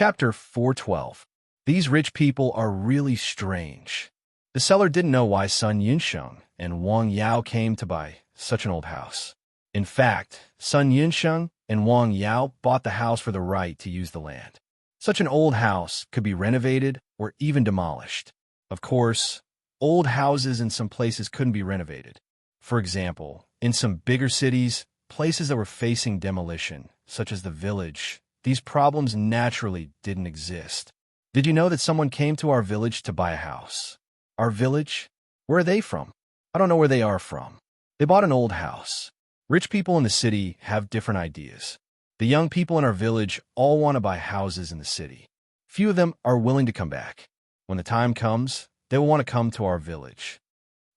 Chapter 412. These rich people are really strange. The seller didn't know why Sun Yunsheng and Wang Yao came to buy such an old house. In fact, Sun Yunsheng and Wang Yao bought the house for the right to use the land. Such an old house could be renovated or even demolished. Of course, old houses in some places couldn't be renovated. For example, in some bigger cities, places that were facing demolition, such as the village, these problems naturally didn't exist. Did you know that someone came to our village to buy a house? Our village? Where are they from? I don't know where they are from. They bought an old house. Rich people in the city have different ideas. The young people in our village all want to buy houses in the city. Few of them are willing to come back. When the time comes, they will want to come to our village.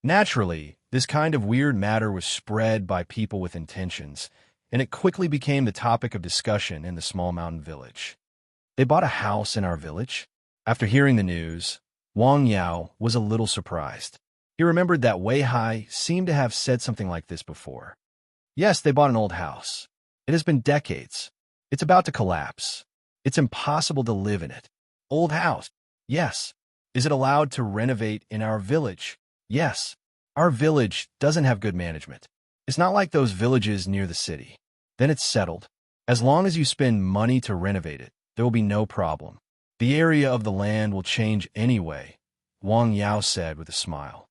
Naturally, this kind of weird matter was spread by people with intentions, and it quickly became the topic of discussion in the small mountain village. They bought a house in our village? After hearing the news, Wang Yao was a little surprised. He remembered that Wei Hai seemed to have said something like this before. Yes, they bought an old house. It has been decades. It's about to collapse. It's impossible to live in it. Old house. Yes. Is it allowed to renovate in our village? Yes. Our village doesn't have good management. It's not like those villages near the city. Then it's settled. As long as you spend money to renovate it, there will be no problem. The area of the land will change anyway, Wang Yao said with a smile.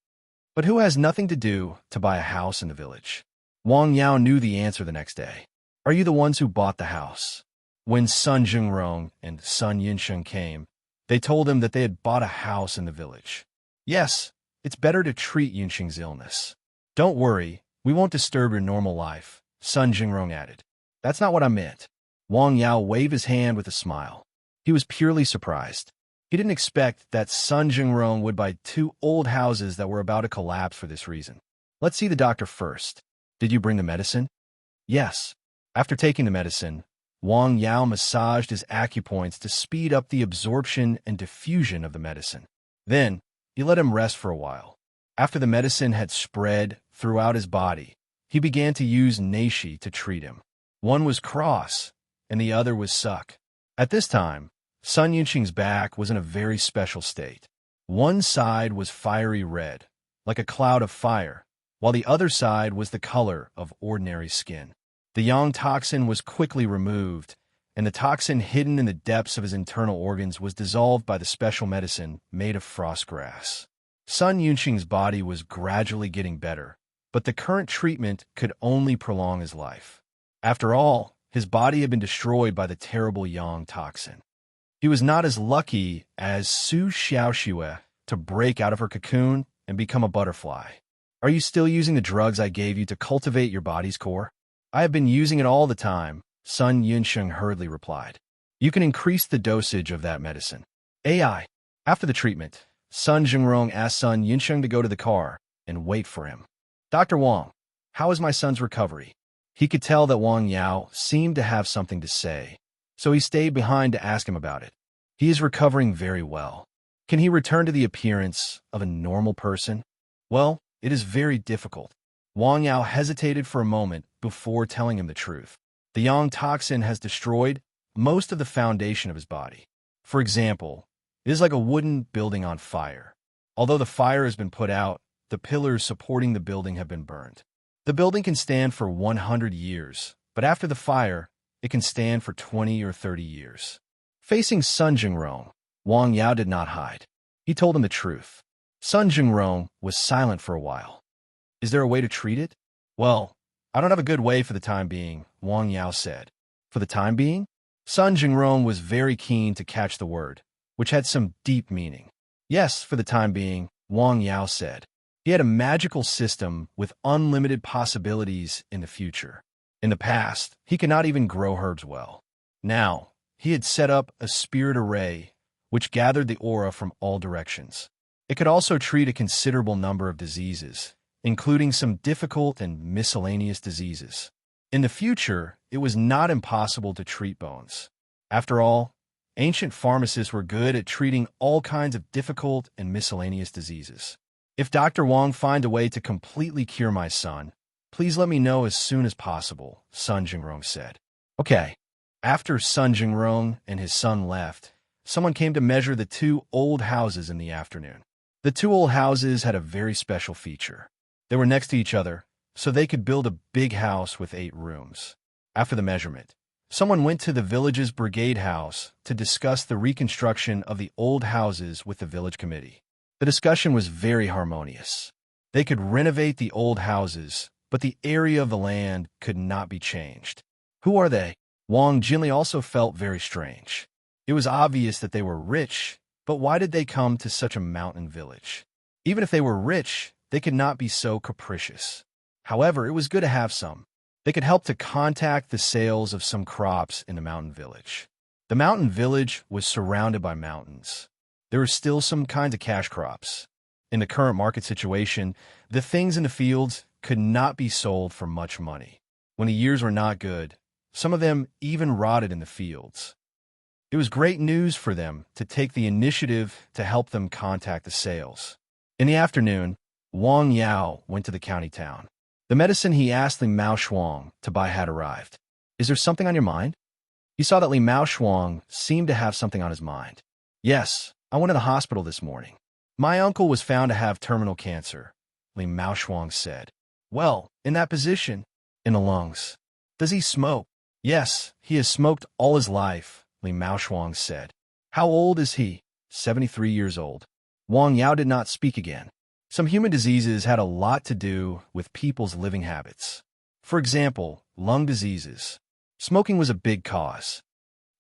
But who has nothing to do to buy a house in the village? Wang Yao knew the answer the next day. Are you the ones who bought the house? When Sun Jingrong and Sun Yunsheng came, they told him that they had bought a house in the village. Yes, it's better to treat Yunsheng's illness. Don't worry, we won't disturb your normal life, Sun Jingrong added. That's not what I meant. Wang Yao waved his hand with a smile. He was purely surprised. He didn't expect that Sun Jingrong would buy two old houses that were about to collapse for this reason. Let's see the doctor first. Did you bring the medicine? Yes. After taking the medicine, Wang Yao massaged his acupoints to speed up the absorption and diffusion of the medicine. Then, he let him rest for a while. After the medicine had spread throughout his body, he began to use neishi to treat him. One was cross, and the other was suck. At this time, Sun Yunqing's back was in a very special state. One side was fiery red, like a cloud of fire, while the other side was the color of ordinary skin. The yang toxin was quickly removed, and the toxin hidden in the depths of his internal organs was dissolved by the special medicine made of frost grass. Sun Yunqing's body was gradually getting better, but the current treatment could only prolong his life. After all, his body had been destroyed by the terrible yang toxin. He was not as lucky as Su Xiaoxue to break out of her cocoon and become a butterfly. Are you still using the drugs I gave you to cultivate your body's core? I have been using it all the time, Sun Yunsheng hurriedly replied. You can increase the dosage of that medicine. AI. After the treatment, Sun Jingrong asked Sun Yunsheng to go to the car and wait for him. Dr. Wang, how is my son's recovery? He could tell that Wang Yao seemed to have something to say, so he stayed behind to ask him about it. He is recovering very well. Can he return to the appearance of a normal person? Well, it is very difficult. Wang Yao hesitated for a moment before telling him the truth. The yang toxin has destroyed most of the foundation of his body. For example, it is like a wooden building on fire. Although the fire has been put out, the pillars supporting the building have been burned. The building can stand for 100 years, but after the fire, it can stand for 20 or 30 years. Facing Sun Jingrong, Wang Yao did not hide. He told him the truth. Sun Jingrong was silent for a while. Is there a way to treat it? Well, I don't have a good way for the time being, Wang Yao said. For the time being? Sun Jingrong was very keen to catch the word, which had some deep meaning. Yes, for the time being, Wang Yao said. He had a magical system with unlimited possibilities in the future. In the past, he could not even grow herbs well. Now, he had set up a spirit array, which gathered the aura from all directions. It could also treat a considerable number of diseases, including some difficult and miscellaneous diseases. In the future, it was not impossible to treat bones. After all, ancient pharmacists were good at treating all kinds of difficult and miscellaneous diseases. If Dr. Wang find a way to completely cure my son, please let me know as soon as possible, Sun Jingrong said. Okay, After Sun Jingrong and his son left, someone came to measure the two old houses in the afternoon. The two old houses had a very special feature. They were next to each other, so they could build a big house with 8 rooms. After the measurement, someone went to the village's brigade house to discuss the reconstruction of the old houses with the village committee. The discussion was very harmonious. They could renovate the old houses, but the area of the land could not be changed. Who are they? Wang Jinli also felt very strange. It was obvious that they were rich, but why did they come to such a mountain village? Even if they were rich, they could not be so capricious. However, it was good to have some. They could help to contact the sales of some crops in the mountain village. The mountain village was surrounded by mountains. There were still some kinds of cash crops. In the current market situation, the things in the fields could not be sold for much money. When the years were not good, some of them even rotted in the fields. It was great news for them to take the initiative to help them contact the sales. In the afternoon, Wang Yao went to the county town. The medicine he asked Li Mao Shuang to buy had arrived. Is there something on your mind? He saw that Li Mao Shuang seemed to have something on his mind. Yes, I went to the hospital this morning. My uncle was found to have terminal cancer, Li Mao Shuang said. Well, in that position, in the lungs. Does he smoke? Yes, he has smoked all his life, Li Mao Shuang said. How old is he? 73 years old. Wang Yao did not speak again. Some human diseases had a lot to do with people's living habits. For example, lung diseases. Smoking was a big cause.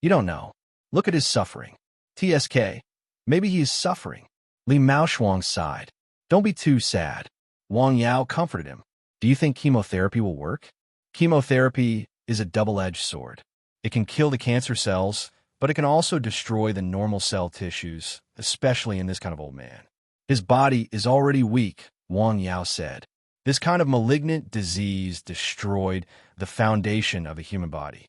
You don't know. Look at his suffering. TSK. Maybe he is suffering. Li Mao Shuang sighed. Don't be too sad. Wang Yao comforted him. Do you think chemotherapy will work? Chemotherapy is a double-edged sword. It can kill the cancer cells, but it can also destroy the normal cell tissues, especially in this kind of old man. His body is already weak, Wang Yao said. This kind of malignant disease destroyed the foundation of a human body.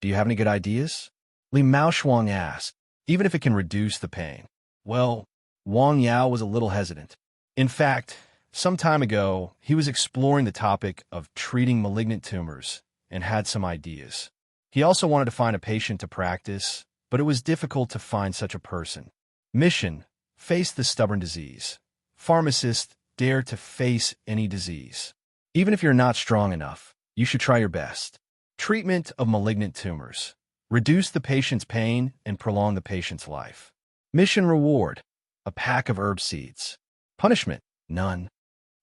Do you have any good ideas? Li Mao Shuang asked, even if it can reduce the pain. Well, Wang Yao was a little hesitant. In fact, some time ago, he was exploring the topic of treating malignant tumors and had some ideas. He also wanted to find a patient to practice, but it was difficult to find such a person. Mission: face the stubborn disease. Pharmacist: dare to face any disease. Even if you're not strong enough, you should try your best. Treatment of malignant tumors: reduce the patient's pain and prolong the patient's life. Mission reward: a pack of herb seeds. Punishment: none.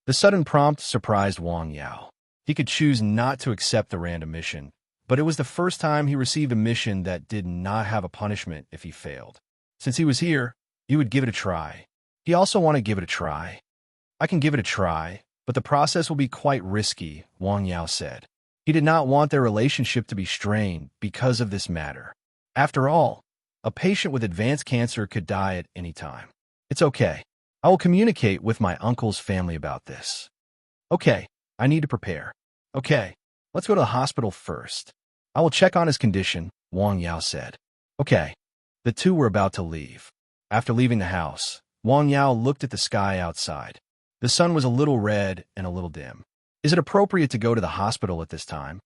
The sudden prompt surprised Wang Yao. He could choose not to accept the random mission, but it was the first time he received a mission that did not have a punishment if he failed. Since he was here, he would give it a try. He also wanted to give it a try. I can give it a try, but the process will be quite risky, Wang Yao said. He did not want their relationship to be strained because of this matter. After all, a patient with advanced cancer could die at any time. It's okay. I will communicate with my uncle's family about this. Okay, I need to prepare. Okay, let's go to the hospital first. I will check on his condition, Wang Yao said. Okay. The two were about to leave. After leaving the house, Wang Yao looked at the sky outside. The sun was a little red and a little dim. Is it appropriate to go to the hospital at this time?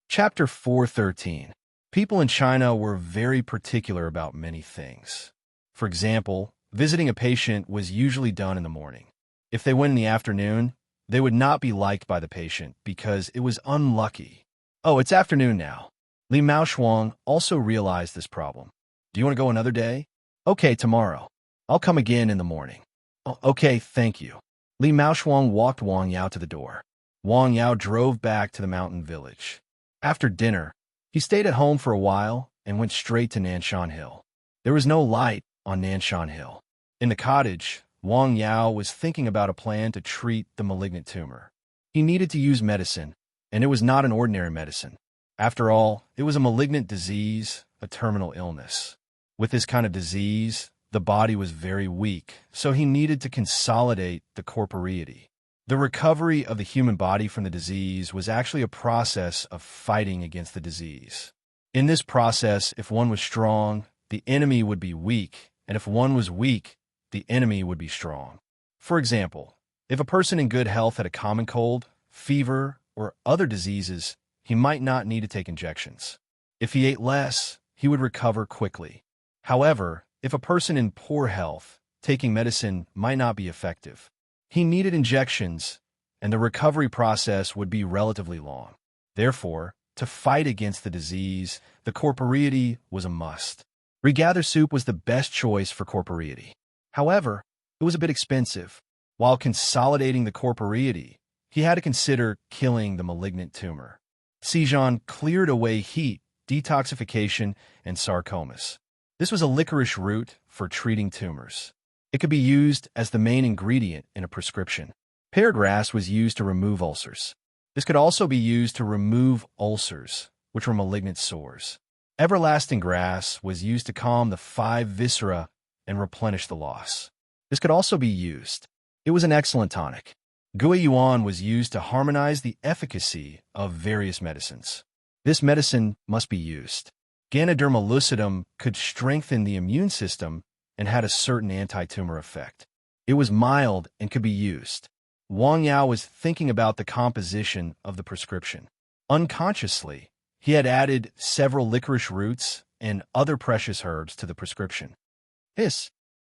Chapter 413. People in China were very particular about many things. For example, visiting a patient was usually done in the morning. If they went in the afternoon, they would not be liked by the patient because it was unlucky. Oh, it's afternoon now. Li Mao Shuang also realized this problem. Do you want to go another day? Okay, tomorrow. I'll come again in the morning. Oh, okay, thank you. Li Mao Shuang walked Wang Yao to the door. Wang Yao drove back to the mountain village. After dinner, he stayed at home for a while and went straight to Nanshan Hill. There was no light on Nanshan Hill. In the cottage, Wang Yao was thinking about a plan to treat the malignant tumor. He needed to use medicine, and it was not an ordinary medicine. After all, it was a malignant disease, a terminal illness. With this kind of disease, the body was very weak, so he needed to consolidate the corporeity. The recovery of the human body from the disease was actually a process of fighting against the disease. In this process, if one was strong, the enemy would be weak, and if one was weak, the enemy would be strong. For example, if a person in good health had a common cold, fever, or other diseases, he might not need to take injections. If he ate less, he would recover quickly. However, if a person in poor health, taking medicine might not be effective. He needed injections, and the recovery process would be relatively long. Therefore, to fight against the disease, the corporeity was a must. Regather soup was the best choice for corporeity. However, it was a bit expensive. While consolidating the corporeity, he had to consider killing the malignant tumor. Sijan cleared away heat, detoxification, and sarcomas. This was a licorice root for treating tumors. It could be used as the main ingredient in a prescription. Pear grass was used to remove ulcers. This could also be used to remove ulcers, which were malignant sores. Everlasting grass was used to calm the 5 viscera and replenish the loss. This could also be used. It was an excellent tonic. Gui Yuan was used to harmonize the efficacy of various medicines. This medicine must be used. Ganoderma lucidum could strengthen the immune system and had a certain anti-tumor effect. It was mild and could be used. Wang Yao was thinking about the composition of the prescription. Unconsciously, he had added several licorice roots and other precious herbs to the prescription.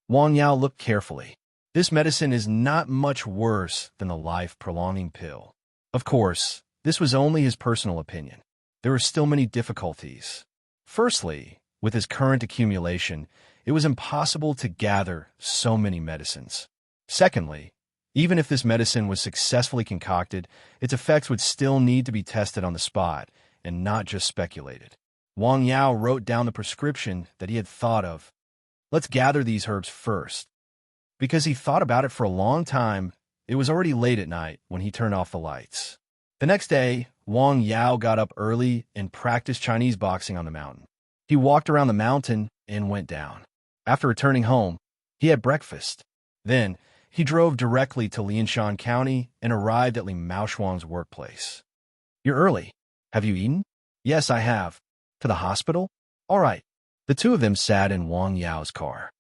Wang Yao looked carefully. This medicine is not much worse than the life-prolonging pill. Of course, this was only his personal opinion. There were still many difficulties. Firstly, with his current accumulation, it was impossible to gather so many medicines. Secondly, even if this medicine was successfully concocted, its effects would still need to be tested on the spot and not just speculated. Wang Yao wrote down the prescription that he had thought of. Let's gather these herbs first. Because he thought about it for a long time, it was already late at night when he turned off the lights. The next day, Wang Yao got up early and practiced Chinese boxing on the mountain. He walked around the mountain and went down. After returning home, he had breakfast. Then, he drove directly to Lianshan County and arrived at Li Maoshuang's workplace. You're early. Have you eaten? Yes, I have. To the hospital? All right. The two of them sat in Wang Yao's car.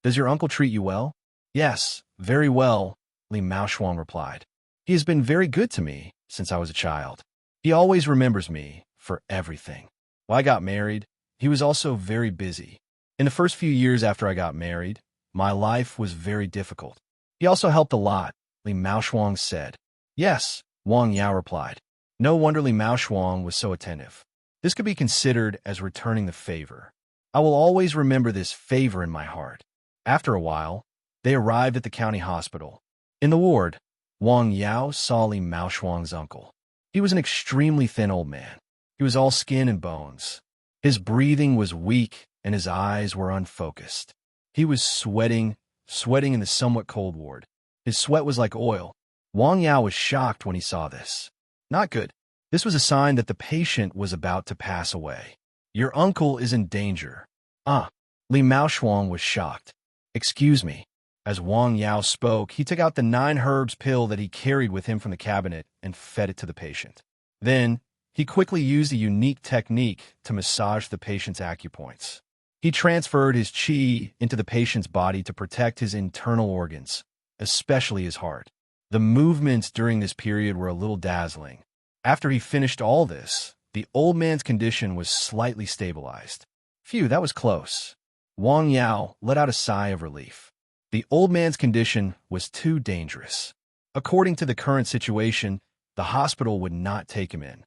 Does your uncle treat you well? Yes, very well, Li Maoshuang replied. He has been very good to me since I was a child. He always remembers me for everything. When I got married, he was also very busy. In the first few years after I got married, my life was very difficult. He also helped a lot, Li Maoshuang said. Yes, Wang Yao replied. No wonder Li Maoshuang was so attentive. This could be considered as returning the favor. I will always remember this favor in my heart. After a while, they arrived at the county hospital. In the ward, Wang Yao saw Li Maoshuang's uncle. He was an extremely thin old man. He was all skin and bones. His breathing was weak and his eyes were unfocused. He was sweating in the somewhat cold ward. His sweat was like oil. Wang Yao was shocked when he saw this. Not good. This was a sign that the patient was about to pass away. Your uncle is in danger. Li Maoshuang was shocked. Excuse me. As Wang Yao spoke, he took out the 9 herbs pill that he carried with him from the cabinet and fed it to the patient. Then, he quickly used a unique technique to massage the patient's acupoints. He transferred his qi into the patient's body to protect his internal organs, especially his heart. The movements during this period were a little dazzling. After he finished all this, the old man's condition was slightly stabilized. Phew, that was close. Wang Yao let out a sigh of relief. The old man's condition was too dangerous. According to the current situation, the hospital would not take him in.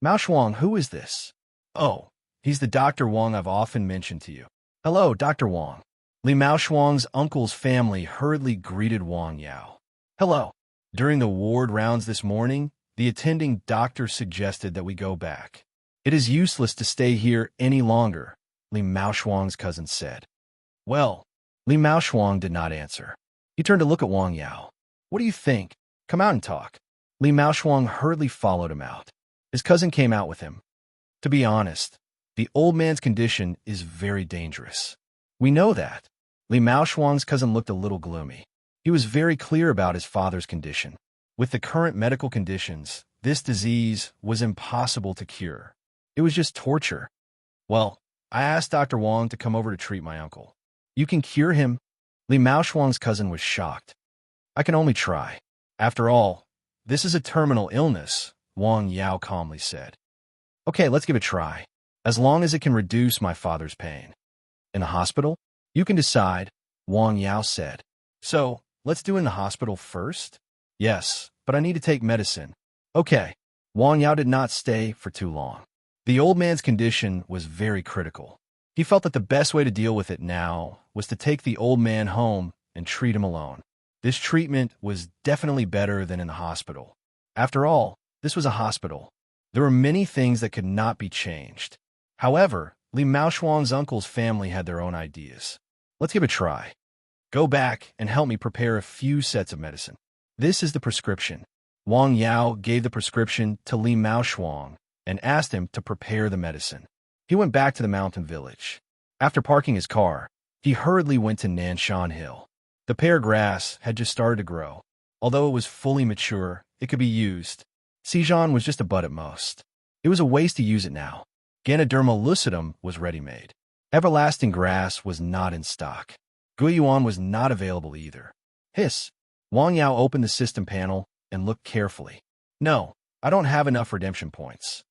Maoshuang, who is this? Oh, he's the Dr. Wang I've often mentioned to you. Hello, Dr. Wang. Li Maoshuang's uncle's family hurriedly greeted Wang Yao. Hello. During the ward rounds this morning, the attending doctor suggested that we go back. It is useless to stay here any longer, Li Maoshuang's cousin said. Well, Li Maoshuang did not answer. He turned to look at Wang Yao. What do you think? Come out and talk. Li Maoshuang hurriedly followed him out. His cousin came out with him. To be honest, the old man's condition is very dangerous. We know that. Li Maoshuang's cousin looked a little gloomy. He was very clear about his father's condition. With the current medical conditions, this disease was impossible to cure. It was just torture. Well, I asked Dr. Wang to come over to treat my uncle. You can cure him? Li Maoshuang's cousin was shocked. I can only try. After all, this is a terminal illness, Wang Yao calmly said. Okay, let's give it a try. As long as it can reduce my father's pain. In the hospital? You can decide, Wang Yao said. So, let's do it in the hospital first? Yes, but I need to take medicine. Okay. Wang Yao did not stay for too long. The old man's condition was very critical. He felt that the best way to deal with it now was to take the old man home and treat him alone. This treatment was definitely better than in the hospital. After all, this was a hospital. There were many things that could not be changed. However, Li Maoshuang's uncle's family had their own ideas. Let's give it a try. Go back and help me prepare a few sets of medicine. This is the prescription. Wang Yao gave the prescription to Li Maoshuang and asked him to prepare the medicine. He went back to the mountain village. After parking his car, he hurriedly went to Nanshan Hill. The pear grass had just started to grow. Although it was fully mature, it could be used. Sijan was just a bud at most. It was a waste to use it now. Ganoderma lucidum was ready-made. Everlasting grass was not in stock. Guiyuan was not available either. Hiss! Wang Yao opened the system panel and looked carefully. No, I don't have enough redemption points.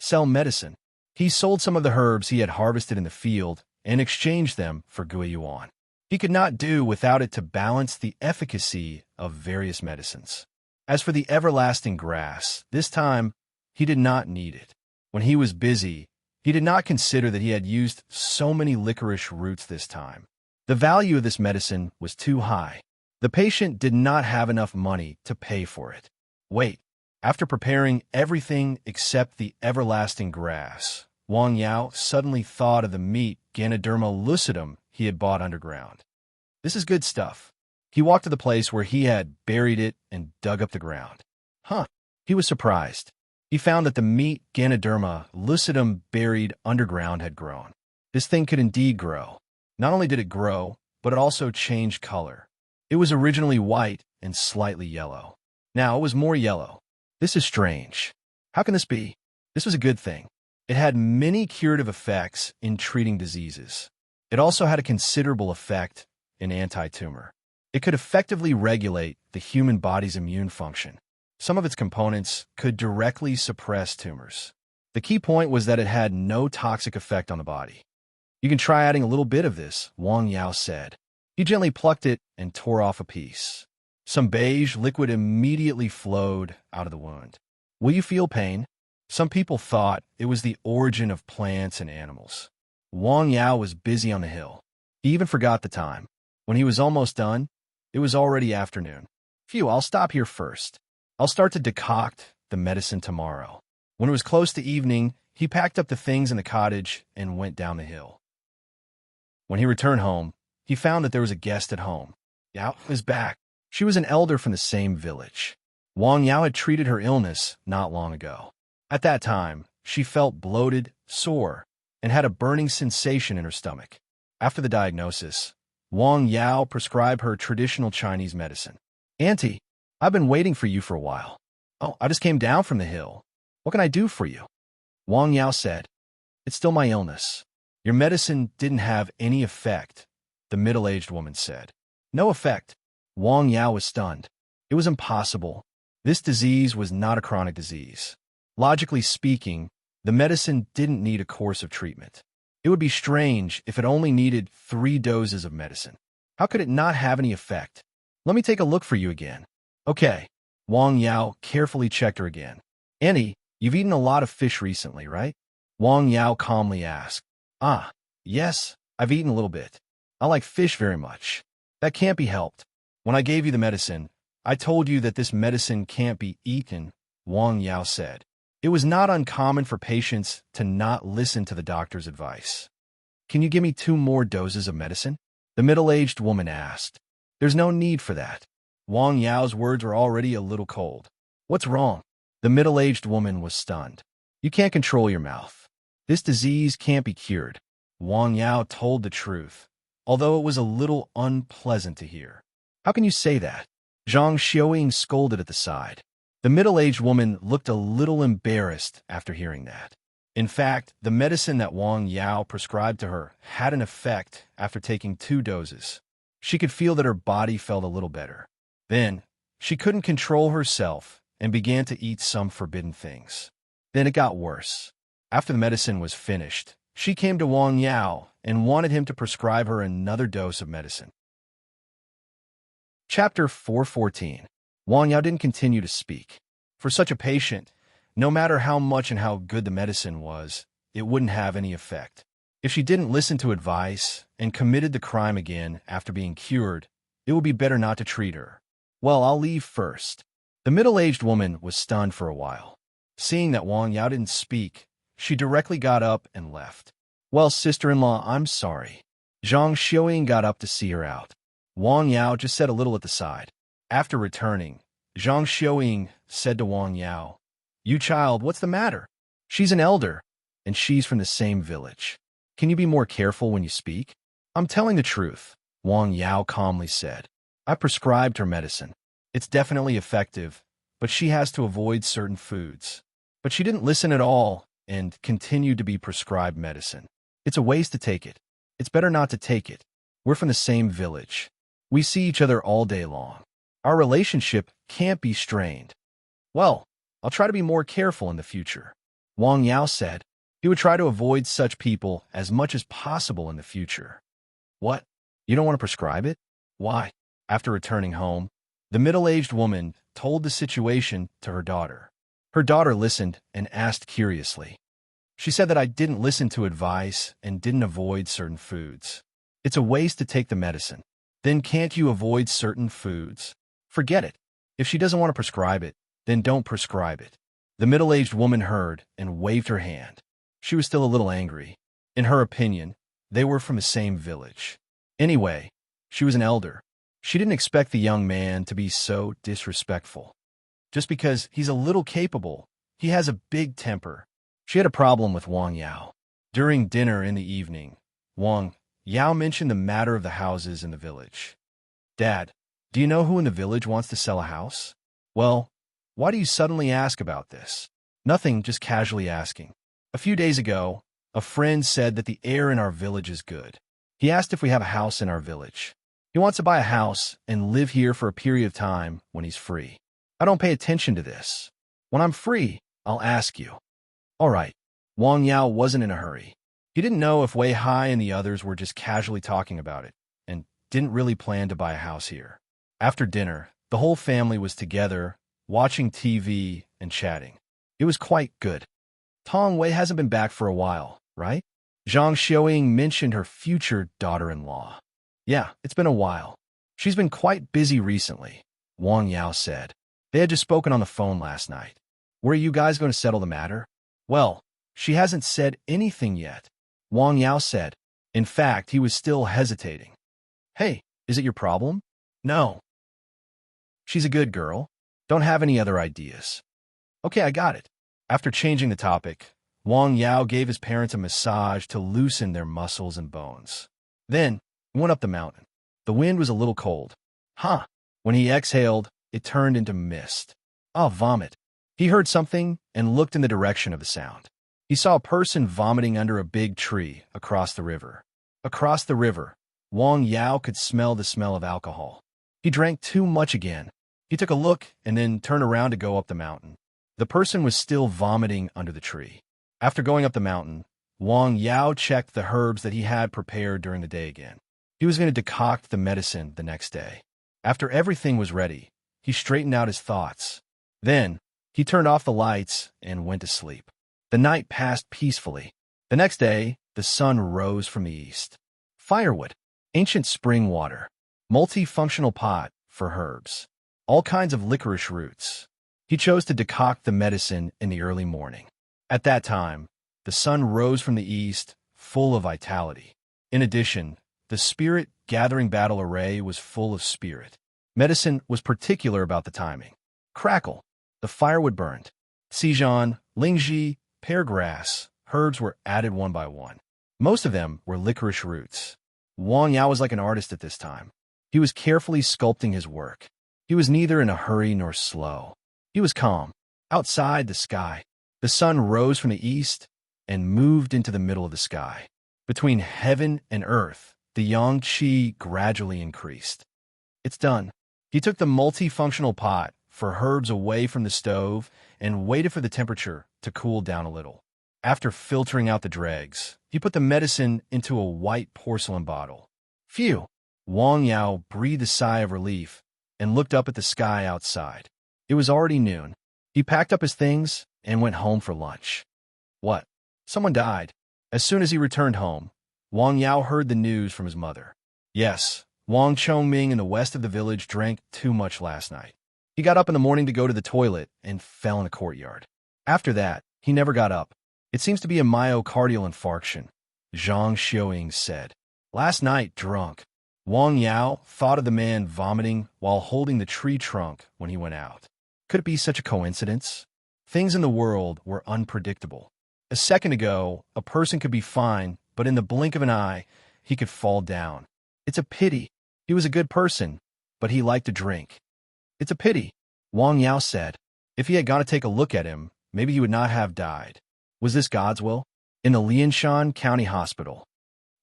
Sell medicine. He sold some of the herbs he had harvested in the field and exchanged them for Guiyuan. He could not do without it to balance the efficacy of various medicines. As for the everlasting grass, this time he did not need it. When he was busy, he did not consider that he had used so many licorice roots this time. The value of this medicine was too high. The patient did not have enough money to pay for it. Wait, after preparing everything except the everlasting grass, Wang Yao suddenly thought of the meat Ganoderma lucidum he had bought underground. This is good stuff. He walked to the place where he had buried it and dug up the ground. He was surprised. He found that the meat Ganoderma lucidum buried underground had grown. This thing could indeed grow. Not only did it grow, but it also changed color. It was originally white and slightly yellow. Now it was more yellow. This is strange. How can this be? This was a good thing. It had many curative effects in treating diseases. It also had a considerable effect in anti-tumor. It could effectively regulate the human body's immune function. Some of its components could directly suppress tumors. The key point was that it had no toxic effect on the body. You can try adding a little bit of this, Wang Yao said. He gently plucked it and tore off a piece. Some beige liquid immediately flowed out of the wound. Will you feel pain? Some people thought it was the origin of plants and animals. Wang Yao was busy on the hill. He even forgot the time. When he was almost done, it was already afternoon. Phew, I'll stop here first. I'll start to decoct the medicine tomorrow. When it was close to evening, he packed up the things in the cottage and went down the hill. When he returned home, he found that there was a guest at home. Yao was back. She was an elder from the same village. Wang Yao had treated her illness not long ago. At that time, she felt bloated, sore, and had a burning sensation in her stomach. After the diagnosis, Wang Yao prescribed her traditional Chinese medicine. Auntie, I've been waiting for you for a while. Oh, I just came down from the hill. What can I do for you? Wang Yao said, It's still my illness. Your medicine didn't have any effect, the middle-aged woman said. No effect. Wang Yao was stunned. It was impossible. This disease was not a chronic disease. Logically speaking, the medicine didn't need a course of treatment. It would be strange if it only needed 3 doses of medicine. How could it not have any effect? Let me take a look for you again. Okay. Wang Yao carefully checked her again. Annie, you've eaten a lot of fish recently, right? Wang Yao calmly asked. Yes, I've eaten a little bit. I like fish very much. That can't be helped. When I gave you the medicine, I told you that this medicine can't be eaten, Wang Yao said. It was not uncommon for patients to not listen to the doctor's advice. Can you give me 2 more doses of medicine? The middle-aged woman asked. There's no need for that. Wang Yao's words were already a little cold. What's wrong? The middle-aged woman was stunned. You can't control your mouth. This disease can't be cured. Wang Yao told the truth, although it was a little unpleasant to hear. How can you say that? Zhang Xiaoying scolded at the side. The middle-aged woman looked a little embarrassed after hearing that. In fact, the medicine that Wang Yao prescribed to her had an effect after taking 2 doses. She could feel that her body felt a little better. Then, she couldn't control herself and began to eat some forbidden things. Then it got worse. After the medicine was finished, she came to Wang Yao and wanted him to prescribe her another dose of medicine. Chapter 414. Wang Yao didn't continue to speak. For such a patient, no matter how much and how good the medicine was, it wouldn't have any effect. If she didn't listen to advice and committed the crime again after being cured, it would be better not to treat her. Well, I'll leave first. The middle-aged woman was stunned for a while. Seeing that Wang Yao didn't speak, she directly got up and left. Well, sister-in-law, I'm sorry. Zhang Xiaoying got up to see her out. Wang Yao just said a little at the side. After returning, Zhang Xiaoying said to Wang Yao, "You child, what's the matter? She's an elder, and she's from the same village. Can you be more careful when you speak?" "I'm telling the truth," Wang Yao calmly said. "I prescribed her medicine. It's definitely effective, but she has to avoid certain foods." But she didn't listen at all and continued to be prescribed medicine. "It's a waste to take it. It's better not to take it. We're from the same village. We see each other all day long. Our relationship can't be strained." "Well, I'll try to be more careful in the future," Wang Yao said. He would try to avoid such people as much as possible in the future. "What? You don't want to prescribe it? Why?" After returning home, the middle-aged woman told the situation to her daughter. Her daughter listened and asked curiously. "She said that I didn't listen to advice and didn't avoid certain foods. It's a waste to take the medicine. Then can't you avoid certain foods? Forget it. If she doesn't want to prescribe it, then don't prescribe it." The middle-aged woman heard and waved her hand. She was still a little angry. In her opinion, they were from the same village. Anyway, she was an elder. She didn't expect the young man to be so disrespectful. Just because he's a little capable, he has a big temper. She had a problem with Wang Yao. During dinner in the evening, Wang Yao mentioned the matter of the houses in the village. "Dad, do you know who in the village wants to sell a house?" "Well, why do you suddenly ask about this?" "Nothing, just casually asking. A few days ago, a friend said that the air in our village is good. He asked if we have a house in our village. He wants to buy a house and live here for a period of time when he's free. I don't pay attention to this. When I'm free, I'll ask you." "All right." Wang Yao wasn't in a hurry. He didn't know if Wei Hai and the others were just casually talking about it and didn't really plan to buy a house here. After dinner, the whole family was together, watching TV and chatting. It was quite good. "Tong Wei hasn't been back for a while, right?" Zhang Xiaoying mentioned her future daughter-in-law. "Yeah, it's been a while. She's been quite busy recently," Wang Yao said. They had just spoken on the phone last night. "Were you guys going to settle the matter?" "Well, she hasn't said anything yet," Wang Yao said. In fact, he was still hesitating. "Hey, is it your problem?" "No. She's a good girl. Don't have any other ideas." "Okay, I got it." After changing the topic, Wang Yao gave his parents a massage to loosen their muscles and bones. Then, he went up the mountain. The wind was a little cold. When he exhaled, it turned into mist. "Oh, vomit." He heard something and looked in the direction of the sound. He saw a person vomiting under a big tree across the river. Across the river, Wang Yao could smell the smell of alcohol. He drank too much again. He took a look and then turned around to go up the mountain. The person was still vomiting under the tree. After going up the mountain, Wang Yao checked the herbs that he had prepared during the day again. He was going to decoct the medicine the next day. After everything was ready, he straightened out his thoughts. Then, he turned off the lights and went to sleep. The night passed peacefully. The next day, the sun rose from the east. Firewood, ancient spring water, multifunctional pot for herbs, all kinds of licorice roots. He chose to decoct the medicine in the early morning. At that time, the sun rose from the east, full of vitality. In addition, the spirit gathering battle array was full of spirit. Medicine was particular about the timing. Crackle, the firewood burned. Sijan, lingji, peargrass, herbs were added one by one. Most of them were licorice roots. Wang Yao was like an artist at this time. He was carefully sculpting his work. He was neither in a hurry nor slow. He was calm. Outside the sky, the sun rose from the east and moved into the middle of the sky. Between heaven and earth, the yang qi gradually increased. "It's done." He took the multifunctional pot for herbs away from the stove and waited for the temperature to cool down a little. After filtering out the dregs, he put the medicine into a white porcelain bottle. Phew! Wang Yao breathed a sigh of relief and looked up at the sky outside. It was already noon. He packed up his things and went home for lunch. What? Someone died. As soon as he returned home, Wang Yao heard the news from his mother. Yes, Wang Chongming in the west of the village drank too much last night. He got up in the morning to go to the toilet and fell in the courtyard. After that, he never got up. It seems to be a myocardial infarction, Zhang Xiaoying said. Last night, drunk. Wang Yao thought of the man vomiting while holding the tree trunk when he went out. Could it be such a coincidence? Things in the world were unpredictable. A second ago, a person could be fine, but in the blink of an eye, he could fall down. It's a pity. He was a good person, but he liked to drink. It's a pity, Wang Yao said. If he had gone to take a look at him, maybe he would not have died. Was this God's will? In the Lianshan County Hospital.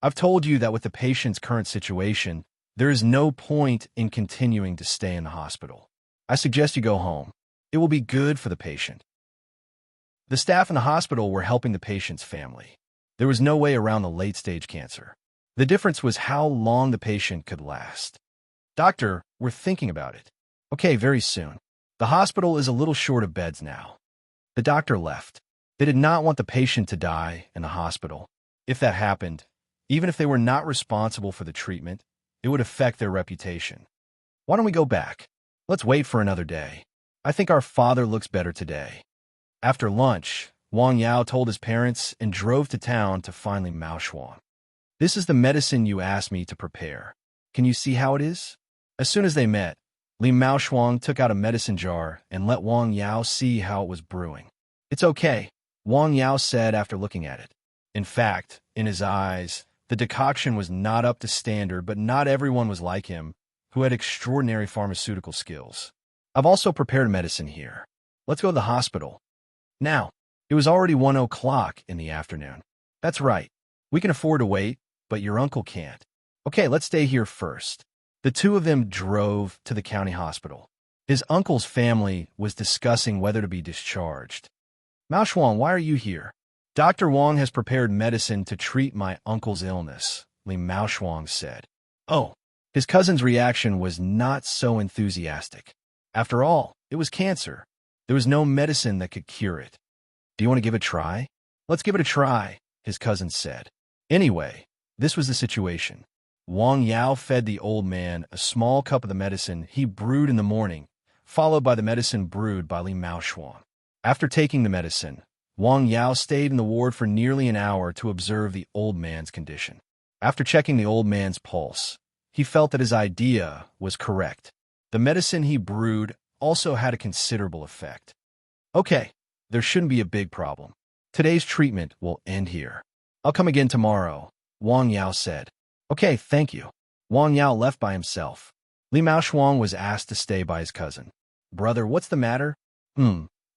I've told you that with the patient's current situation, there is no point in continuing to stay in the hospital. I suggest you go home. It will be good for the patient. The staff in the hospital were helping the patient's family. There was no way around the late-stage cancer. The difference was how long the patient could last. Doctor, we're thinking about it. Okay, very soon. The hospital is a little short of beds now. The doctor left. They did not want the patient to die in the hospital. If that happened, even if they were not responsible for the treatment, it would affect their reputation. Why don't we go back? Let's wait for another day. I think our father looks better today. After lunch, Wang Yao told his parents and drove to town to find Li Maoshuang. This is the medicine you asked me to prepare. Can you see how it is? As soon as they met, Li Maoshuang took out a medicine jar and let Wang Yao see how it was brewing. It's okay, Wang Yao said after looking at it. In fact, in his eyes, the decoction was not up to standard, but not everyone was like him, who had extraordinary pharmaceutical skills. I've also prepared medicine here. Let's go to the hospital. Now, it was already 1 o'clock in the afternoon. That's right. We can afford to wait, but your uncle can't. Okay, let's stay here first. The two of them drove to the county hospital. His uncle's family was discussing whether to be discharged. Maoshuang, why are you here? Dr. Wang has prepared medicine to treat my uncle's illness, Li Maoshuang said. Oh, his cousin's reaction was not so enthusiastic. After all, it was cancer. There was no medicine that could cure it. Do you want to give it a try? Let's give it a try, his cousin said. Anyway, this was the situation. Wang Yao fed the old man a small cup of the medicine he brewed in the morning, followed by the medicine brewed by Li Maoshuang. After taking the medicine, Wang Yao stayed in the ward for nearly an hour to observe the old man's condition. After checking the old man's pulse, he felt that his idea was correct. The medicine he brewed also had a considerable effect. Okay, there shouldn't be a big problem. Today's treatment will end here. I'll come again tomorrow, Wang Yao said. Okay, thank you. Wang Yao left by himself. Li Maoshuang was asked to stay by his cousin. Brother, what's the matter?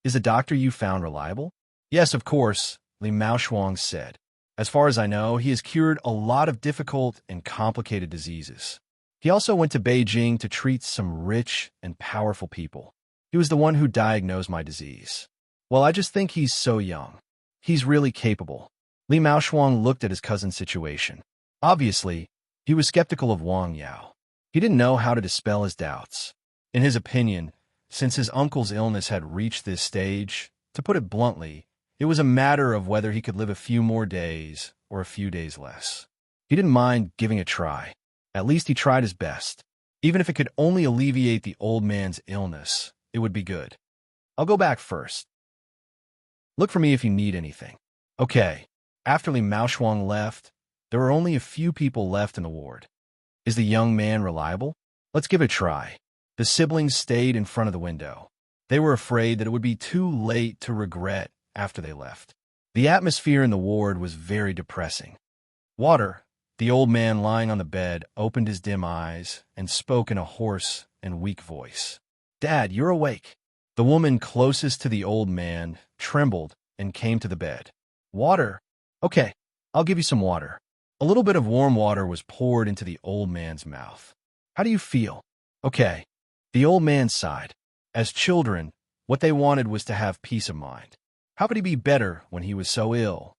Is the doctor you found reliable? Yes, of course, Li Maoshuang said. As far as I know, he has cured a lot of difficult and complicated diseases. He also went to Beijing to treat some rich and powerful people. He was the one who diagnosed my disease. Well, I just think he's so young. He's really capable. Li Maoshuang looked at his cousin's situation. Obviously, he was skeptical of Wang Yao. He didn't know how to dispel his doubts. In his opinion, since his uncle's illness had reached this stage, to put it bluntly, it was a matter of whether he could live a few more days or a few days less. He didn't mind giving a try. At least he tried his best. Even if it could only alleviate the old man's illness, it would be good. I'll go back first. Look for me if you need anything. Okay. After Li Maoshuang left, there were only a few people left in the ward. Is the young man reliable? Let's give it a try. The siblings stayed in front of the window. They were afraid that it would be too late to regret after they left. The atmosphere in the ward was very depressing. Water, the old man lying on the bed, opened his dim eyes and spoke in a hoarse and weak voice. Dad, you're awake. The woman closest to the old man trembled and came to the bed. Water? Okay, I'll give you some water. A little bit of warm water was poured into the old man's mouth. How do you feel? Okay. The old man sighed. As children, what they wanted was to have peace of mind. How could he be better when he was so ill?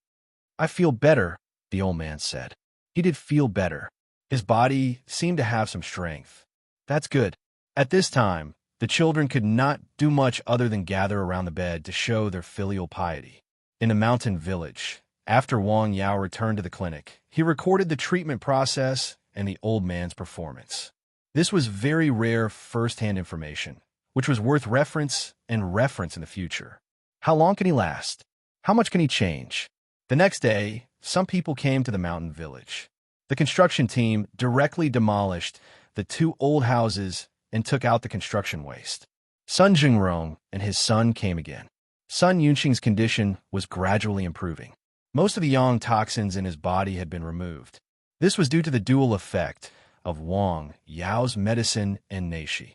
I feel better, the old man said. He did feel better. His body seemed to have some strength. That's good. At this time, the children could not do much other than gather around the bed to show their filial piety. In the mountain village, after Wang Yao returned to the clinic, he recorded the treatment process and the old man's performance. This was very rare first-hand information, which was worth reference in the future. How long can he last? How much can he change? The next day, some people came to the mountain village. The construction team directly demolished the 2 old houses and took out the construction waste. Sun Jingrong and his son came again. Sun Yunxing's condition was gradually improving. Most of the yang toxins in his body had been removed. This was due to the dual effect of Wang Yao's medicine and Neishi.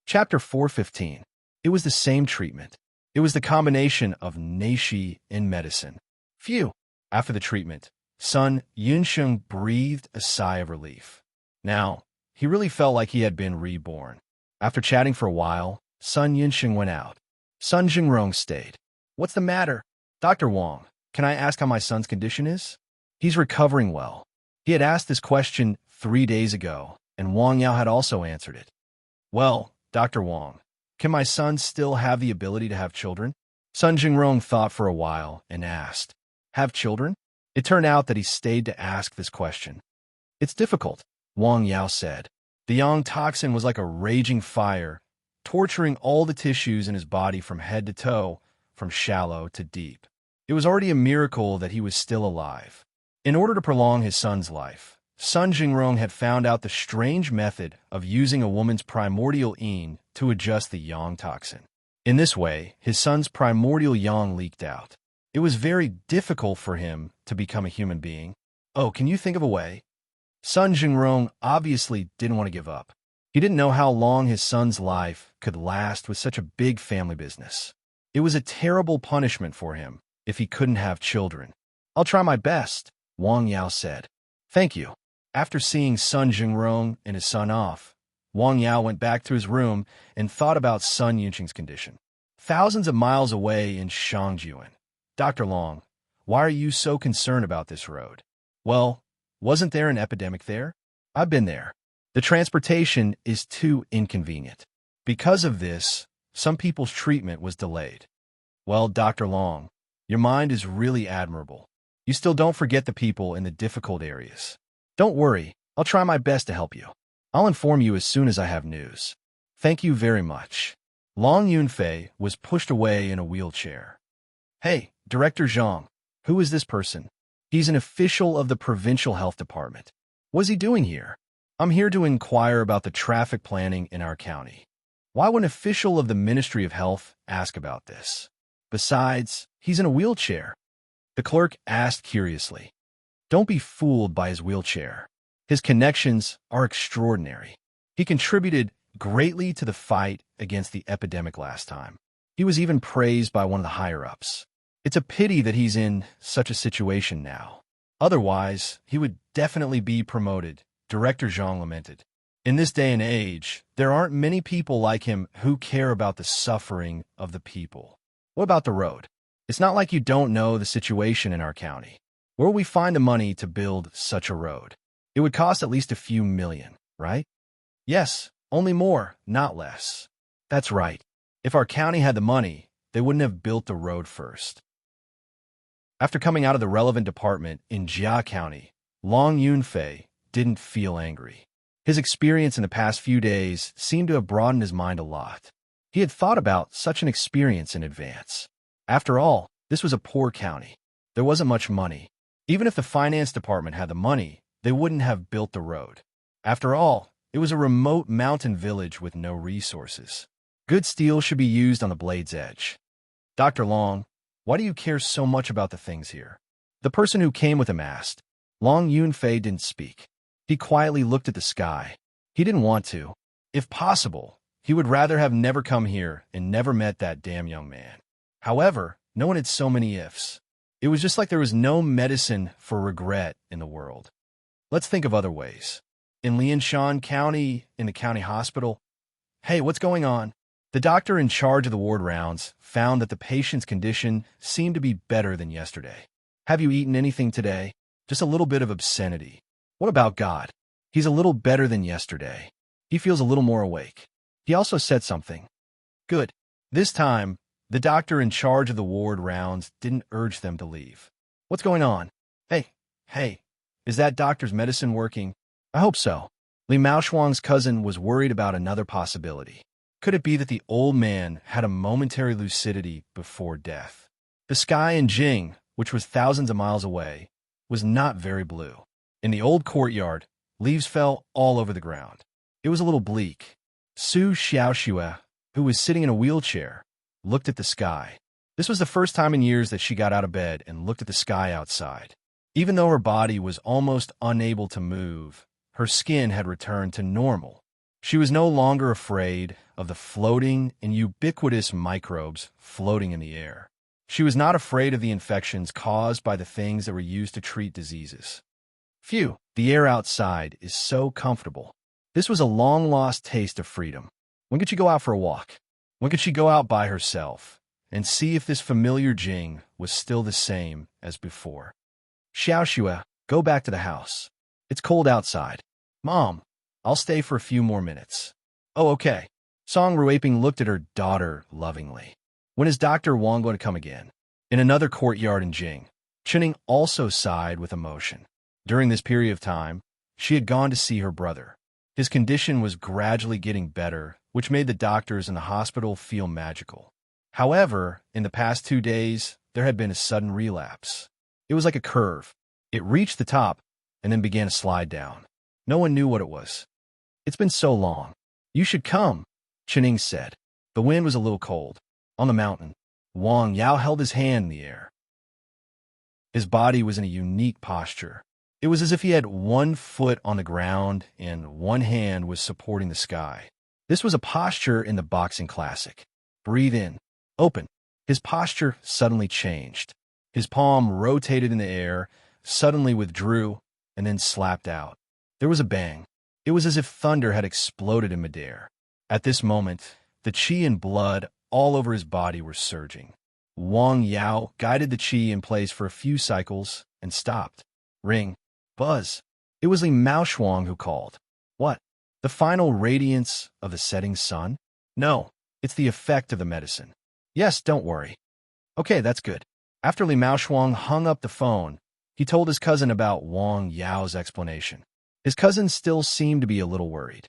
Chapter 415. It was the same treatment. It was the combination of Neishi and medicine. Phew! After the treatment, Sun Yunxing breathed a sigh of relief. Now, he really felt like he had been reborn. After chatting for a while, Sun Yunxing went out. Sun Jingrong stayed. What's the matter? Dr. Wang, can I ask how my son's condition is? He's recovering well. He had asked this question 3 days ago, and Wang Yao had also answered it. Well, Dr. Wang, can my son still have the ability to have children? Sun Jingrong thought for a while and asked, have children? It turned out that he stayed to ask this question. It's difficult, Wang Yao said. The yang toxin was like a raging fire, torturing all the tissues in his body from head to toe, from shallow to deep. It was already a miracle that he was still alive. In order to prolong his son's life, Sun Jingrong had found out the strange method of using a woman's primordial yin to adjust the yang toxin. In this way, his son's primordial yang leaked out. It was very difficult for him to become a human being. Oh, can you think of a way? Sun Jingrong obviously didn't want to give up. He didn't know how long his son's life could last with such a big family business. It was a terrible punishment for him if he couldn't have children. I'll try my best, Wang Yao said. Thank you. After seeing Sun Jingrong and his son off, Wang Yao went back to his room and thought about Sun Yunqing's condition. Thousands of miles away in Shangjuan. Dr. Long, why are you so concerned about this road? Well, wasn't there an epidemic there? I've been there. The transportation is too inconvenient. Because of this, some people's treatment was delayed. Well, Dr. Long, your mind is really admirable. You still don't forget the people in the difficult areas. Don't worry, I'll try my best to help you. I'll inform you as soon as I have news. Thank you very much. Long Yunfei was pushed away in a wheelchair. Hey, Director Zhang, who is this person? He's an official of the Provincial Health Department. What's he doing here? I'm here to inquire about the traffic planning in our county. Why would an official of the Ministry of Health ask about this? Besides, he's in a wheelchair. The clerk asked curiously. Don't be fooled by his wheelchair. His connections are extraordinary. He contributed greatly to the fight against the epidemic last time. He was even praised by one of the higher-ups. It's a pity that he's in such a situation now. Otherwise, he would definitely be promoted, Director Zhang lamented. In this day and age, there aren't many people like him who care about the suffering of the people. What about the road? It's not like you don't know the situation in our county. Where will we find the money to build such a road? It would cost at least a few million, right? Yes, only more, not less. That's right. If our county had the money, they wouldn't have built the road first. After coming out of the relevant department in Jia County, Long Yunfei didn't feel angry. His experience in the past few days seemed to have broadened his mind a lot. He had thought about such an experience in advance. After all, this was a poor county. There wasn't much money. Even if the finance department had the money, they wouldn't have built the road. After all, it was a remote mountain village with no resources. Good steel should be used on the blade's edge. Dr. Long, why do you care so much about the things here? The person who came with him asked. Long Yunfei didn't speak. He quietly looked at the sky. He didn't want to. If possible, he would rather have never come here and never met that damn young man. However, no one had so many ifs. It was just like there was no medicine for regret in the world. Let's think of other ways. In Lianshan County, in the county hospital. Hey, what's going on? The doctor in charge of the ward rounds found that the patient's condition seemed to be better than yesterday. Have you eaten anything today? Just a little bit of obscenity. What about God? He's a little better than yesterday. He feels a little more awake. He also said something. Good. This time, the doctor in charge of the ward rounds didn't urge them to leave. What's going on? Hey, is that doctor's medicine working? I hope so. Li Maoshuang's cousin was worried about another possibility. Could it be that the old man had a momentary lucidity before death? The sky in Jing, which was thousands of miles away, was not very blue. In the old courtyard, leaves fell all over the ground. It was a little bleak. Su Xiaoxue, who was sitting in a wheelchair, looked at the sky. This was the first time in years that she got out of bed and looked at the sky outside. Even though her body was almost unable to move, her skin had returned to normal. She was no longer afraid of the floating and ubiquitous microbes floating in the air. She was not afraid of the infections caused by the things that were used to treat diseases. Phew, the air outside is so comfortable. This was a long-lost taste of freedom. When could she go out for a walk? When could she go out by herself and see if this familiar Jing was still the same as before? Xiaoxue, go back to the house. It's cold outside. Mom, I'll stay for a few more minutes. Oh, okay. Song Ruiping looked at her daughter lovingly. When is Dr. Wang going to come again? In another courtyard in Jing, Chuning also sighed with emotion. During this period of time, she had gone to see her brother. His condition was gradually getting better, which made the doctors in the hospital feel magical. However, in the past 2 days, there had been a sudden relapse. It was like a curve. It reached the top and then began to slide down. No one knew what it was. It's been so long. You should come, Chuning said. The wind was a little cold. On the mountain, Wang Yao held his hand in the air. His body was in a unique posture. It was as if he had one foot on the ground and one hand was supporting the sky. This was a posture in the boxing classic. Breathe in. Open. His posture suddenly changed. His palm rotated in the air, suddenly withdrew, and then slapped out. There was a bang. It was as if thunder had exploded in midair. At this moment, the qi and blood all over his body were surging. Wang Yao guided the qi in place for a few cycles and stopped. Ring. Buzz. It was Li Maoshuang who called. What? The final radiance of the setting sun? No, it's the effect of the medicine. Yes, don't worry. Okay, that's good. After Li Maoshuang hung up the phone, he told his cousin about Wang Yao's explanation. His cousin still seemed to be a little worried.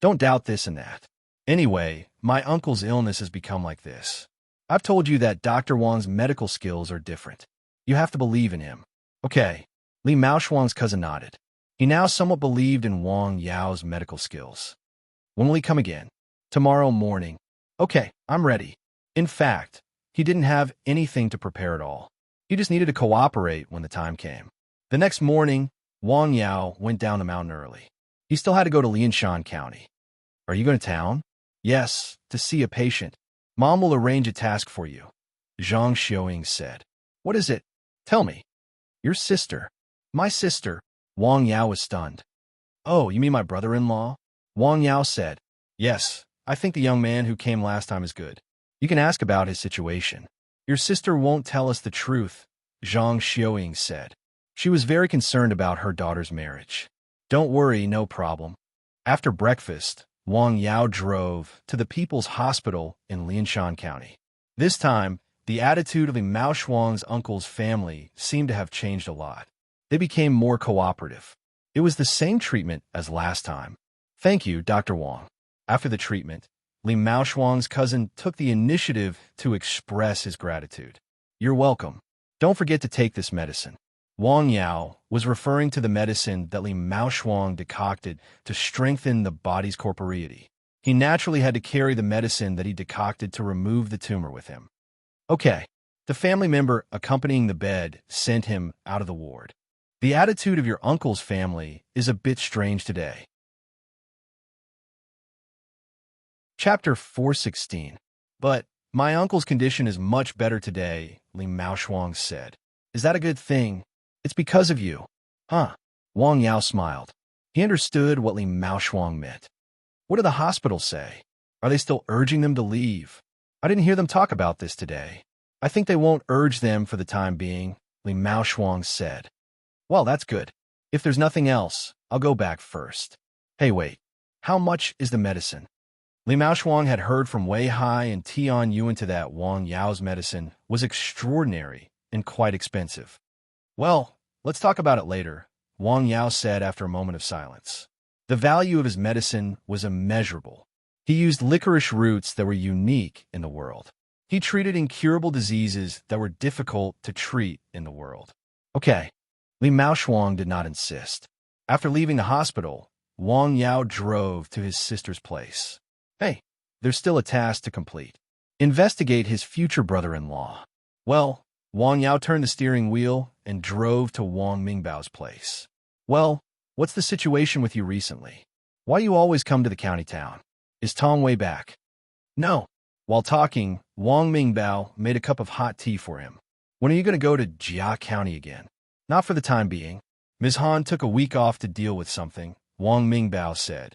Don't doubt this and that. Anyway, my uncle's illness has become like this. I've told you that Dr. Wang's medical skills are different. You have to believe in him. Okay. Li Maoshuang's cousin nodded. He now somewhat believed in Wang Yao's medical skills. When will he come again? Tomorrow morning. Okay, I'm ready. In fact, he didn't have anything to prepare at all. He just needed to cooperate when the time came. The next morning, Wang Yao went down the mountain early. He still had to go to Lianshan County. Are you going to town? Yes, to see a patient. Mom will arrange a task for you, Zhang Xiaoying said. What is it? Tell me. Your sister. My sister. Wang Yao was stunned. Oh, you mean my brother-in-law? Wang Yao said. Yes, I think the young man who came last time is good. You can ask about his situation. Your sister won't tell us the truth, Zhang Xiaoying said. She was very concerned about her daughter's marriage. Don't worry, no problem. After breakfast, Wang Yao drove to the People's Hospital in Lianshan County. This time, the attitude of Li Maoshuang's uncle's family seemed to have changed a lot. They became more cooperative. It was the same treatment as last time. Thank you, Dr. Wang. After the treatment, Li Maoshuang's cousin took the initiative to express his gratitude. You're welcome. Don't forget to take this medicine. Wang Yao was referring to the medicine that Li Maoshuang decocted to strengthen the body's corporeity. He naturally had to carry the medicine that he decocted to remove the tumor with him. Okay, the family member accompanying the bed sent him out of the ward. The attitude of your uncle's family is a bit strange today. Chapter 416. But my uncle's condition is much better today, Li Maoshuang said. Is that a good thing? It's because of you. Huh? Wang Yao smiled. He understood what Li Maoshuang meant. What did the hospital say? Are they still urging them to leave? I didn't hear them talk about this today. I think they won't urge them for the time being, Li Maoshuang said. Well, that's good. If there's nothing else, I'll go back first. Hey, wait. How much is the medicine? Li Maoshuang had heard from Wei Hai and Tian Yuan that Wang Yao's medicine was extraordinary and quite expensive. Well, let's talk about it later, Wang Yao said after a moment of silence. The value of his medicine was immeasurable. He used licorice roots that were unique in the world. He treated incurable diseases that were difficult to treat in the world. Okay, Li Maoshuang did not insist. After leaving the hospital, Wang Yao drove to his sister's place. Hey, there's still a task to complete. Investigate his future brother-in-law. Well, Wang Yao turned the steering wheel and drove to Wang Mingbao's place. Well, what's the situation with you recently? Why you always come to the county town? Is Tong Wei back? No. While talking, Wang Mingbao made a cup of hot tea for him. When are you going to go to Jia County again? Not for the time being. Ms. Han took a week off to deal with something, Wang Mingbao said.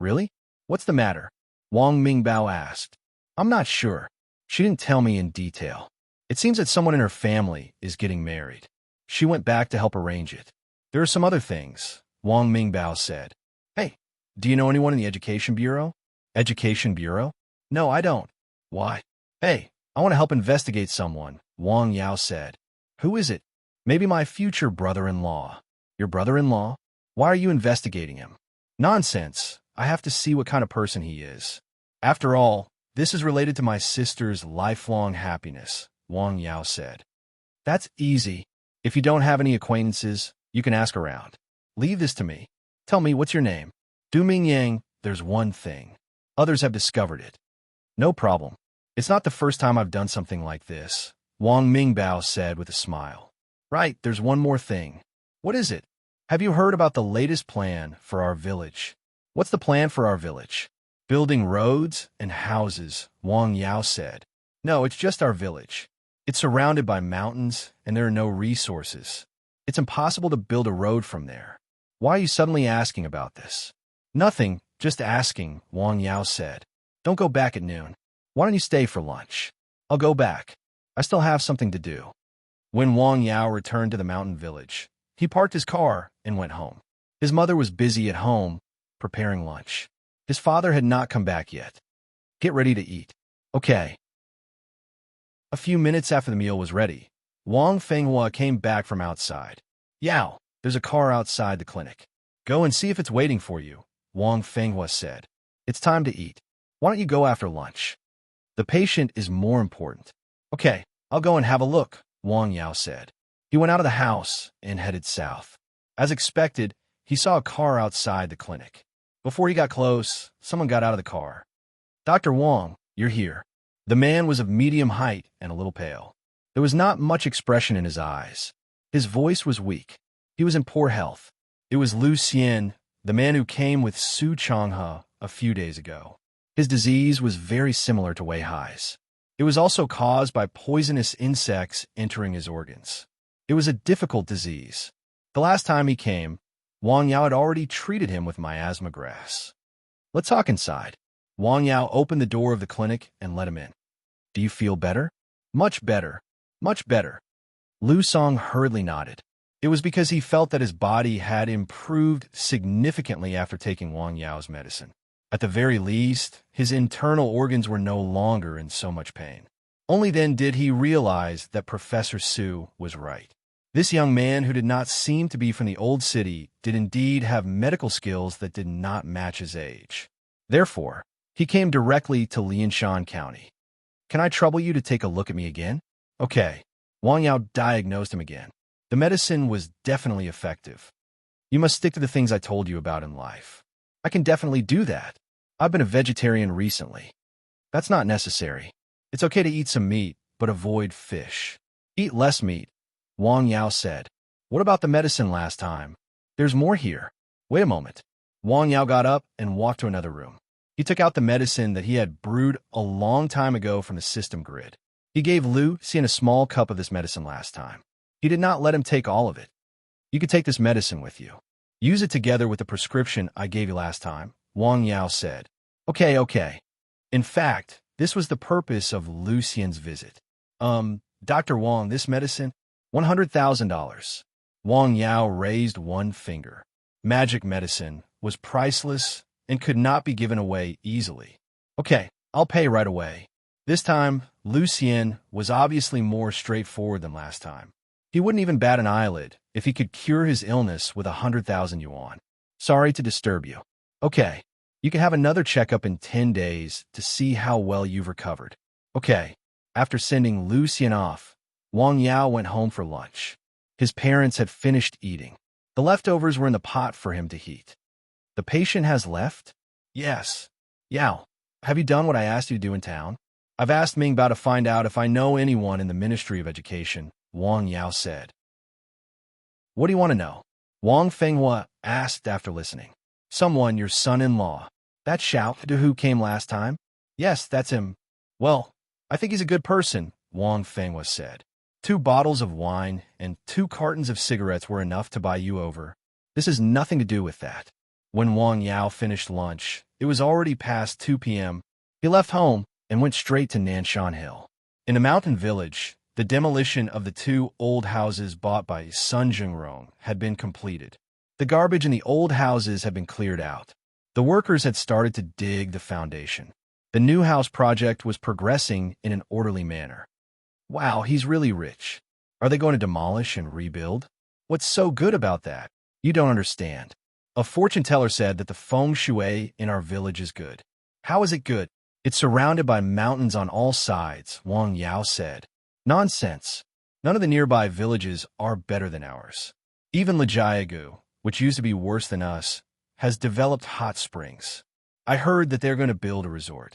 Really? What's the matter? Wang Mingbao asked. I'm not sure. She didn't tell me in detail. It seems that someone in her family is getting married. She went back to help arrange it. There are some other things, Wang Mingbao said. Hey, do you know anyone in the Education Bureau? Education Bureau? No, I don't. Why? Hey, I want to help investigate someone, Wang Yao said. Who is it? Maybe my future brother-in-law. Your brother-in-law? Why are you investigating him? Nonsense. I have to see what kind of person he is. After all, this is related to my sister's lifelong happiness, Wang Yao said. That's easy. If you don't have any acquaintances, you can ask around. Leave this to me. Tell me, what's your name? Du Mingyang, there's one thing. Others have discovered it. No problem. It's not the first time I've done something like this, Wang Mingbao said with a smile. Right, there's one more thing. What is it? Have you heard about the latest plan for our village? What's the plan for our village? Building roads and houses, Wang Yao said. No, it's just our village. It's surrounded by mountains and there are no resources. It's impossible to build a road from there. Why are you suddenly asking about this? Nothing, just asking, Wang Yao said. Don't go back at noon. Why don't you stay for lunch? I'll go back. I still have something to do. When Wang Yao returned to the mountain village, he parked his car and went home. His mother was busy at home, preparing lunch. His father had not come back yet. Get ready to eat. Okay. A few minutes after the meal was ready, Wang Fenghua came back from outside. Yao, there's a car outside the clinic. Go and see if it's waiting for you, Wang Fenghua said. It's time to eat. Why don't you go after lunch? The patient is more important. Okay, I'll go and have a look, Wang Yao said. He went out of the house and headed south. As expected, he saw a car outside the clinic. Before he got close, someone got out of the car. Dr. Wang, you're here. The man was of medium height and a little pale. There was not much expression in his eyes. His voice was weak. He was in poor health. It was Lu Xian, the man who came with Su Changhe a few days ago. His disease was very similar to Wei Hai's. It was also caused by poisonous insects entering his organs. It was a difficult disease. The last time he came, Wang Yao had already treated him with miasma grass. Let's talk inside. Wang Yao opened the door of the clinic and let him in. Do you feel better? Much better. Much better. Lu Song hurriedly nodded. It was because he felt that his body had improved significantly after taking Wang Yao's medicine. At the very least, his internal organs were no longer in so much pain. Only then did he realize that Professor Su was right. This young man, who did not seem to be from the old city, did indeed have medical skills that did not match his age. Therefore, he came directly to Lianshan County. Can I trouble you to take a look at me again? Okay. Wang Yao diagnosed him again. The medicine was definitely effective. You must stick to the things I told you about in life. I can definitely do that. I've been a vegetarian recently. That's not necessary. It's okay to eat some meat, but avoid fish. Eat less meat, Wang Yao said. What about the medicine last time? There's more here. Wait a moment. Wang Yao got up and walked to another room. He took out the medicine that he had brewed a long time ago from the system grid. He gave Lu Xian a small cup of this medicine last time. He did not let him take all of it. You could take this medicine with you. Use it together with the prescription I gave you last time, Wang Yao said. Okay. In fact, this was the purpose of Lucien's visit. Dr. Wang, this medicine? $100,000. Wang Yao raised one finger. Magic medicine was priceless and could not be given away easily. Okay, I'll pay right away. This time, Lucien was obviously more straightforward than last time. He wouldn't even bat an eyelid if he could cure his illness with 100,000 yuan. Sorry to disturb you. Okay, you can have another checkup in 10 days to see how well you've recovered. Okay. After sending Lucien off, Wang Yao went home for lunch. His parents had finished eating. The leftovers were in the pot for him to heat. The patient has left? Yes. Yao, have you done what I asked you to do in town? I've asked Ming Bao to find out if I know anyone in the Ministry of Education, Wang Yao said. What do you want to know? Wang Fenghua asked after listening. Someone, your son-in-law. That Xiao who came last time? Yes, that's him. Well, I think he's a good person, Wang Fenghua said. 2 bottles of wine and 2 cartons of cigarettes were enough to buy you over. This has nothing to do with that. When Wang Yao finished lunch, it was already past 2 p.m. He left home and went straight to Nanshan Hill. In a mountain village, the demolition of the 2 old houses bought by Sun Jingrong had been completed. The garbage in the old houses had been cleared out. The workers had started to dig the foundation. The new house project was progressing in an orderly manner. Wow, he's really rich. Are they going to demolish and rebuild? What's so good about that? You don't understand. A fortune teller said that the feng shui in our village is good. How is it good? It's surrounded by mountains on all sides, Wang Yao said. Nonsense. None of the nearby villages are better than ours. Even Lijiagu, which used to be worse than us, has developed hot springs. I heard that they're going to build a resort.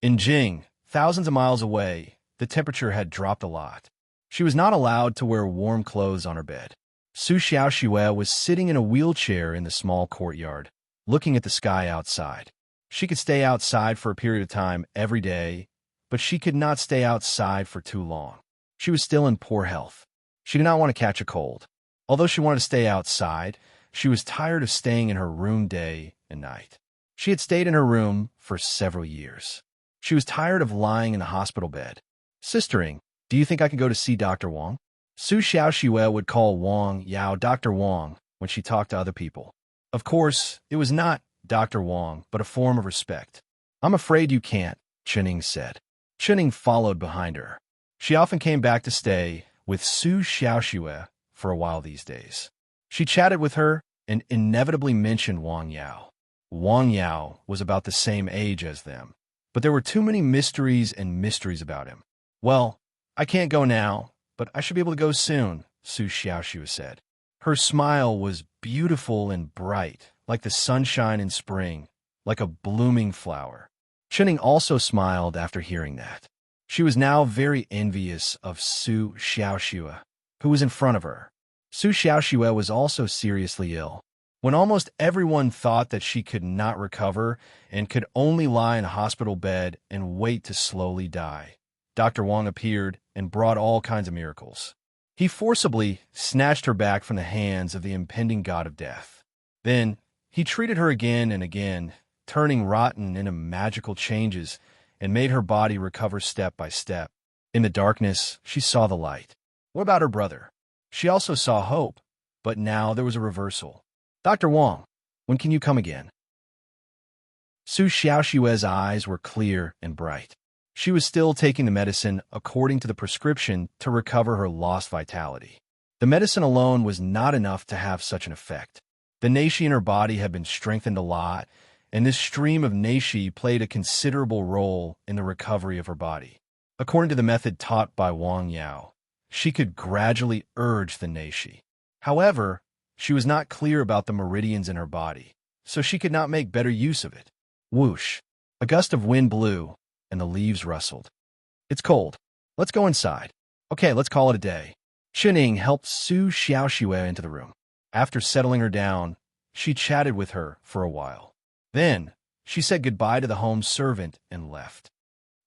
In Jing, thousands of miles away, the temperature had dropped a lot. She was not allowed to wear warm clothes on her bed. Su Xiaoxue was sitting in a wheelchair in the small courtyard, looking at the sky outside. She could stay outside for a period of time every day, but she could not stay outside for too long. She was still in poor health. She did not want to catch a cold. Although she wanted to stay outside, she was tired of staying in her room day and night. She had stayed in her room for several years. She was tired of lying in the hospital bed. Sistering, do you think I can go to see Dr. Wang? Su Xiaoxue would call Wang Yao Dr. Wang when she talked to other people. Of course, it was not Dr. Wang, but a form of respect. I'm afraid you can't, Chening said. Chening followed behind her. She often came back to stay with Su Xiaoxue for a while these days. She chatted with her and inevitably mentioned Wang Yao. Wang Yao was about the same age as them, but there were too many mysteries about him. Well, I can't go now, but I should be able to go soon, Su Xiaoxue said. Her smile was beautiful and bright, like the sunshine in spring, like a blooming flower. Chening also smiled after hearing that. She was now very envious of Su Xiaoxue, who was in front of her. Su Xiaoxue was also seriously ill. When almost everyone thought that she could not recover and could only lie in a hospital bed and wait to slowly die, Dr. Wang appeared and brought all kinds of miracles. He forcibly snatched her back from the hands of the impending god of death. Then, he treated her again and again, turning rotten into magical changes, and made her body recover step by step. In the darkness, she saw the light. What about her brother? She also saw hope, but now there was a reversal. Dr. Wang, when can you come again? Su Xiaoxue's eyes were clear and bright. She was still taking the medicine according to the prescription to recover her lost vitality. The medicine alone was not enough to have such an effect. The neishi in her body had been strengthened a lot, and this stream of neishi played a considerable role in the recovery of her body. According to the method taught by Wang Yao, she could gradually urge the neishi. However, she was not clear about the meridians in her body, so she could not make better use of it. Whoosh! A gust of wind blew, and the leaves rustled. It's cold. Let's go inside. Okay, let's call it a day. Chening helped Su Xiaoxue into the room. After settling her down, she chatted with her for a while. Then, she said goodbye to the home servant and left.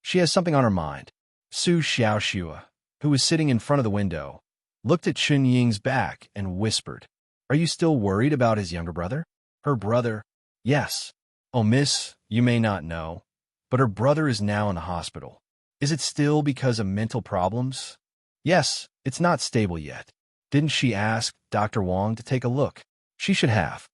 She has something on her mind. Su Xiaoxue, who was sitting in front of the window, looked at Chun Ying's back and whispered, "Are you still worried about his younger brother?" Her brother? Yes. Oh, miss, you may not know. but her brother is now in the hospital. Is it still because of mental problems? Yes, it's not stable yet. Didn't she ask Dr. Wang to take a look? She should have.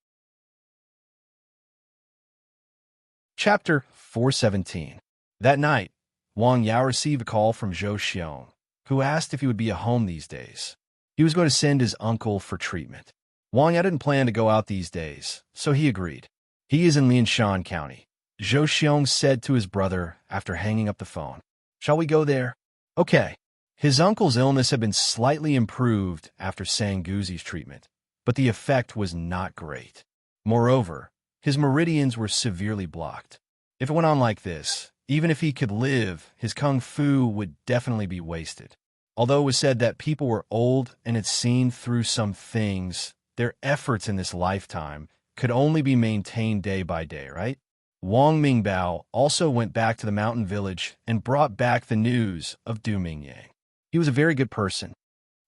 Chapter 417. That night, Wang Yao received a call from Zhou Xiong, who asked if he would be at home these days. He was going to send his uncle for treatment. Wang Yao didn't plan to go out these days, so he agreed. He is in Lianshan County. Zhou Xiong said to his brother after hanging up the phone. Shall we go there? Okay. His uncle's illness had been slightly improved after Sanguzi's treatment, but the effect was not great. Moreover, his meridians were severely blocked. If it went on like this, even if he could live, his kung fu would definitely be wasted. Although it was said that people were old and had seen through some things, their efforts in this lifetime could only be maintained day by day, right? Wang Mingbao also went back to the mountain village and brought back the news of Du Mingyang. He was a very good person.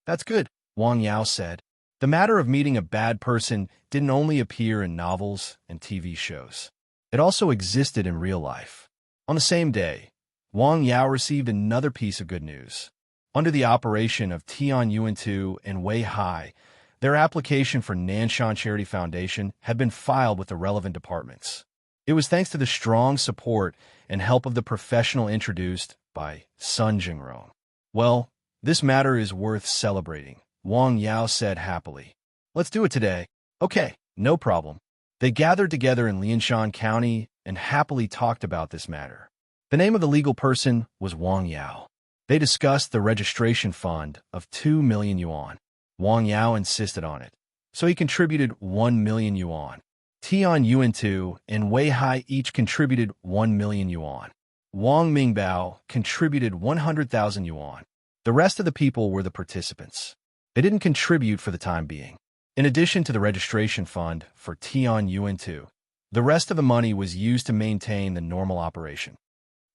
That's good, Wang Yao said. The matter of meeting a bad person didn't only appear in novels and TV shows. It also existed in real life. On the same day, Wang Yao received another piece of good news. Under the operation of Tian Yuan-tu and Wei Hai, their application for Nanshan Charity Foundation had been filed with the relevant departments. It was thanks to the strong support and help of the professional introduced by Sun Jingrong. Well, this matter is worth celebrating, Wang Yao said happily. Let's do it today. Okay, no problem. They gathered together in Lianshan County and happily talked about this matter. The name of the legal person was Wang Yao. They discussed the registration fund of 2 million yuan. Wang Yao insisted on it, so he contributed 1 million yuan. Tian Yuan-tu and Wei Hai each contributed 1 million yuan. Wang Mingbao contributed 100,000 yuan. The rest of the people were the participants. They didn't contribute for the time being. In addition to the registration fund for Tian Yuan-tu, the rest of the money was used to maintain the normal operation.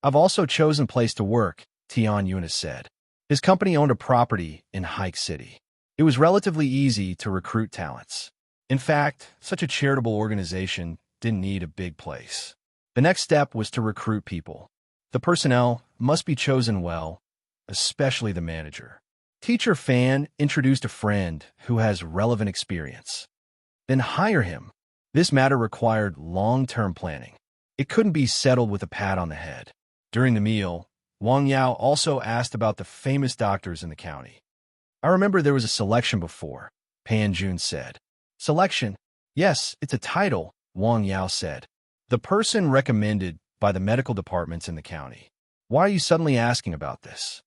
I've also chosen place to work, Tian Yuan said. His company owned a property in Hike City. It was relatively easy to recruit talents. In fact, such a charitable organization didn't need a big place. The next step was to recruit people. The personnel must be chosen well, especially the manager. Teacher Fan introduced a friend who has relevant experience. Then hire him. This matter required long-term planning. It couldn't be settled with a pat on the head. During the meal, Wang Yao also asked about the famous doctors in the county. I remember there was a selection before, Pan Jun said. Selection? Yes, it's a title, Wang Yao said. The person recommended by the medical departments in the county. Why are you suddenly asking about this?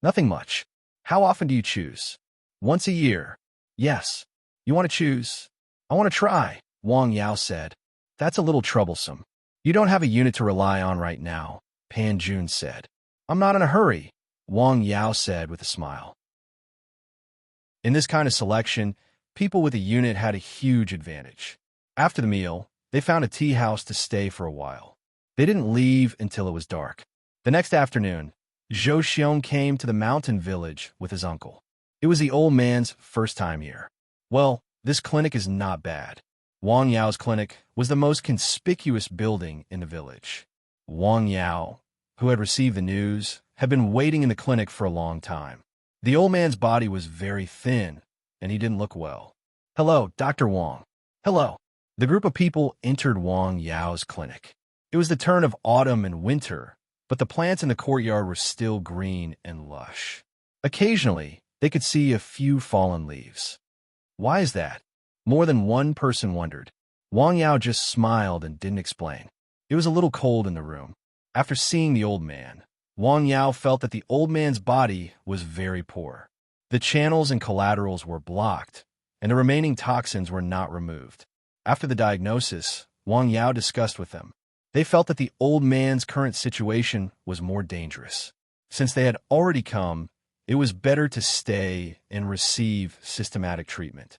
Nothing much. How often do you choose? Once a year. Yes. You want to choose? I want to try, Wang Yao said. That's a little troublesome. You don't have a unit to rely on right now, Pan Jun said. I'm not in a hurry, Wang Yao said with a smile. In this kind of selection, people with a unit had a huge advantage. After the meal, they found a tea house to stay for a while. They didn't leave until it was dark. The next afternoon, Zhou Xiong came to the mountain village with his uncle. It was the old man's first time here. Well, this clinic is not bad. Wang Yao's clinic was the most conspicuous building in the village. Wang Yao, who had received the news, had been waiting in the clinic for a long time. The old man's body was very thin, and he didn't look well. Hello, Dr. Wang. Hello. The group of people entered Wang Yao's clinic. It was the turn of autumn and winter, but the plants in the courtyard were still green and lush. Occasionally, they could see a few fallen leaves. Why is that? More than one person wondered. Wang Yao just smiled and didn't explain. It was a little cold in the room. After seeing the old man, Wang Yao felt that the old man's body was very poor. The channels and collaterals were blocked, and the remaining toxins were not removed. After the diagnosis, Wang Yao discussed with them. They felt that the old man's current situation was more dangerous. Since they had already come, it was better to stay and receive systematic treatment.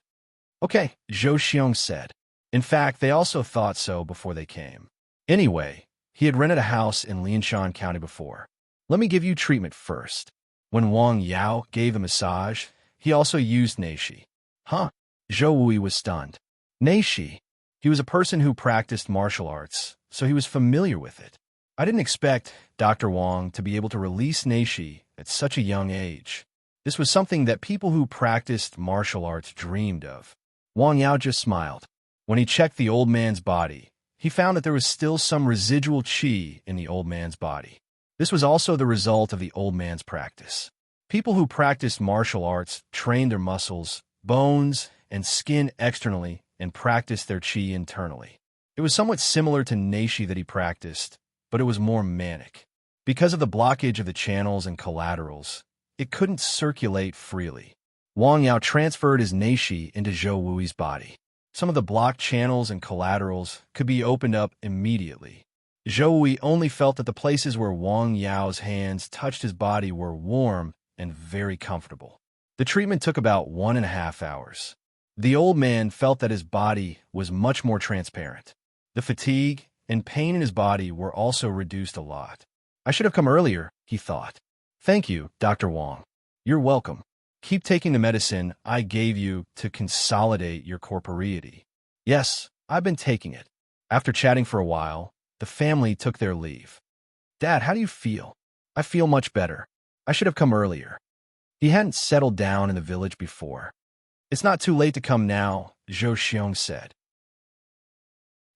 Okay, Zhou Xiong said. In fact, they also thought so before they came. Anyway, he had rented a house in Lianshan County before. Let me give you treatment first. When Wang Yao gave a massage, he also used Neishi. Huh? Zhou Wui was stunned. Neishi. He was a person who practiced martial arts, so he was familiar with it. I didn't expect Dr. Wang to be able to release Neishi at such a young age. This was something that people who practiced martial arts dreamed of. Wang Yao just smiled. When he checked the old man's body, he found that there was still some residual qi in the old man's body. This was also the result of the old man's practice. People who practiced martial arts trained their muscles, bones, and skin externally and practiced their qi internally. It was somewhat similar to Neishi that he practiced, but it was more manic. Because of the blockage of the channels and collaterals, it couldn't circulate freely. Wang Yao transferred his Neishi into Zhou Wui's body. Some of the blocked channels and collaterals could be opened up immediately. Zhou Wui only felt that the places where Wang Yao's hands touched his body were warm and very comfortable. The treatment took about 1.5 hours. The old man felt that his body was much more transparent. The fatigue and pain in his body were also reduced a lot. I should have come earlier, he thought. Thank you, Dr. Wang. You're welcome. Keep taking the medicine I gave you to consolidate your corporeity. Yes, I've been taking it. After chatting for a while, the family took their leave. Dad, how do you feel? I feel much better. I should have come earlier. He hadn't settled down in the village before. It's not too late to come now, Zhou Xiong said.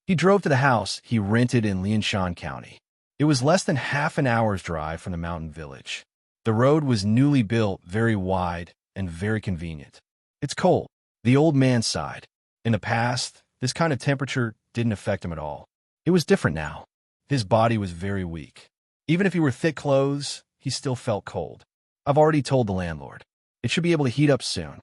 He drove to the house he rented in Lianshan County. It was less than half an hour's drive from the mountain village. The road was newly built, very wide, and very convenient. It's cold, the old man sighed. In the past, this kind of temperature didn't affect him at all. It was different now. His body was very weak. Even if he wore thick clothes, he still felt cold. I've already told the landlord. It should be able to heat up soon.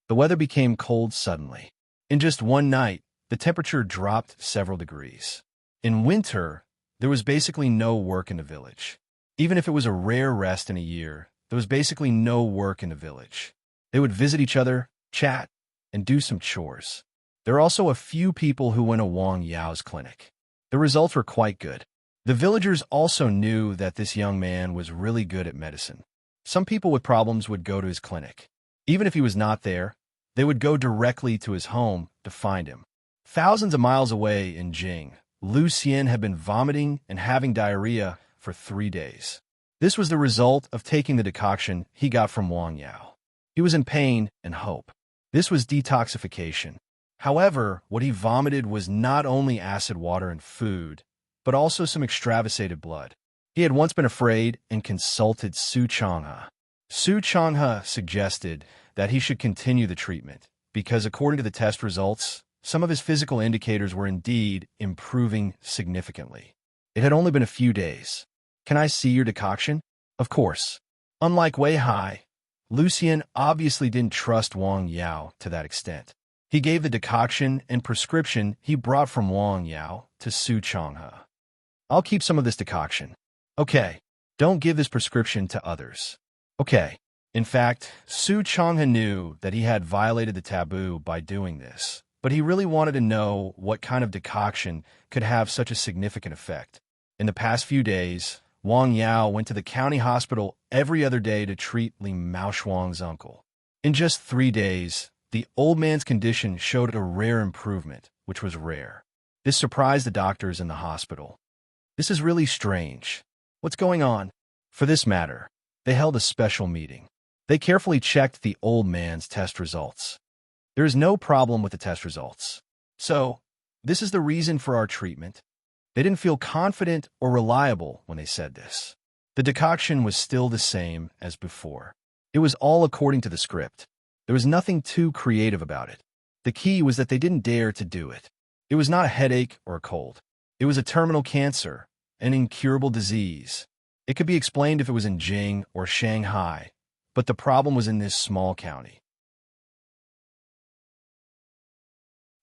The weather became cold suddenly. In just one night, the temperature dropped several degrees. In winter, there was basically no work in the village. Even if it was a rare rest in a year, there was basically no work in the village. They would visit each other, chat, and do some chores. There were also a few people who went to Wang Yao's clinic. The results were quite good. The villagers also knew that this young man was really good at medicine. Some people with problems would go to his clinic. Even if he was not there, they would go directly to his home to find him. Thousands of miles away in Jing, Lu Xian had been vomiting and having diarrhea for 3 days. This was the result of taking the decoction he got from Wang Yao. He was in pain and hope. This was detoxification. However, what he vomited was not only acid water and food, but also some extravasated blood. He had once been afraid and consulted Su Changhe. Su Changhe suggested that he should continue the treatment because, according to the test results, some of his physical indicators were indeed improving significantly. It had only been a few days. Can I see your decoction? Of course. Unlike Wei Hai, Lu Xian obviously didn't trust Wang Yao to that extent. He gave the decoction and prescription he brought from Wang Yao to Su Changhe. I'll keep some of this decoction. Okay, don't give this prescription to others. Okay. In fact, Su Changhe knew that he had violated the taboo by doing this, but he really wanted to know what kind of decoction could have such a significant effect. In the past few days, Wang Yao went to the county hospital every other day to treat Li Maoshuang's uncle. In just 3 days, the old man's condition showed a rare improvement, which was rare. This surprised the doctors in the hospital. This is really strange. What's going on? For this matter, they held a special meeting. They carefully checked the old man's test results. There is no problem with the test results. So, this is the reason for our treatment. They didn't feel confident or reliable when they said this. The decoction was still the same as before. It was all according to the script. There was nothing too creative about it. The key was that they didn't dare to do it. It was not a headache or a cold. It was a terminal cancer, an incurable disease. It could be explained if it was in Jing or Shanghai, but the problem was in this small county.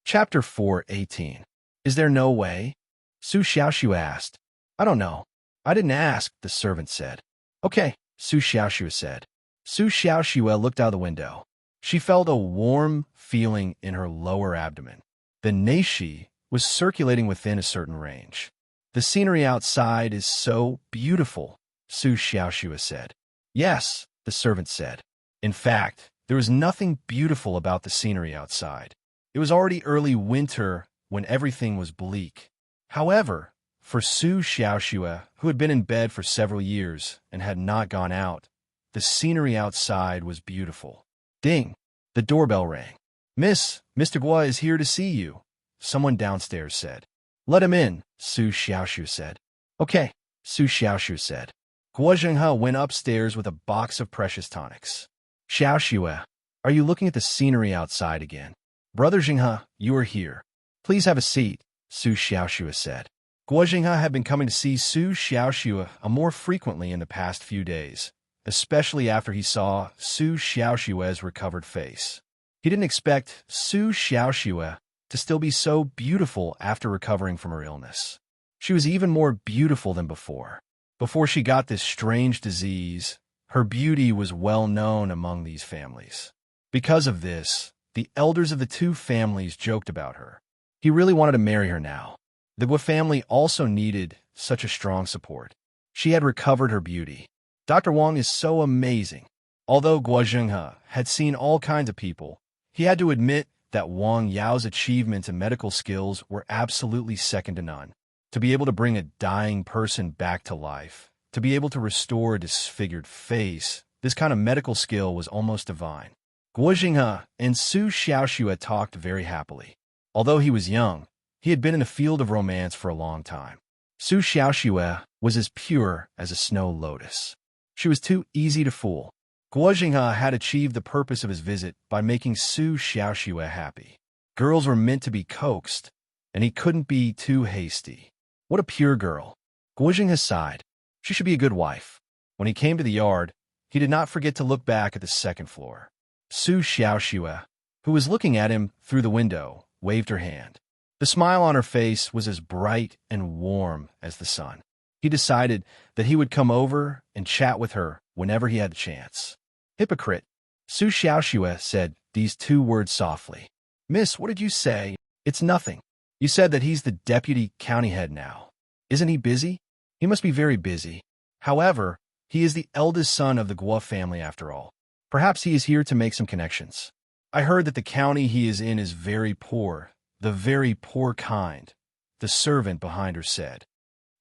Chapter 4:18. Is there no way? Su Xiaoxiu asked. I don't know. I didn't ask, the servant said. Okay, Su Xiaoxiu said. Su Xiaoxiu looked out the window. She felt a warm feeling in her lower abdomen. The Neishi was circulating within a certain range. The scenery outside is so beautiful, Su Xiaoxiu said. Yes, the servant said. In fact, there was nothing beautiful about the scenery outside. It was already early winter when everything was bleak. However, For Su Xiaoxue, who had been in bed for several years and had not gone out, the scenery outside was beautiful. Ding! The doorbell rang. Mr. Guo is here to see you, someone downstairs said. Let him in, Su Xiaoxue said. Okay, Su Xiaoxue said. Guo Zhenghe went upstairs with a box of precious tonics. Xiaoxue, are you looking at the scenery outside again? Brother Zhenghe, you are here. Please have a seat, Su Xiaoxue said. Guo Zhenghe had been coming to see Su Xiaoxue more frequently in the past few days, especially after he saw Su Xiaoxue's recovered face. He didn't expect Su Xiaoxue to still be so beautiful after recovering from her illness. She was even more beautiful than before. Before she got this strange disease, her beauty was well known among these families. Because of this, the elders of the two families joked about her. He really wanted to marry her now. The Guo family also needed such a strong support. She had recovered her beauty. Dr. Wang is so amazing. Although Guo Zhenghe had seen all kinds of people, he had to admit that Wang Yao's achievements and medical skills were absolutely second to none. To be able to bring a dying person back to life, to be able to restore a disfigured face, this kind of medical skill was almost divine. Guo Zhenghe and Su Xiaoxue talked very happily. Although he was young, he had been in the field of romance for a long time. Su Xiaoxue was as pure as a snow lotus. She was too easy to fool. Guo Zhenghe had achieved the purpose of his visit by making Su Xiaoxue happy. Girls were meant to be coaxed, and he couldn't be too hasty. What a pure girl. Guo Zhenghe sighed. She should be a good wife. When he came to the yard, he did not forget to look back at the second floor. Su Xiaoxue, who was looking at him through the window, waved her hand. The smile on her face was as bright and warm as the sun. He decided that he would come over and chat with her whenever he had the chance. Hypocrite. Su Xiaoxue said these two words softly. Miss, what did you say? It's nothing. You said that he's the deputy county head now. Isn't he busy? He must be very busy. However, he is the eldest son of the Guo family after all. Perhaps he is here to make some connections. I heard that the county he is in is very poor, the very poor kind, the servant behind her said.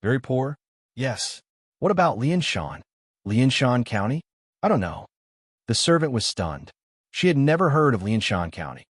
Very poor? Yes. What about Lianshan? Lianshan County? I don't know. The servant was stunned. She had never heard of Lianshan County.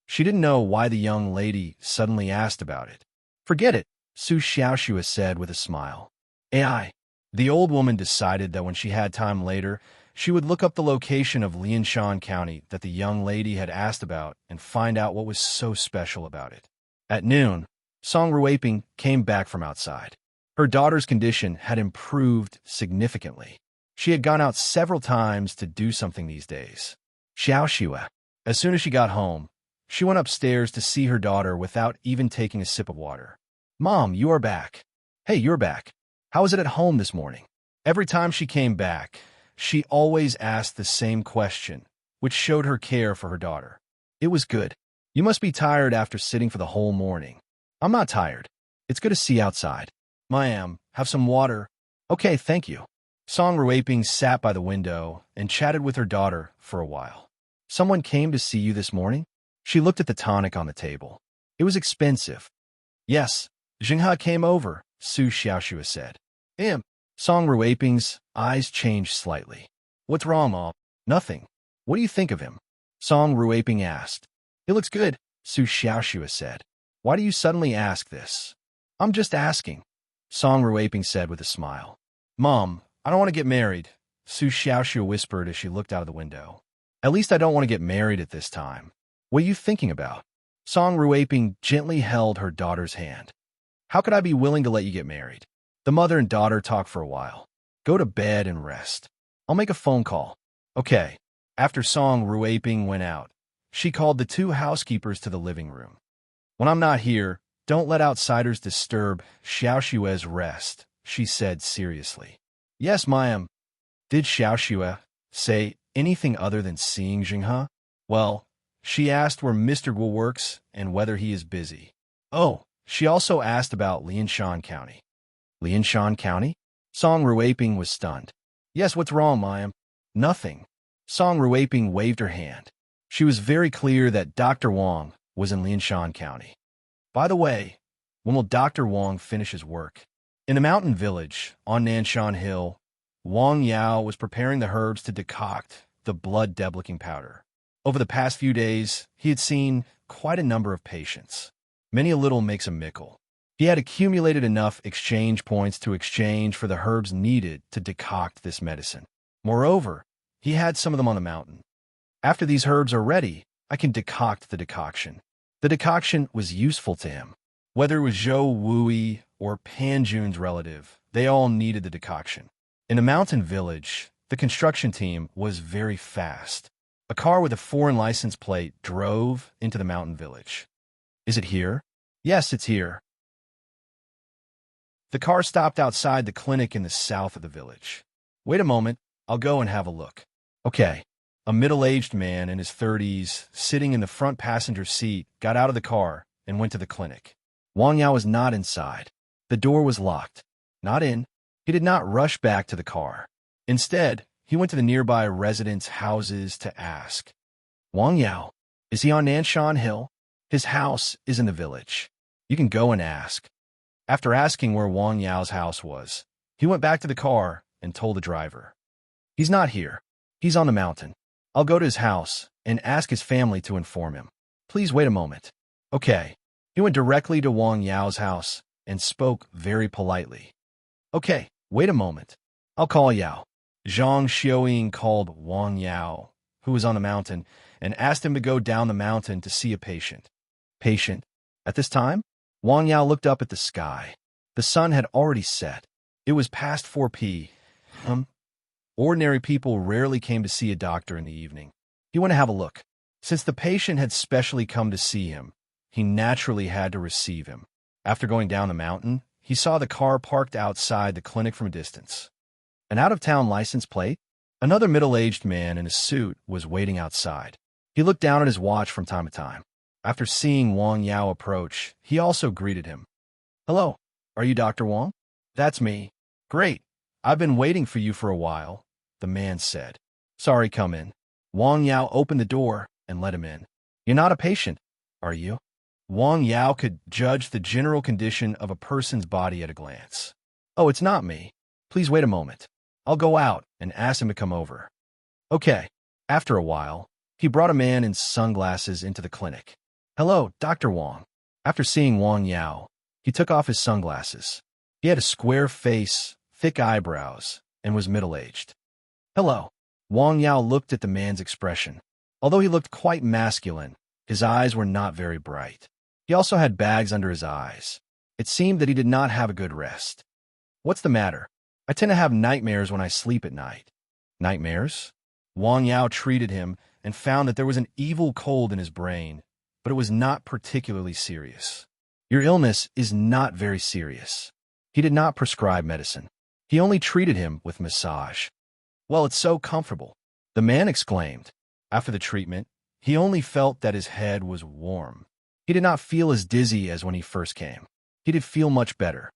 She didn't know why the young lady suddenly asked about it. Forget it, Su Xiaoxue said with a smile. AI. The old woman decided that when she had time later, she would look up the location of Lianshan County that the young lady had asked about and find out what was so special about it. At noon, Song Ruiping came back from outside. Her daughter's condition had improved significantly. She had gone out several times to do something these days. Xiaoxue. As soon as she got home, she went upstairs to see her daughter without even taking a sip of water. Mom, you are back. Hey, you're back. How was it at home this morning? Every time she came back, she always asked the same question, which showed her care for her daughter. It was good. You must be tired after sitting for the whole morning. I'm not tired. It's good to see outside. Mayam, have some water. Okay, thank you. Song Ruiping sat by the window and chatted with her daughter for a while. Someone came to see you this morning? She looked at the tonic on the table. It was expensive. Yes, Zhenghe came over, Su Xiaoxue said. Song Ruiping's eyes changed slightly. What's wrong, Mom? Nothing. What do you think of him? Song Ruiping asked. He looks good, Su Xiaoxue said. Why do you suddenly ask this? I'm just asking, Song Ruiping said with a smile. Mom, I don't want to get married, Su Xiaoxue whispered as she looked out of the window. At least I don't want to get married at this time. What are you thinking about? Song Ruiping gently held her daughter's hand. How could I be willing to let you get married? The mother and daughter talked for a while. Go to bed and rest. I'll make a phone call. Okay. After Song Ruiping went out, she called the two housekeepers to the living room. When I'm not here, don't let outsiders disturb Xiaoxue's rest, she said seriously. Yes, Mayam. Did Xiaoxue say anything other than seeing Zhenghe? Well, she asked where Mr. Guo works and whether he is busy. Oh, she also asked about Lianshan County. Lianshan County? Song Ruiping was stunned. Yes, what's wrong, Mayam? Nothing. Song Ruiping waved her hand. She was very clear that Dr. Wang was in Lianshan County. By the way, When will Dr. Wang finish his work? In a mountain village on Nanshan Hill, Wang Yao was preparing the herbs to decoct the blood-deblicking powder. Over the past few days, he had seen quite a number of patients. Many a little makes a mickle. He had accumulated enough exchange points to exchange for the herbs needed to decoct this medicine. Moreover, he had some of them on the mountain. After these herbs are ready, I can decoct the decoction. The decoction was useful to him. Whether it was Zhou Wui or Pan Jun's relative, they all needed the decoction. In a mountain village, the construction team was very fast. A car with a foreign license plate drove into the mountain village. Is it here? Yes, it's here. The car stopped outside the clinic in the south of the village. Wait a moment, I'll go and have a look. Okay. A middle-aged man in his 30s, sitting in the front passenger seat, got out of the car and went to the clinic. Wang Yao was not inside. The door was locked. Not in. He did not rush back to the car. Instead, he went to the nearby residents' houses to ask. Wang Yao, is he on Nanshan Hill? His house is in the village. You can go and ask. After asking where Wang Yao's house was, he went back to the car and told the driver. He's not here. He's on the mountain. I'll go to his house and ask his family to inform him. Please wait a moment. Okay. He went directly to Wang Yao's house and spoke very politely. Okay, wait a moment. I'll call Yao. Zhang Xiaoying called Wang Yao, who was on the mountain, and asked him to go down the mountain to see a patient. Patient? At this time, Wang Yao looked up at the sky. The sun had already set. It was past 4 p.m. Ordinary people rarely came to see a doctor in the evening. He went to have a look. Since the patient had specially come to see him, he naturally had to receive him. After going down the mountain, he saw the car parked outside the clinic from a distance. An out-of-town license plate? Another middle-aged man in a suit was waiting outside. He looked down at his watch from time to time. After seeing Wang Yao approach, he also greeted him. Hello, are you Dr. Wang? That's me. Great. I've been waiting for you for a while, the man said. Sorry, come in. Wang Yao opened the door and let him in. You're not a patient, are you? Wang Yao could judge the general condition of a person's body at a glance. Oh, it's not me. Please wait a moment. I'll go out and ask him to come over. Okay. After a while, he brought a man in sunglasses into the clinic. Hello, Dr. Wang. After seeing Wang Yao, he took off his sunglasses. He had a square face, thick eyebrows, and was middle-aged. Hello. Wang Yao looked at the man's expression. Although he looked quite masculine, his eyes were not very bright. He also had bags under his eyes. It seemed that he did not have a good rest. What's the matter? I tend to have nightmares when I sleep at night. Nightmares? Wang Yao treated him and found that there was an evil cold in his brain, but it was not particularly serious. Your illness is not very serious. He did not prescribe medicine. He only treated him with massage. Well, it's so comfortable, the man exclaimed. After the treatment, he only felt that his head was warm. He did not feel as dizzy as when he first came. He did feel much better.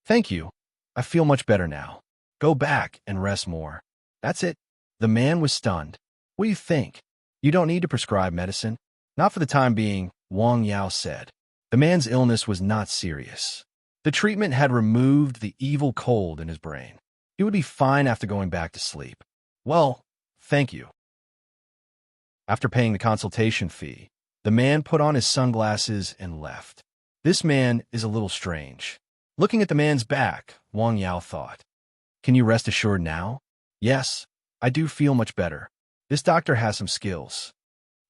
Thank you. I feel much better now. Go back and rest more. That's it. The man was stunned. What do you think? You don't need to prescribe medicine. Not for the time being, Wang Yao said. The man's illness was not serious. The treatment had removed the evil cold in his brain. He would be fine after going back to sleep. Well, thank you. After paying the consultation fee, the man put on his sunglasses and left. This man is a little strange. Looking at the man's back, Wang Yao thought. Can you rest assured now? Yes, I do feel much better. This doctor has some skills.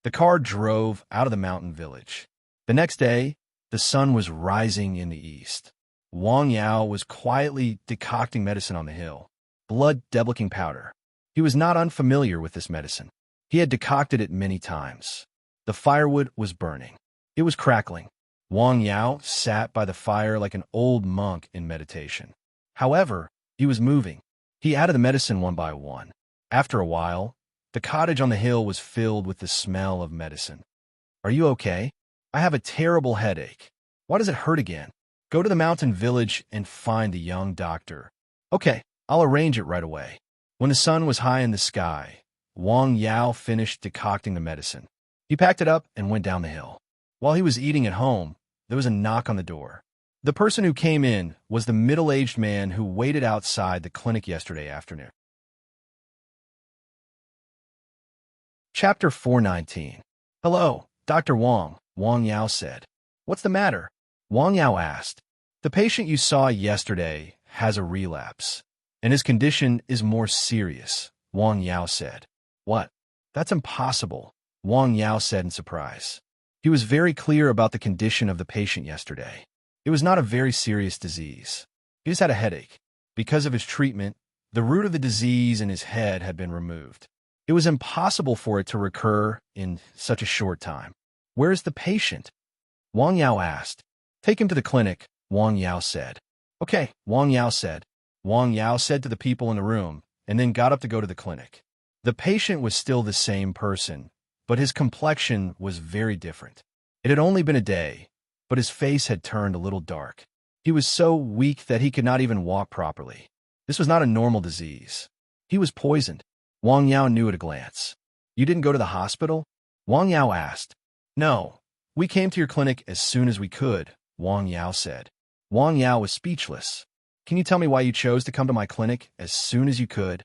The car drove out of the mountain village. The next day, the sun was rising in the east. Wang Yao was quietly decocting medicine on the hill. Blood-deblicking powder. He was not unfamiliar with this medicine. He had decocted it many times. The firewood was burning. It was crackling. Wang Yao sat by the fire like an old monk in meditation. However, he was moving. He added the medicine one by one. After a while, the cottage on the hill was filled with the smell of medicine. Are you okay? I have a terrible headache. Why does it hurt again? Go to the mountain village and find the young doctor. Okay, I'll arrange it right away. When the sun was high in the sky, Wang Yao finished decocting the medicine. He packed it up and went down the hill. While he was eating at home, there was a knock on the door. The person who came in was the middle-aged man who waited outside the clinic yesterday afternoon. Chapter 419. Hello, Dr. Wang, Wang Yao said. What's the matter? Wang Yao asked. The patient you saw yesterday has a relapse, and his condition is more serious, Wang Yao said. What? That's impossible, Wang Yao said in surprise. He was very clear about the condition of the patient yesterday. It was not a very serious disease. He just had a headache. Because of his treatment, the root of the disease in his head had been removed. It was impossible for it to recur in such a short time. Where is the patient? Wang Yao asked. Take him to the clinic, Wang Yao said. Okay, Wang Yao said. Wang Yao said to the people in the room, and then got up to go to the clinic. The patient was still the same person, but his complexion was very different. It had only been a day, but his face had turned a little dark. He was so weak that he could not even walk properly. This was not a normal disease. He was poisoned. Wang Yao knew at a glance. You didn't go to the hospital? Wang Yao asked. No. We came to your clinic as soon as we could, Wang Yao said. Wang Yao was speechless. Can you tell me why you chose to come to my clinic as soon as you could?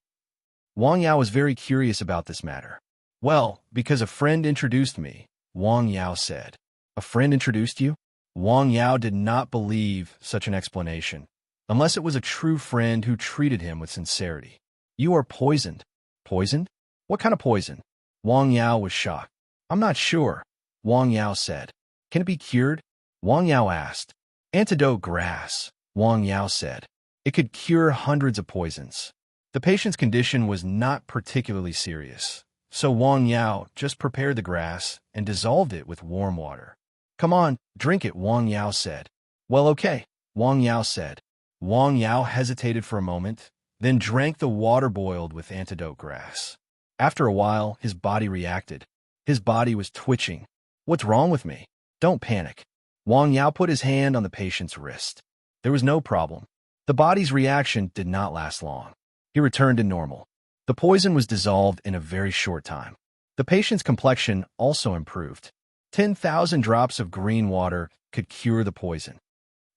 Wang Yao was very curious about this matter. Well, because a friend introduced me, Wang Yao said. A friend introduced you? Wang Yao did not believe such an explanation, unless it was a true friend who treated him with sincerity. You are poisoned. Poisoned? What kind of poison? Wang Yao was shocked. I'm not sure, Wang Yao said. Can it be cured? Wang Yao asked. Antidote grass, Wang Yao said. It could cure hundreds of poisons. The patient's condition was not particularly serious, so Wang Yao just prepared the grass and dissolved it with warm water. Come on, drink it, Wang Yao said. Well, okay, Wang Yao said. Wang Yao hesitated for a moment, then drank the water boiled with antidote grass. After a while, his body reacted. His body was twitching. What's wrong with me? Don't panic. Wang Yao put his hand on the patient's wrist. There was no problem. The body's reaction did not last long. He returned to normal. The poison was dissolved in a very short time. The patient's complexion also improved. 10,000 drops of green water could cure the poison.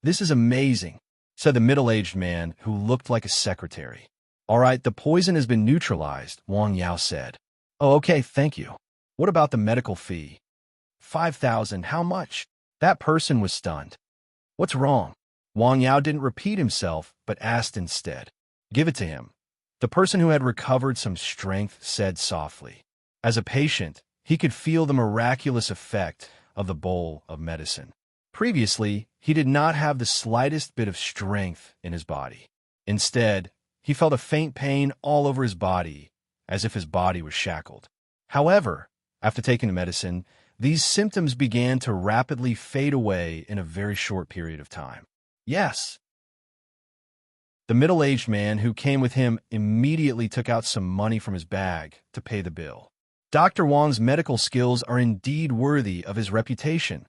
This is amazing, said the middle-aged man who looked like a secretary. All right, the poison has been neutralized, Wang Yao said. Oh, okay, thank you. What about the medical fee? 5,000, how much? That person was stunned. What's wrong? Wang Yao didn't repeat himself, but asked instead. Give it to him. The person who had recovered some strength said softly. As a patient, he could feel the miraculous effect of the bowl of medicine. Previously, he did not have the slightest bit of strength in his body. Instead, he felt a faint pain all over his body, as if his body was shackled. However, after taking the medicine, these symptoms began to rapidly fade away in a very short period of time. Yes. The middle-aged man who came with him immediately took out some money from his bag to pay the bill. Dr. Wang's medical skills are indeed worthy of his reputation,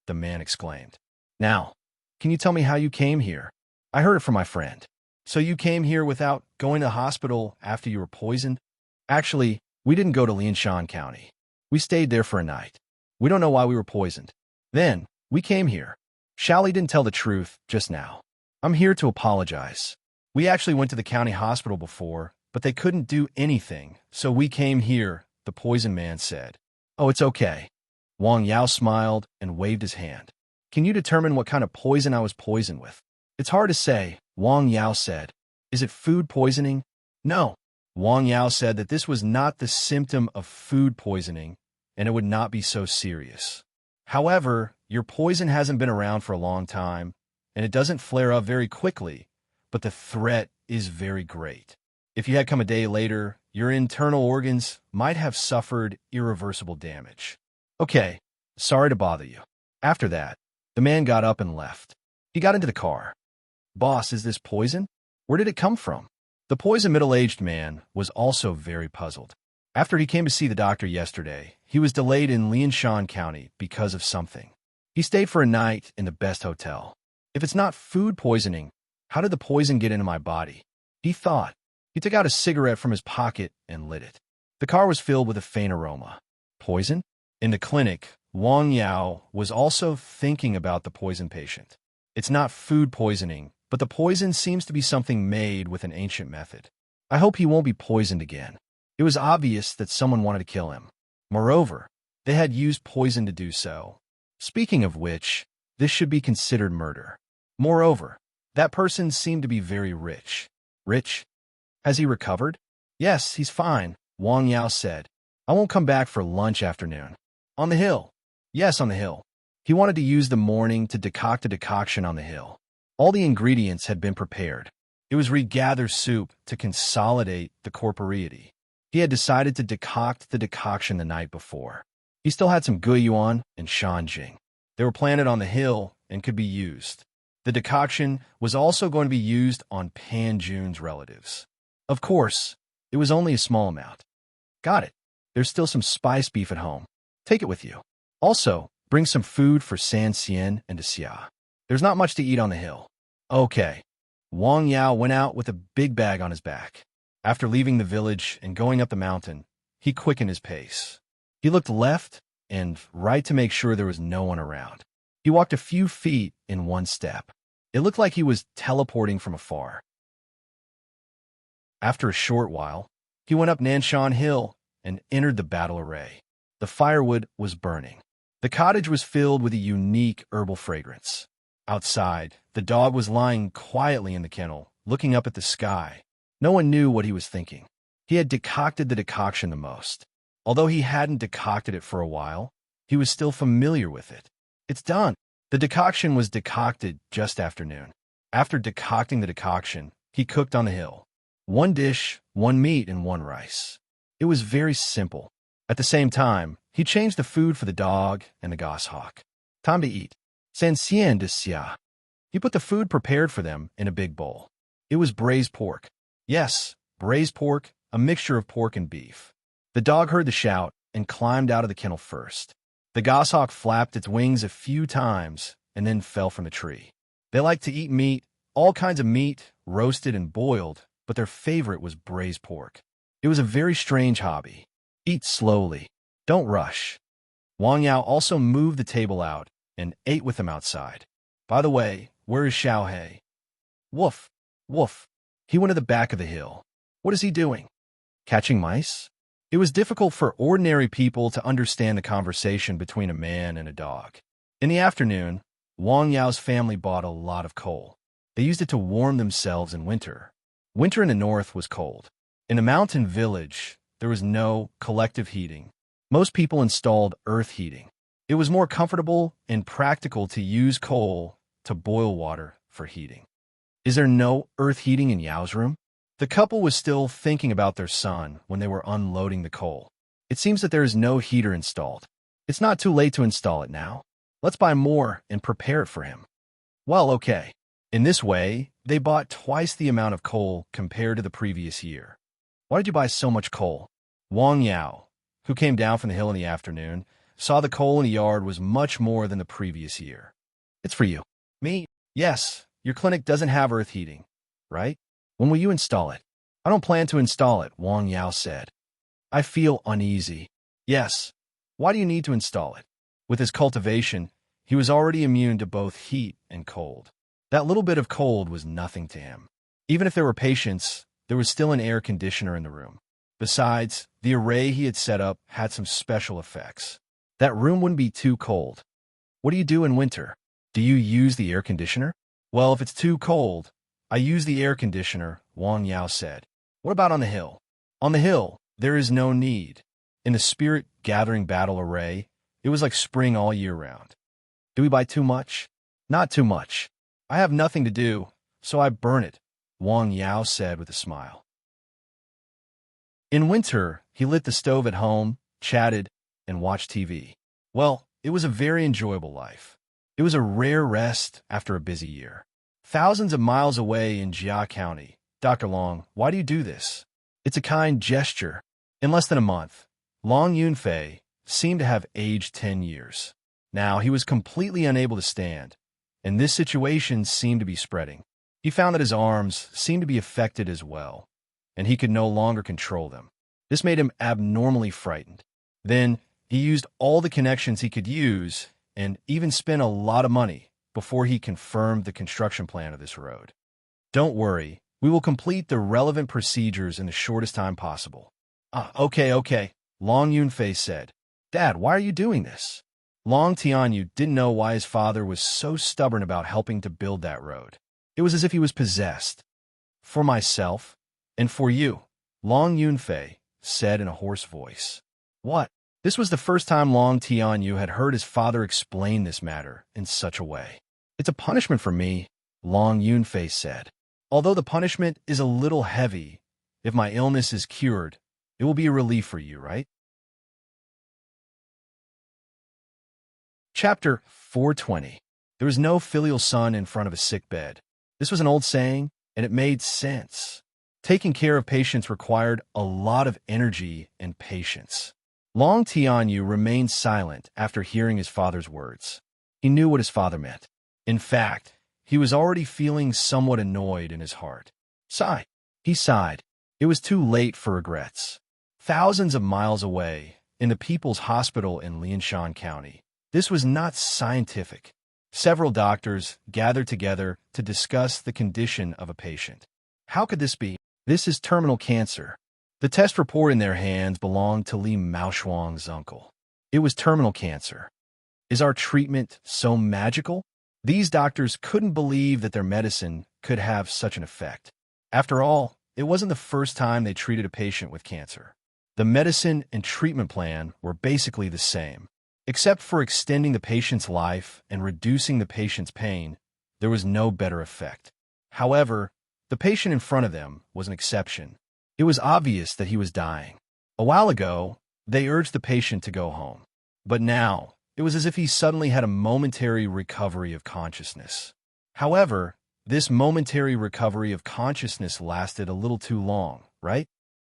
the man exclaimed. Now, can you tell me how you came here? I heard it from my friend. So you came here without going to the hospital after you were poisoned? Actually, we didn't go to Lianshan County. We stayed there for a night. We don't know why we were poisoned. Then, we came here. Shally didn't tell the truth just now. I'm here to apologize. We actually went to the county hospital before, but they couldn't do anything, so we came here, the poison man said. Oh, it's okay. Wang Yao smiled and waved his hand. Can you determine what kind of poison I was poisoned with? It's hard to say, Wang Yao said. Is it food poisoning? No. Wang Yao said that this was not the symptom of food poisoning, and it would not be so serious. However, your poison hasn't been around for a long time, and it doesn't flare up very quickly, but the threat is very great. If you had come a day later, your internal organs might have suffered irreversible damage. Okay, sorry to bother you. After that, the man got up and left. He got into the car. Boss, is this poison? Where did it come from? The poison middle-aged man was also very puzzled. After he came to see the doctor yesterday, he was delayed in Lianshan County because of something. He stayed for a night in the best hotel. If it's not food poisoning, how did the poison get into my body? He thought. He took out a cigarette from his pocket and lit it. The car was filled with a faint aroma. Poison? In the clinic, Wang Yao was also thinking about the poison patient. It's not food poisoning, but the poison seems to be something made with an ancient method. I hope he won't be poisoned again. It was obvious that someone wanted to kill him. Moreover, they had used poison to do so. Speaking of which, this should be considered murder. Moreover, that person seemed to be very rich. Rich? Has he recovered? Yes, he's fine, Wang Yao said. I won't come back for lunch afternoon. On the hill. Yes, on the hill. He wanted to use the morning to decoct a decoction on the hill. All the ingredients had been prepared. It was regather soup to consolidate the corporeity. He had decided to decoct the decoction the night before. He still had some guiyuan and shanjing. They were planted on the hill and could be used. The decoction was also going to be used on Pan Jun's relatives. Of course, it was only a small amount. Got it. There's still some spice beef at home. Take it with you. Also, bring some food for San Xian and Xia. There's not much to eat on the hill. Okay. Wang Yao went out with a big bag on his back. After leaving the village and going up the mountain, he quickened his pace. He looked left and right to make sure there was no one around. He walked a few feet in one step. It looked like he was teleporting from afar. After a short while, he went up Nanshan Hill and entered the battle array. The firewood was burning. The cottage was filled with a unique herbal fragrance. Outside, the dog was lying quietly in the kennel, looking up at the sky. No one knew what he was thinking. He had decocted the decoction the most. Although he hadn't decocted it for a while, he was still familiar with it. It's done. The decoction was decocted just after noon. After decocting the decoction, he cooked on the hill. One dish, one meat, and one rice. It was very simple. At the same time, he changed the food for the dog and the goshawk. Time to eat. San Xian de Xia. He put the food prepared for them in a big bowl. It was braised pork. Yes, braised pork, a mixture of pork and beef. The dog heard the shout and climbed out of the kennel first. The goshawk flapped its wings a few times and then fell from the tree. They liked to eat meat, all kinds of meat, roasted and boiled, but their favorite was braised pork. It was a very strange hobby. Eat slowly. Don't rush. Wang Yao also moved the table out and ate with them outside. By the way, where is Xiao He? Woof, woof. He went to the back of the hill. What is he doing? Catching mice? It was difficult for ordinary people to understand the conversation between a man and a dog. In the afternoon, Wang Yao's family bought a lot of coal. They used it to warm themselves in winter. Winter in the north was cold. In the mountain village, there was no collective heating. Most people installed earth heating. It was more comfortable and practical to use coal to boil water for heating. Is there no earth heating in Yao's room? The couple was still thinking about their son when they were unloading the coal. It seems that there is no heater installed. It's not too late to install it now. Let's buy more and prepare it for him. Well, okay. In this way, they bought twice the amount of coal compared to the previous year. Why did you buy so much coal? Wang Yao, who came down from the hill in the afternoon, saw the coal in the yard was much more than the previous year. It's for you. Me? Yes, your clinic doesn't have earth heating, right? When will you install it? I don't plan to install it, Wang Yao said. I feel uneasy. Yes. Why do you need to install it? With his cultivation, he was already immune to both heat and cold. That little bit of cold was nothing to him. Even if there were patients, there was still an air conditioner in the room. Besides, the array he had set up had some special effects. That room wouldn't be too cold. What do you do in winter? Do you use the air conditioner? Well, if it's too cold, I use the air conditioner, Wang Yao said. What about on the hill? On the hill, there is no need. In the spirit-gathering battle array, it was like spring all year round. Do we buy too much? Not too much. I have nothing to do, so I burn it, Wang Yao said with a smile. In winter, he lit the stove at home, chatted, and watched TV. Well, it was a very enjoyable life. It was a rare rest after a busy year. Thousands of miles away in Jia County. Dr. Long, why do you do this? It's a kind gesture. In less than a month, Long Yunfei seemed to have aged 10 years. Now he was completely unable to stand, and this situation seemed to be spreading. He found that his arms seemed to be affected as well, and he could no longer control them. This made him abnormally frightened. Then he used all the connections he could use and even spent a lot of money before he confirmed the construction plan of this road. Don't worry, we will complete the relevant procedures in the shortest time possible. Okay, Long Yunfei said. Dad, why are you doing this? Long Tianyu didn't know why his father was so stubborn about helping to build that road. It was as if he was possessed. For myself, and for you, Long Yunfei said in a hoarse voice. What? This was the first time Long Tianyu had heard his father explain this matter in such a way. It's a punishment for me, Long Yunfei said. Although the punishment is a little heavy, if my illness is cured, it will be a relief for you, right? Chapter 420. There was no filial son in front of a sick bed. This was an old saying, and it made sense. Taking care of patients required a lot of energy and patience. Long Tianyu remained silent after hearing his father's words. He knew what his father meant. In fact, he was already feeling somewhat annoyed in his heart. He sighed. It was too late for regrets. Thousands of miles away, in the People's Hospital in Lianshan County, this was not scientific. Several doctors gathered together to discuss the condition of a patient. How could this be? This is terminal cancer. The test report in their hands belonged to Li Maoshuang's uncle. It was terminal cancer. Is our treatment so magical? These doctors couldn't believe that their medicine could have such an effect. After all, it wasn't the first time they treated a patient with cancer. The medicine and treatment plan were basically the same. Except for extending the patient's life and reducing the patient's pain, there was no better effect. However, the patient in front of them was an exception. It was obvious that he was dying. A while ago, they urged the patient to go home. But now, it was as if he suddenly had a momentary recovery of consciousness. However, this momentary recovery of consciousness lasted a little too long, right?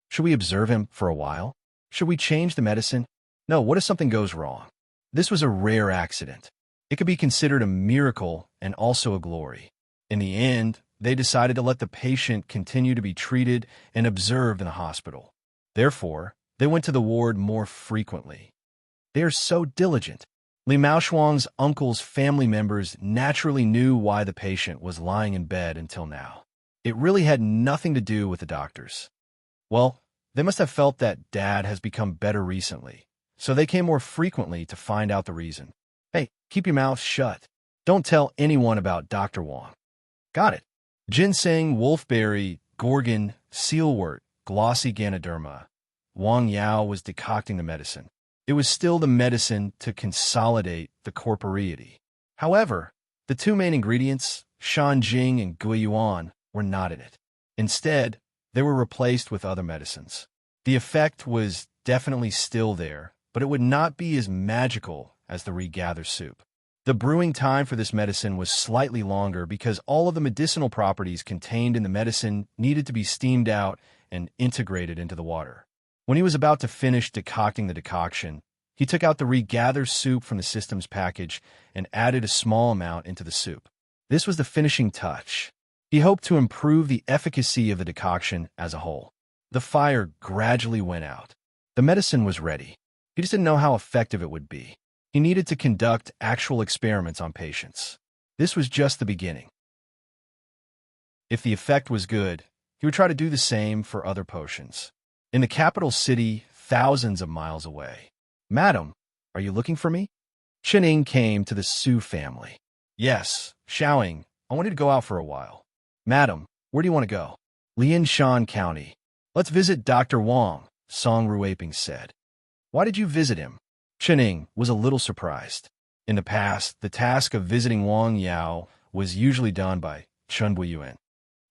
Should we observe him for a while? Should we change the medicine? No, what if something goes wrong? This was a rare accident. It could be considered a miracle and also a glory. In the end, they decided to let the patient continue to be treated and observed in the hospital. Therefore, they went to the ward more frequently. They are so diligent. Li Maoshuang's uncle's family members naturally knew why the patient was lying in bed until now. It really had nothing to do with the doctors. Well, they must have felt that Dad has become better recently, so they came more frequently to find out the reason. Hey, keep your mouth shut. Don't tell anyone about Dr. Wang. Got it. Ginseng, wolfberry, gorgon, sealwort, glossy ganoderma. Wang Yao was decocting the medicine. It was still the medicine to consolidate the corporeity. However, the two main ingredients, Shanjing and Guiyuan, were not in it. Instead, they were replaced with other medicines. The effect was definitely still there, but it would not be as magical as the regather soup. The brewing time for this medicine was slightly longer because all of the medicinal properties contained in the medicine needed to be steamed out and integrated into the water. When he was about to finish decocting the decoction, he took out the regather soup from the system's package and added a small amount into the soup. This was the finishing touch. He hoped to improve the efficacy of the decoction as a whole. The fire gradually went out. The medicine was ready. He just didn't know how effective it would be. He needed to conduct actual experiments on patients. This was just the beginning. If the effect was good, he would try to do the same for other potions. In the capital city, thousands of miles away. Madam, are you looking for me? Chening came to the Su family. Yes, Xiaoying, I wanted to go out for a while. Madam, where do you want to go? Lianshan County. Let's visit Dr. Wang, Song Ruaping said. Why did you visit him? Chening was a little surprised. In the past, the task of visiting Wang Yao was usually done by Chen Buiyuan.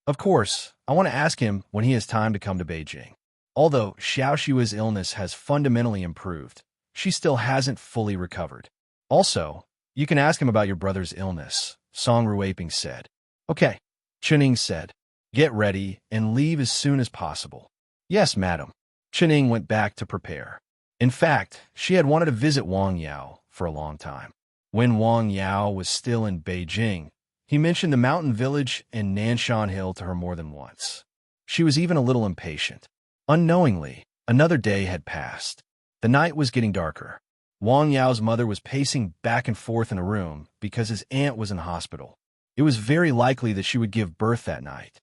Of course, I want to ask him when he has time to come to Beijing. Although Xiao Xua's illness has fundamentally improved, she still hasn't fully recovered. Also, you can ask him about your brother's illness, Song Ruaping said. Okay, Chening said. Get ready and leave as soon as possible. Yes, madam. Chening went back to prepare. In fact, she had wanted to visit Wang Yao for a long time. When Wang Yao was still in Beijing, he mentioned the mountain village and Nanshan Hill to her more than once. She was even a little impatient. Unknowingly, another day had passed. The night was getting darker. Wang Yao's mother was pacing back and forth in a room because his aunt was in hospital. It was very likely that she would give birth that night.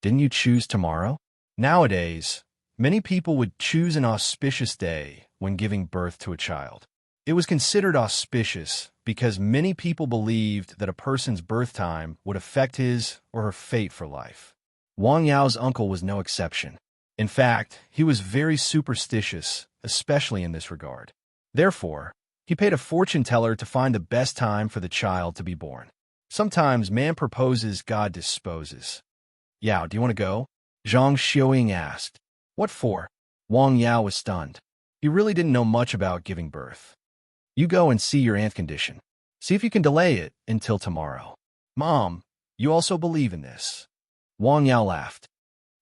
Didn't you choose tomorrow? Nowadays, many people would choose an auspicious day when giving birth to a child. It was considered auspicious because many people believed that a person's birth time would affect his or her fate for life. Wang Yao's uncle was no exception. In fact, he was very superstitious, especially in this regard. Therefore, he paid a fortune teller to find the best time for the child to be born. Sometimes man proposes, God disposes. Yao, do you want to go? Zhang Xiuying asked. What for? Wang Yao was stunned. He really didn't know much about giving birth. You go and see your aunt's condition. See if you can delay it until tomorrow. Mom, you also believe in this. Wang Yao laughed.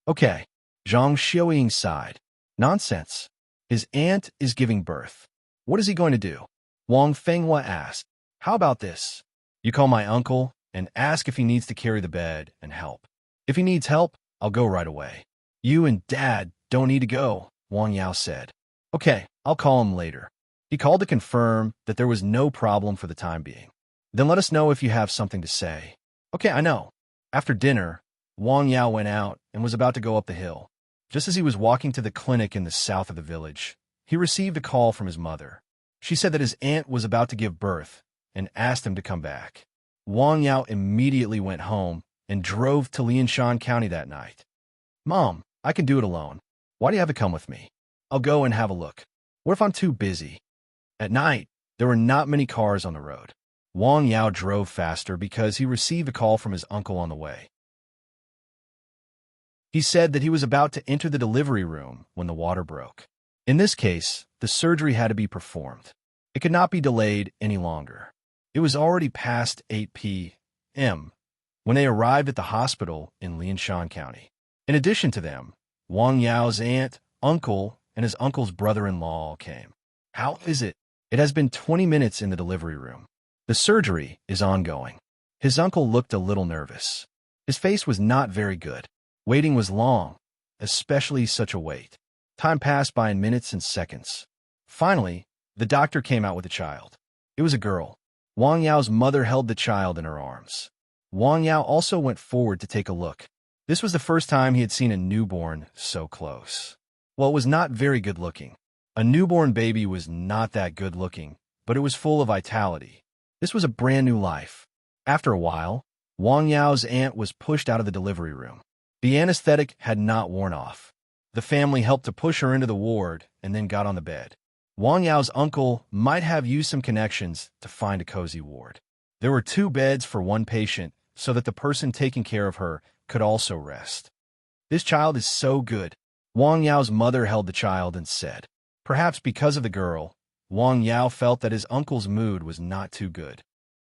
Okay. Zhang Xiuying sighed. Nonsense. His aunt is giving birth. What is he going to do? Wang Fenghua asked. How about this? You call my uncle and ask if he needs to carry the bed and help. If he needs help, I'll go right away. You and Dad don't need to go, Wang Yao said. Okay, I'll call him later. He called to confirm that there was no problem for the time being. Then let us know if you have something to say. Okay, I know. After dinner, Wang Yao went out and was about to go up the hill. Just as he was walking to the clinic in the south of the village, he received a call from his mother. She said that his aunt was about to give birth and asked him to come back. Wang Yao immediately went home and drove to Lianshan County that night. Mom, I can do it alone. Why do you have to come with me? I'll go and have a look. What if I'm too busy? At night, there were not many cars on the road. Wang Yao drove faster because he received a call from his uncle on the way. He said that he was about to enter the delivery room when the water broke. In this case, the surgery had to be performed. It could not be delayed any longer. It was already past 8 p.m. when they arrived at the hospital in Lianshan County. In addition to them, Wang Yao's aunt, uncle, and his uncle's brother-in-law came. How is it? It has been 20 minutes in the delivery room. The surgery is ongoing. His uncle looked a little nervous. His face was not very good. Waiting was long, especially such a wait. Time passed by in minutes and seconds. Finally, the doctor came out with a child. It was a girl. Wang Yao's mother held the child in her arms. Wang Yao also went forward to take a look. This was the first time he had seen a newborn so close. Well, it was not very good looking. A newborn baby was not that good looking, but it was full of vitality. This was a brand new life. After a while, Wang Yao's aunt was pushed out of the delivery room. The anesthetic had not worn off. The family helped to push her into the ward and then got on the bed. Wang Yao's uncle might have used some connections to find a cozy ward. There were 2 beds for one patient so that the person taking care of her could also rest. This child is so good. Wang Yao's mother held the child and said. Perhaps because of the girl, Wang Yao felt that his uncle's mood was not too good.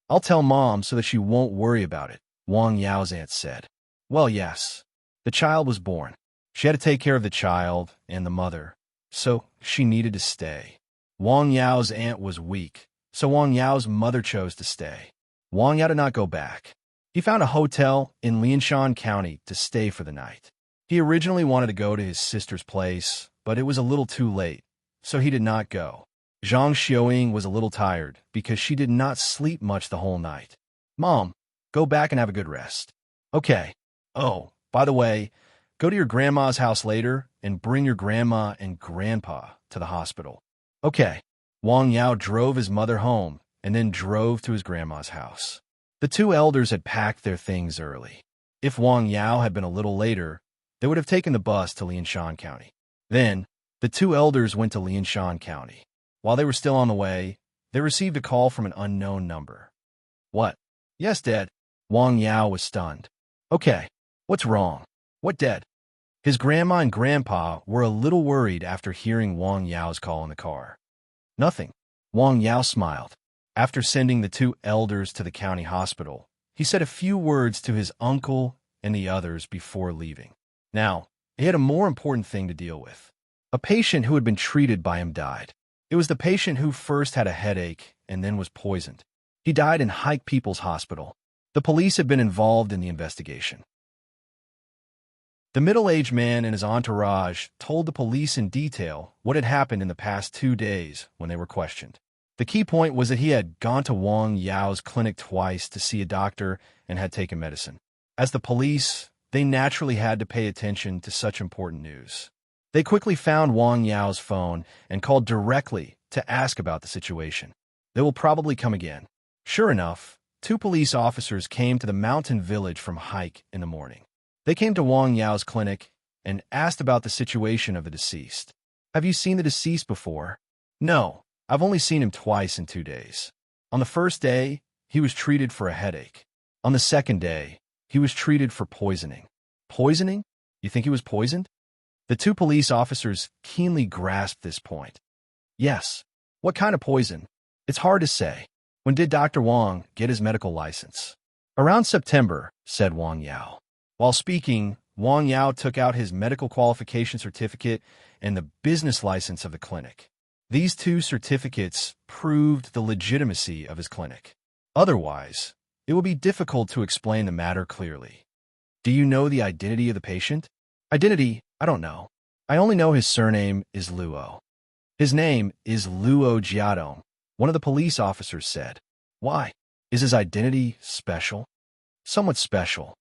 I'll tell Mom so that she won't worry about it, Wang Yao's aunt said. Well, yes. The child was born. She had to take care of the child and the mother, so she needed to stay. Wang Yao's aunt was weak, so Wang Yao's mother chose to stay. Wang Yao did not go back. He found a hotel in Lianshan County to stay for the night. He originally wanted to go to his sister's place, but it was a little too late, so he did not go. Zhang Xiuying was a little tired because she did not sleep much the whole night. Mom, go back and have a good rest. Okay. Oh, by the way, go to your grandma's house later and bring your grandma and grandpa to the hospital. Okay. Wang Yao drove his mother home and then drove to his grandma's house. The 2 elders had packed their things early. If Wang Yao had been a little later, they would have taken the bus to Lianshan County. Then, the 2 elders went to Lianshan County. While they were still on the way, they received a call from an unknown number. What? Yes, Dad. Wang Yao was stunned. Okay. What's wrong? What, Dad? His grandma and grandpa were a little worried after hearing Wang Yao's call in the car. Nothing. Wang Yao smiled. After sending the 2 elders to the county hospital, he said a few words to his uncle and the others before leaving. Now, he had a more important thing to deal with. A patient who had been treated by him died. It was the patient who first had a headache and then was poisoned. He died in Hike People's Hospital. The police had been involved in the investigation. The middle-aged man and his entourage told the police in detail what had happened in the past 2 days when they were questioned. The key point was that he had gone to Wang Yao's clinic twice to see a doctor and had taken medicine. As the police, they naturally had to pay attention to such important news. They quickly found Wang Yao's phone and called directly to ask about the situation. They will probably come again. Sure enough, 2 police officers came to the mountain village from hike in the morning. They came to Wang Yao's clinic and asked about the situation of the deceased. Have you seen the deceased before? No, I've only seen him twice in 2 days. On the first day, he was treated for a headache. On the second day, he was treated for poisoning. Poisoning? You think he was poisoned? The 2 police officers keenly grasped this point. Yes. What kind of poison? It's hard to say. When did Dr. Wang get his medical license? Around September, said Wang Yao. While speaking, Wang Yao took out his medical qualification certificate and the business license of the clinic. These 2 certificates proved the legitimacy of his clinic. Otherwise, it would be difficult to explain the matter clearly. Do you know the identity of the patient? Identity? I don't know. I only know his surname is Luo. His name is Luo Jiadong, one of the police officers said. Why? Is his identity special? Somewhat special.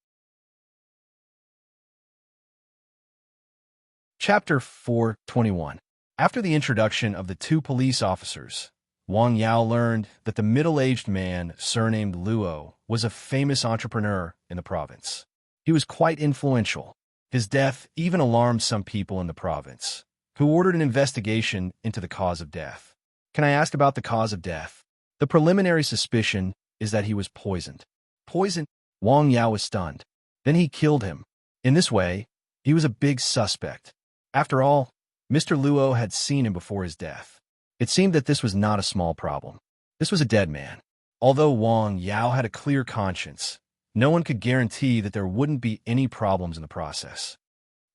Chapter 4:21. After the introduction of the 2 police officers, Wang Yao learned that the middle-aged man surnamed Luo was a famous entrepreneur in the province. He was quite influential. His death even alarmed some people in the province, who ordered an investigation into the cause of death. Can I ask about the cause of death? The preliminary suspicion is that he was poisoned. Poisoned? Wang Yao was stunned. Then he killed him. In this way, he was a big suspect. After all, Mr. Luo had seen him before his death. It seemed that this was not a small problem. This was a dead man. Although Wang Yao had a clear conscience, no one could guarantee that there wouldn't be any problems in the process.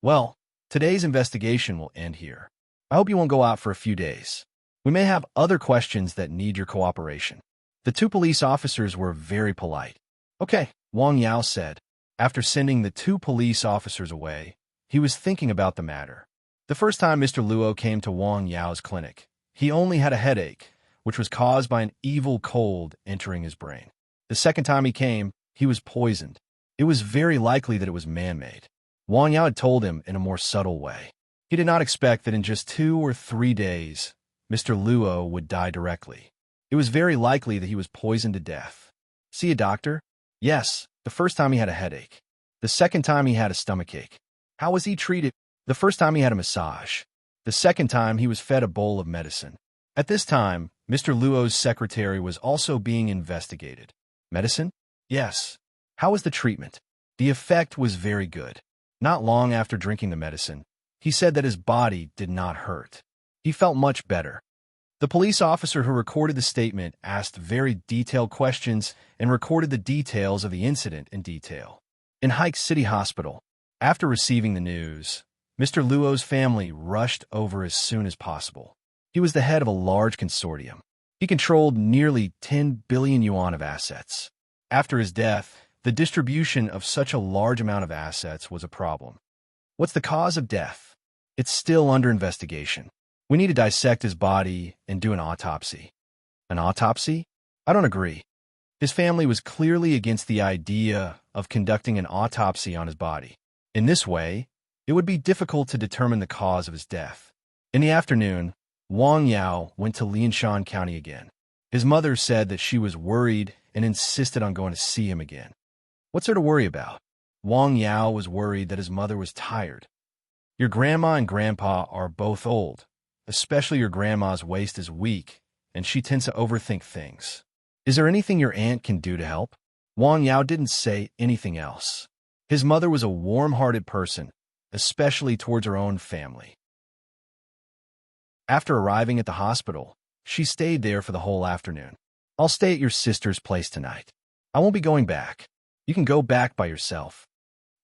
Well, today's investigation will end here. I hope you won't go out for a few days. We may have other questions that need your cooperation. The 2 police officers were very polite. Okay, Wang Yao said. After sending the 2 police officers away, he was thinking about the matter. The first time Mr. Luo came to Wang Yao's clinic, he only had a headache, which was caused by an evil cold entering his brain. The second time he came, he was poisoned. It was very likely that it was man-made. Wang Yao had told him in a more subtle way. He did not expect that in just 2 or 3 days, Mr. Luo would die directly. It was very likely that he was poisoned to death. See a doctor? Yes, the first time he had a headache. The second time he had a stomachache. How was he treated? The first time he had a massage. The second time he was fed a bowl of medicine. At this time, Mr. Luo's secretary was also being investigated. Medicine? Yes. How was the treatment? The effect was very good. Not long after drinking the medicine, he said that his body did not hurt. He felt much better. The police officer who recorded the statement asked very detailed questions and recorded the details of the incident in detail. In Hike City Hospital, after receiving the news, Mr. Luo's family rushed over as soon as possible. He was the head of a large consortium. He controlled nearly 10 billion yuan of assets. After his death, the distribution of such a large amount of assets was a problem. What's the cause of death? It's still under investigation. We need to dissect his body and do an autopsy. An autopsy? I don't agree. His family was clearly against the idea of conducting an autopsy on his body. In this way, it would be difficult to determine the cause of his death. In the afternoon, Wang Yao went to Lianshan County again. His mother said that she was worried and insisted on going to see him again. What's there to worry about? Wang Yao was worried that his mother was tired. Your grandma and grandpa are both old. Especially your grandma's waist is weak, and she tends to overthink things. Is there anything your aunt can do to help? Wang Yao didn't say anything else. His mother was a warm-hearted person, especially towards her own family. After arriving at the hospital, she stayed there for the whole afternoon. I'll stay at your sister's place tonight. I won't be going back. You can go back by yourself.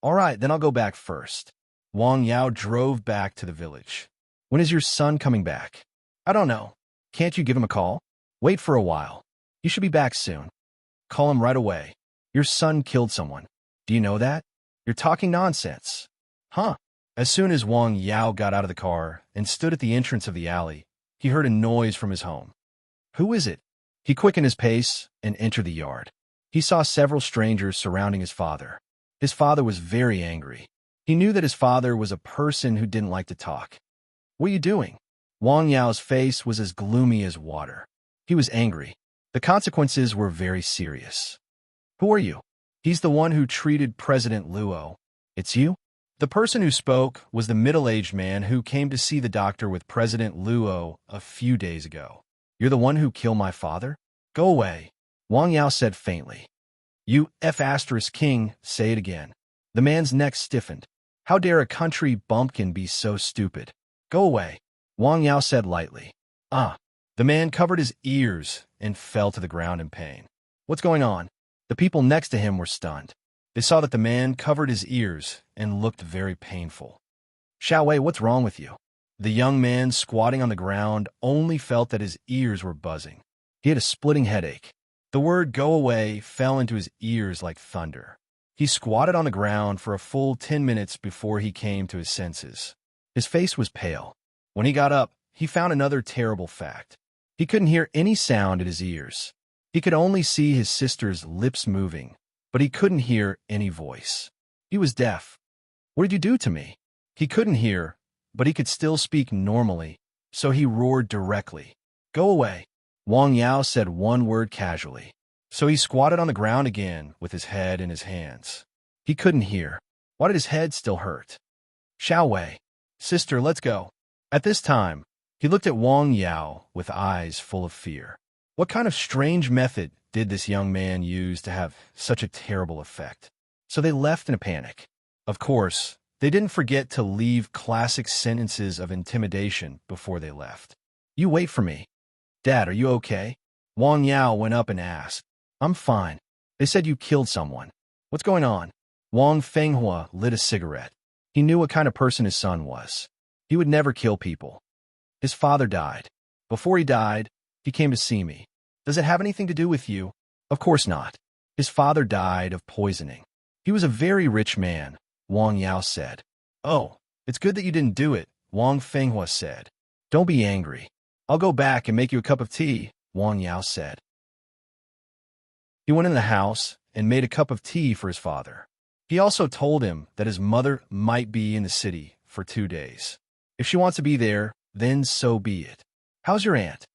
All right, then I'll go back first. Wang Yao drove back to the village. When is your son coming back? I don't know. Can't you give him a call? Wait for a while. You should be back soon. Call him right away. Your son killed someone. Do you know that? You're talking nonsense. Huh? As soon as Wang Yao got out of the car and stood at the entrance of the alley, he heard a noise from his home. Who is it? He quickened his pace and entered the yard. He saw several strangers surrounding his father. His father was very angry. He knew that his father was a person who didn't like to talk. What are you doing? Wang Yao's face was as gloomy as water. He was angry. The consequences were very serious. Who are you? He's the one who treated President Luo. It's you? The person who spoke was the middle-aged man who came to see the doctor with President Luo a few days ago. You're the one who killed my father? Go away, Wang Yao said faintly. You F***king, say it again. The man's neck stiffened. How dare a country bumpkin be so stupid? Go away, Wang Yao said lightly. The man covered his ears and fell to the ground in pain. What's going on? The people next to him were stunned. They saw that the man covered his ears and looked very painful. Xiaowei, what's wrong with you? The young man squatting on the ground only felt that his ears were buzzing. He had a splitting headache. The word go away fell into his ears like thunder. He squatted on the ground for a full 10 minutes before he came to his senses. His face was pale. When he got up, he found another terrible fact. He couldn't hear any sound in his ears. He could only see his sister's lips moving, but he couldn't hear any voice. He was deaf. What did you do to me? He couldn't hear, but he could still speak normally, so he roared directly. Go away. Wang Yao said one word casually. So he squatted on the ground again with his head in his hands. He couldn't hear. Why did his head still hurt? Xiaowei. Sister, let's go. At this time, he looked at Wang Yao with eyes full of fear. What kind of strange method did this young man use to have such a terrible effect? So they left in a panic. Of course, they didn't forget to leave classic sentences of intimidation before they left. You wait for me. Dad, are you okay? Wang Yao went up and asked. I'm fine. They said you killed someone. What's going on? Wang Fenghua lit a cigarette. He knew what kind of person his son was. He would never kill people. His father died. Before he died, he came to see me. Does it have anything to do with you? Of course not. His father died of poisoning. He was a very rich man, Wang Yao said. Oh, it's good that you didn't do it, Wang Fenghua said. Don't be angry. I'll go back and make you a cup of tea, Wang Yao said. He went in the house and made a cup of tea for his father. He also told him that his mother might be in the city for 2 days. If she wants to be there, then so be it. How's your aunt?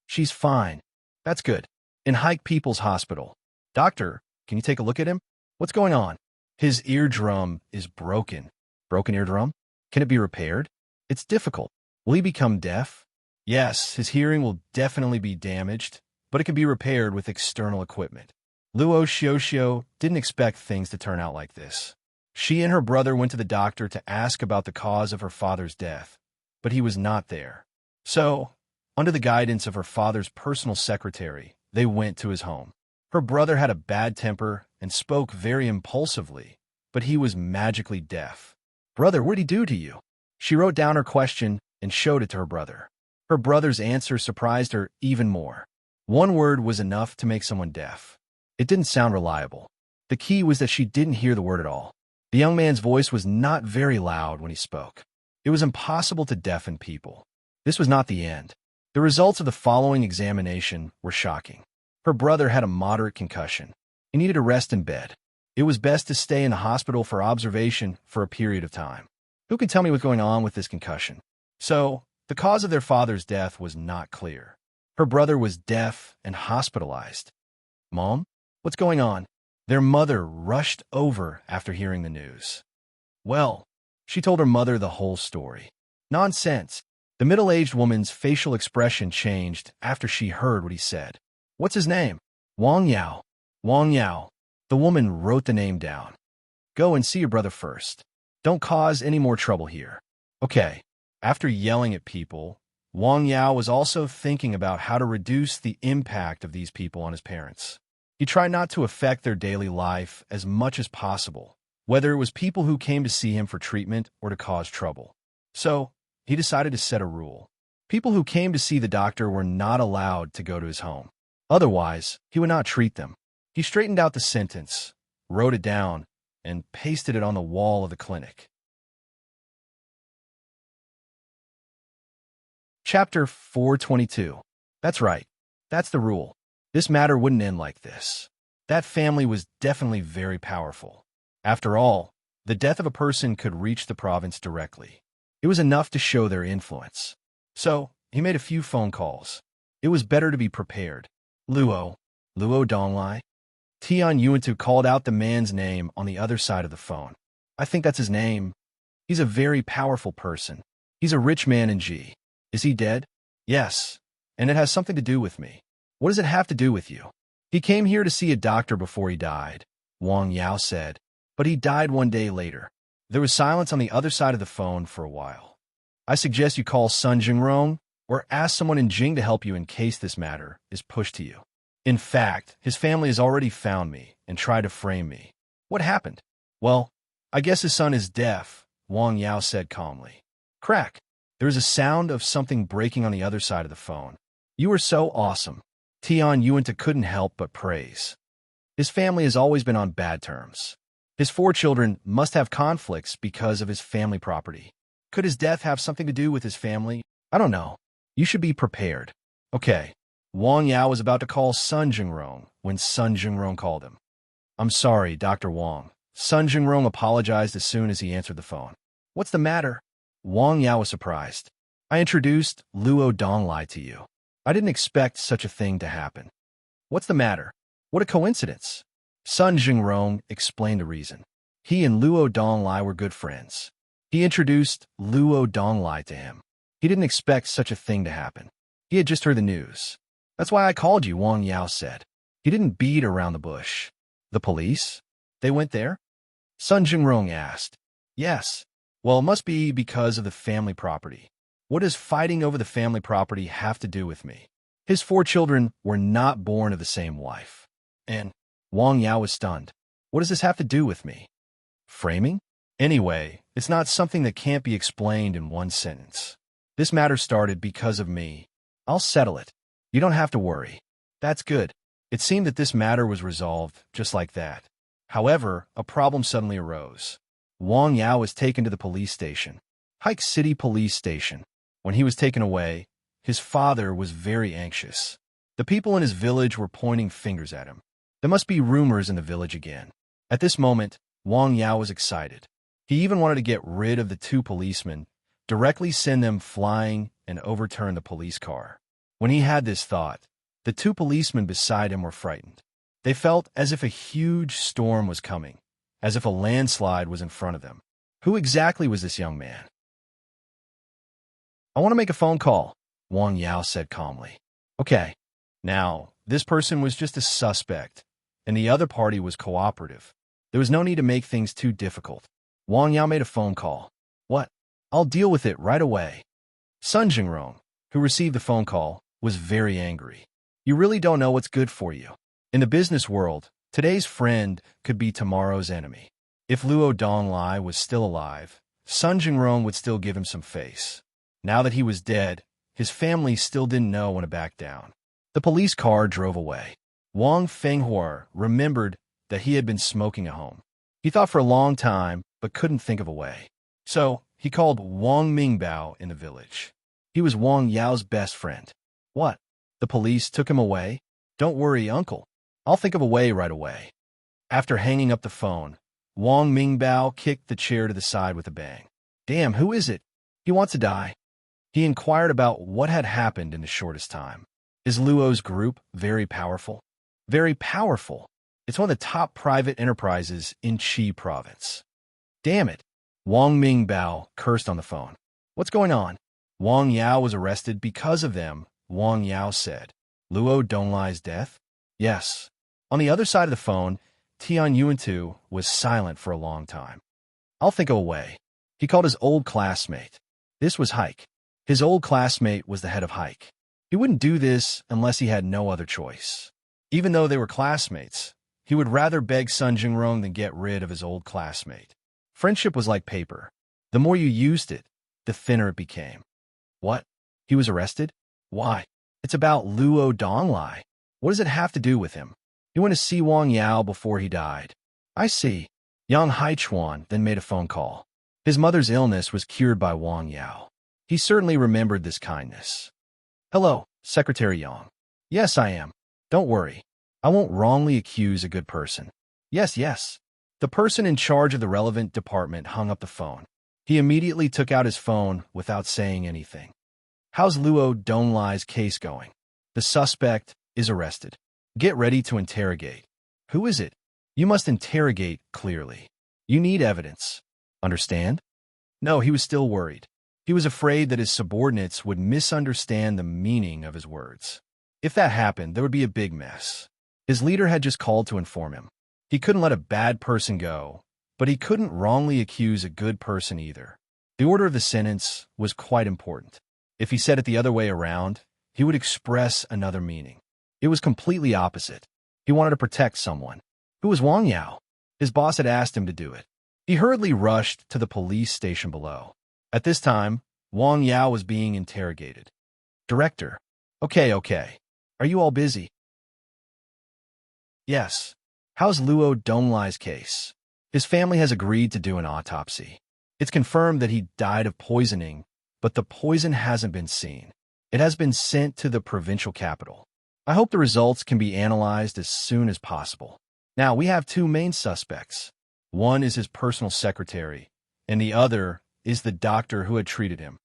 She's fine. That's good. In Hike People's Hospital. Doctor, can you take a look at him? What's going on? His eardrum is broken. Broken eardrum? Can it be repaired? It's difficult. Will he become deaf? Yes, his hearing will definitely be damaged, but it can be repaired with external equipment. Luo Xiaoxiao didn't expect things to turn out like this. She and her brother went to the doctor to ask about the cause of her father's death, but he was not there. So, under the guidance of her father's personal secretary, they went to his home. Her brother had a bad temper and spoke very impulsively, but he was magically deaf. Brother, what did he do to you? She wrote down her question and showed it to her brother. Her brother's answer surprised her even more. One word was enough to make someone deaf. It didn't sound reliable. The key was that she didn't hear the word at all. The young man's voice was not very loud when he spoke. It was impossible to deafen people. This was not the end. The results of the following examination were shocking. Her brother had a moderate concussion. He needed a rest in bed. It was best to stay in the hospital for observation for a period of time. Who can tell me what's going on with this concussion? So, the cause of their father's death was not clear. Her brother was deaf and hospitalized. Mom? What's going on? Their mother rushed over after hearing the news. Well, she told her mother the whole story. Nonsense. The middle-aged woman's facial expression changed after she heard what he said. What's his name? Wang Yao. Wang Yao. The woman wrote the name down. Go and see your brother first. Don't cause any more trouble here. Okay. After yelling at people, Wang Yao was also thinking about how to reduce the impact of these people on his parents. He tried not to affect their daily life as much as possible, whether it was people who came to see him for treatment or to cause trouble. So, he decided to set a rule. People who came to see the doctor were not allowed to go to his home. Otherwise, he would not treat them. He straightened out the sentence, wrote it down, and pasted it on the wall of the clinic. Chapter 422. That's right. That's the rule. This matter wouldn't end like this. That family was definitely very powerful. After all, the death of a person could reach the province directly. It was enough to show their influence. So, he made a few phone calls. It was better to be prepared. Luo Donglai. Tian Yuantu called out the man's name on the other side of the phone. I think that's his name. He's a very powerful person. He's a rich man in G. Is he dead? Yes. And it has something to do with me. What does it have to do with you? He came here to see a doctor before he died, Wang Yao said. But he died one day later. There was silence on the other side of the phone for a while. I suggest you call Sun Jingrong or ask someone in Jing to help you in case this matter is pushed to you. In fact, his family has already found me and tried to frame me. What happened? Well, I guess his son is deaf, Wang Yao said calmly. Crack. There is a sound of something breaking on the other side of the phone. You are so awesome. Tian Yuanta couldn't help but praise. His family has always been on bad terms. His 4 children must have conflicts because of his family property. Could his death have something to do with his family? I don't know. You should be prepared. Okay. Wang Yao was about to call Sun Jingrong when Sun Jingrong called him. I'm sorry, Dr. Wang. Sun Jingrong apologized as soon as he answered the phone. What's the matter? Wang Yao was surprised. I introduced Luo Donglai to you. I didn't expect such a thing to happen. What's the matter? What a coincidence. Sun Jingrong explained the reason. He and Luo Donglai were good friends. He introduced Luo Donglai to him. He didn't expect such a thing to happen. He had just heard the news. That's why I called you, Wang Yao said. He didn't beat around the bush. The police? They went there? Sun Jingrong asked. Yes. Well, it must be because of the family property. What does fighting over the family property have to do with me? His 4 children were not born of the same wife. And Wang Yao was stunned. What does this have to do with me? Framing? Anyway, it's not something that can't be explained in one sentence. This matter started because of me. I'll settle it. You don't have to worry. That's good. It seemed that this matter was resolved just like that. However, a problem suddenly arose. Wang Yao was taken to the police station, Hike City Police Station. When he was taken away, his father was very anxious. The people in his village were pointing fingers at him. There must be rumors in the village again. At this moment, Wang Yao was excited. He even wanted to get rid of the 2 policemen, directly send them flying, and overturn the police car. When he had this thought, the 2 policemen beside him were frightened. They felt as if a huge storm was coming, as if a landslide was in front of them. Who exactly was this young man? I want to make a phone call, Wang Yao said calmly. Okay. Now, this person was just a suspect, and the other party was cooperative. There was no need to make things too difficult. Wang Yao made a phone call. What? I'll deal with it right away. Sun Jingrong, who received the phone call, was very angry. You really don't know what's good for you. In the business world, today's friend could be tomorrow's enemy. If Luo Donglai was still alive, Sun Jingrong would still give him some face. Now that he was dead, his family still didn't know when to back down. The police car drove away. Wang Fenghua remembered that he had been smoking at home. He thought for a long time, but couldn't think of a way. So, he called Wang Mingbao in the village. He was Wang Yao's best friend. What? The police took him away? Don't worry, uncle. I'll think of a way right away. After hanging up the phone, Wang Mingbao kicked the chair to the side with a bang. Damn, who is it? He wants to die. He inquired about what had happened in the shortest time. Is Luo's group very powerful? Very powerful. It's one of the top private enterprises in Qi province. Damn it. Wang Mingbao cursed on the phone. What's going on? Wang Yao was arrested because of them, Wang Yao said. Luo Donglai's death? Yes. On the other side of the phone, Tian Yuantu was silent for a long time. I'll think of a way. He called his old classmate. This was Hike. His old classmate was the head of Hike. He wouldn't do this unless he had no other choice. Even though they were classmates, he would rather beg Sun Jingrong than get rid of his old classmate. Friendship was like paper. The more you used it, the thinner it became. What? He was arrested? Why? It's about Luo Donglai. What does it have to do with him? He went to see Wang Yao before he died. I see. Yang Haichuan then made a phone call. His mother's illness was cured by Wang Yao. He certainly remembered this kindness. Hello, Secretary Yang. Yes, I am. Don't worry. I won't wrongly accuse a good person. Yes, yes. The person in charge of the relevant department hung up the phone. He immediately took out his phone without saying anything. How's Luo Donglai's case going? The suspect is arrested. Get ready to interrogate. Who is it? You must interrogate clearly. You need evidence. Understand? No, he was still worried. He was afraid that his subordinates would misunderstand the meaning of his words. If that happened, there would be a big mess. His leader had just called to inform him. He couldn't let a bad person go, but he couldn't wrongly accuse a good person either. The order of the sentence was quite important. If he said it the other way around, he would express another meaning. It was completely opposite. He wanted to protect someone. Who was Wang Yao? His boss had asked him to do it. He hurriedly rushed to the police station below. At this time, Wang Yao was being interrogated. Director. Okay. Are you all busy? Yes. How's Luo Donglai's case? His family has agreed to do an autopsy. It's confirmed that he died of poisoning, but the poison hasn't been seen. It has been sent to the provincial capital. I hope the results can be analyzed as soon as possible. Now, we have two main suspects. One is his personal secretary, and the other is the doctor who had treated him.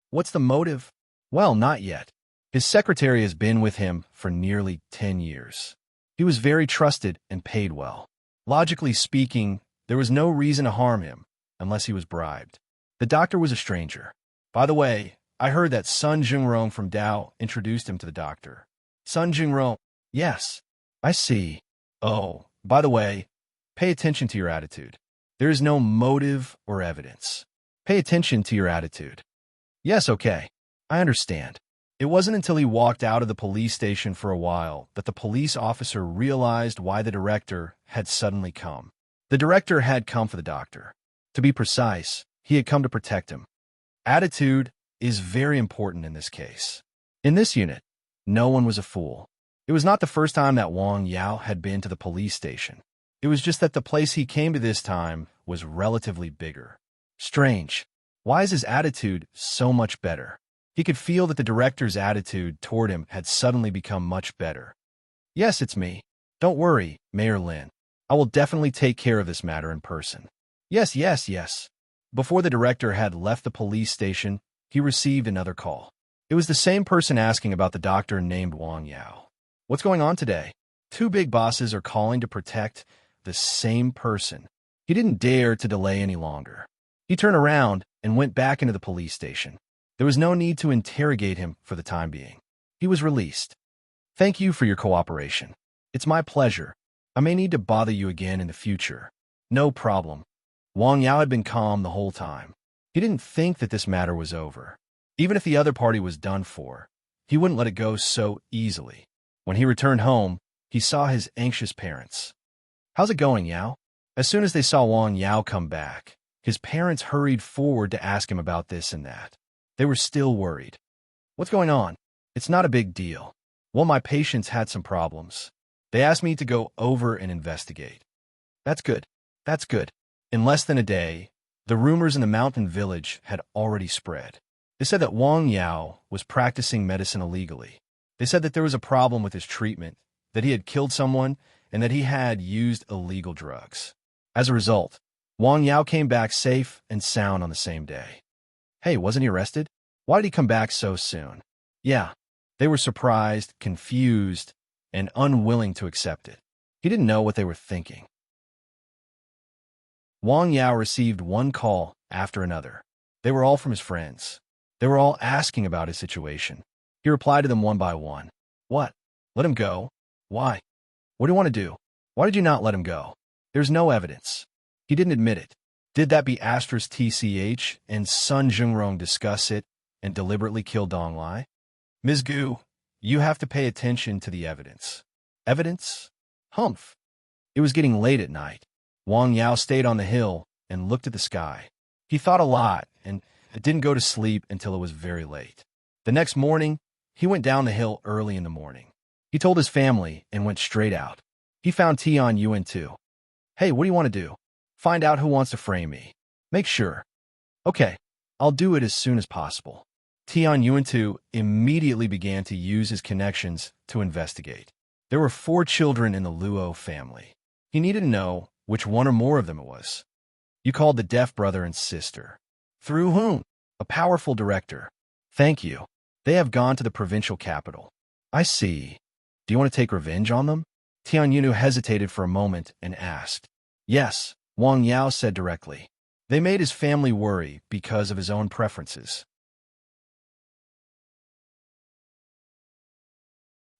What's the motive? Well, not yet. His secretary has been with him for nearly 10 years. He was very trusted and paid well. Logically speaking, there was no reason to harm him, unless he was bribed. The doctor was a stranger. By the way, I heard that Sun Jungrong from Dao introduced him to the doctor. Sun Jungrong? Yes. I see. Oh, by the way, pay attention to your attitude. There is no motive or evidence. Pay attention to your attitude. Yes, okay. I understand. It wasn't until he walked out of the police station for a while that the police officer realized why the director had suddenly come. The director had come for the doctor. To be precise, he had come to protect him. Attitude is very important in this case. In this unit, no one was a fool. It was not the first time that Wang Yao had been to the police station. It was just that the place he came to this time was relatively bigger. Strange. Why is his attitude so much better? He could feel that the director's attitude toward him had suddenly become much better. Yes, it's me. Don't worry, Mayor Lin. I will definitely take care of this matter in person. Yes. Before the director had left the police station, he received another call. It was the same person asking about the doctor named Wang Yao. What's going on today? Two big bosses are calling to protect the same person. He didn't dare to delay any longer. He turned around and went back into the police station. There was no need to interrogate him for the time being. He was released. Thank you for your cooperation. It's my pleasure. I may need to bother you again in the future. No problem. Wang Yao had been calm the whole time. He didn't think that this matter was over. Even if the other party was done for, he wouldn't let it go so easily. When he returned home, he saw his anxious parents. How's it going, Yao? As soon as they saw Wang Yao come back, his parents hurried forward to ask him about this and that. They were still worried. What's going on? It's not a big deal. Well, my patients had some problems. They asked me to go over and investigate. That's good. In less than a day, the rumors in the mountain village had already spread. They said that Wang Yao was practicing medicine illegally. They said that there was a problem with his treatment, that he had killed someone, and that he had used illegal drugs. As a result, Wang Yao came back safe and sound on the same day. Hey, wasn't he arrested? Why did he come back so soon? Yeah, they were surprised, confused, and unwilling to accept it. He didn't know what they were thinking. Wang Yao received one call after another. They were all from his friends. They were all asking about his situation. He replied to them one by one. What? Let him go? Why? What do you want to do? Why did you not let him go? There's no evidence. He didn't admit it. Did that be Astra's TCH and Sun Jungrong discuss it and deliberately kill Donglai? Ms. Gu, you have to pay attention to the evidence. Evidence? Humph. It was getting late at night. Wang Yao stayed on the hill and looked at the sky. He thought a lot and didn't go to sleep until it was very late. The next morning, he went down the hill early in the morning. He told his family and went straight out. He found Tian Yuan too. Hey, what do you want to do? Find out who wants to frame me. Make sure. Okay, I'll do it as soon as possible. Tian Yuantu immediately began to use his connections to investigate. There were 4 children in the Luo family. He needed to know which one or more of them it was. You called the deaf brother and sister. Through whom? A powerful director. Thank you. They have gone to the provincial capital. I see. Do you want to take revenge on them? Tian Yunu hesitated for a moment and asked. Yes, Wang Yao said directly. They made his family worry because of his own preferences.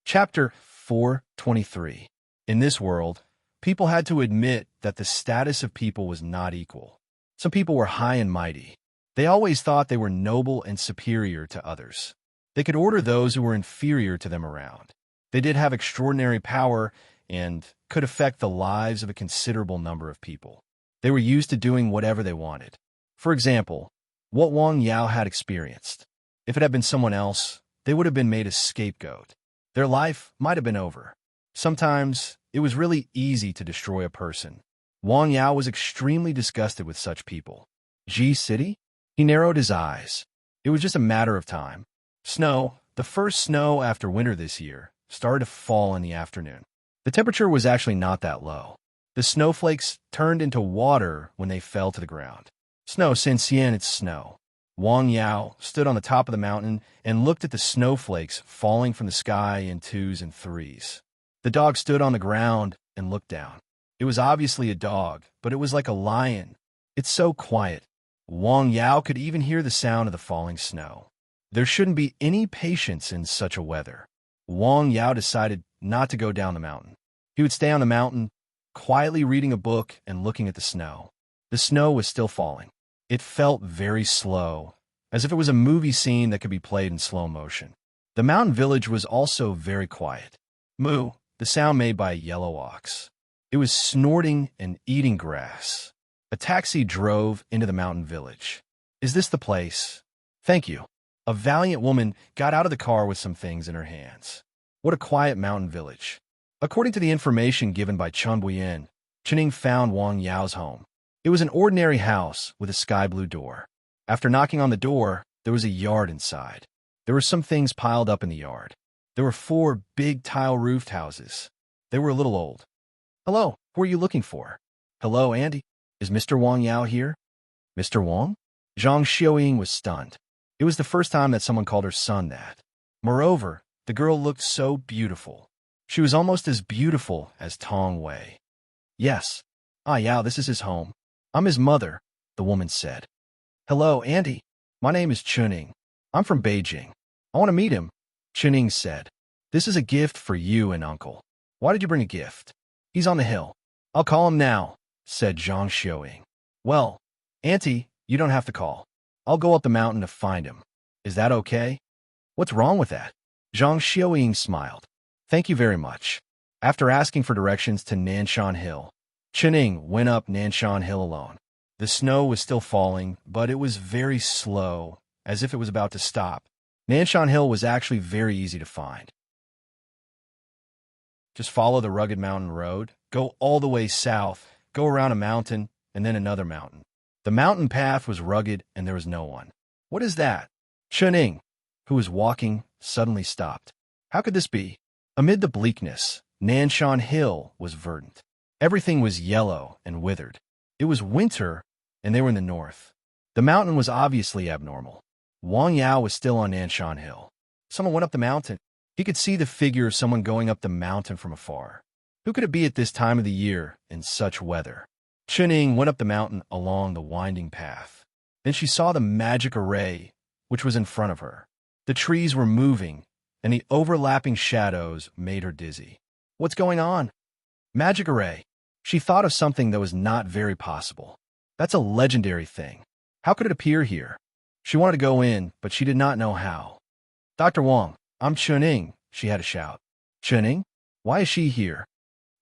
Chapter 423. In this world, people had to admit that the status of people was not equal. Some people were high and mighty. They always thought they were noble and superior to others. They could order those who were inferior to them around. They did have extraordinary power and could affect the lives of a considerable number of people. They were used to doing whatever they wanted. For example, what Wang Yao had experienced. If it had been someone else, they would have been made a scapegoat. Their life might have been over. Sometimes, it was really easy to destroy a person. Wang Yao was extremely disgusted with such people. Ji City? He narrowed his eyes. It was just a matter of time. Snow, the first snow after winter this year, started to fall in the afternoon. The temperature was actually not that low. The snowflakes turned into water when they fell to the ground. Snow, Saint-Cien, it's snow. Wang Yao stood on the top of the mountain and looked at the snowflakes falling from the sky in 2s and 3s. The dog stood on the ground and looked down. It was obviously a dog, but it was like a lion. It's so quiet. Wang Yao could even hear the sound of the falling snow. There shouldn't be any patience in such a weather. Wang Yao decided not to go down the mountain. He would stay on the mountain, quietly reading a book and looking at the snow. The snow was still falling. It felt very slow, as if it was a movie scene that could be played in slow motion. The mountain village was also very quiet. Moo, the sound made by a yellow ox. It was snorting and eating grass. A taxi drove into the mountain village. Is this the place? Thank you. A valiant woman got out of the car with some things in her hands. What a quiet mountain village. According to the information given by Chun Buyen, Chening found Wang Yao's home. It was an ordinary house with a sky-blue door. After knocking on the door, there was a yard inside. There were some things piled up in the yard. There were 4 big tile-roofed houses. They were a little old. Hello, who are you looking for? Hello, Andy. Is Mr. Wang Yao here? Mr. Wang? Zhang Xiaoying was stunned. It was the first time that someone called her son that. Moreover, the girl looked so beautiful. She was almost as beautiful as Tong Wei. Yes. Yao, this is his home. I'm his mother, the woman said. Hello, Andy. My name is Chuning. I'm from Beijing. I want to meet him, Chuning said. This is a gift for you and Uncle. Why did you bring a gift? He's on the hill. I'll call him now, said Zhang Xiaoying. Well, Auntie, you don't have to call. I'll go up the mountain to find him. Is that okay? What's wrong with that? Zhang Xiaoying smiled. Thank you very much. After asking for directions to Nanshan Hill, Chuning went up Nanshan Hill alone. The snow was still falling, but it was very slow, as if it was about to stop. Nanshan Hill was actually very easy to find. Just follow the rugged mountain road, go all the way south, go around a mountain, and then another mountain. The mountain path was rugged and there was no one. What is that? Chuning, who was walking, suddenly stopped. How could this be? Amid the bleakness, Nanshan Hill was verdant. Everything was yellow and withered. It was winter, and they were in the north. The mountain was obviously abnormal. Wang Yao was still on Nanshan Hill. Someone went up the mountain. He could see the figure of someone going up the mountain from afar. Who could it be at this time of the year in such weather? Chuning went up the mountain along the winding path. Then she saw the magic array, which was in front of her. The trees were moving, and the overlapping shadows made her dizzy. What's going on? Magic array. She thought of something that was not very possible. That's a legendary thing. How could it appear here? She wanted to go in, but she did not know how. Dr. Wang, I'm Chuning, she had to shout. Chuning? Why is she here?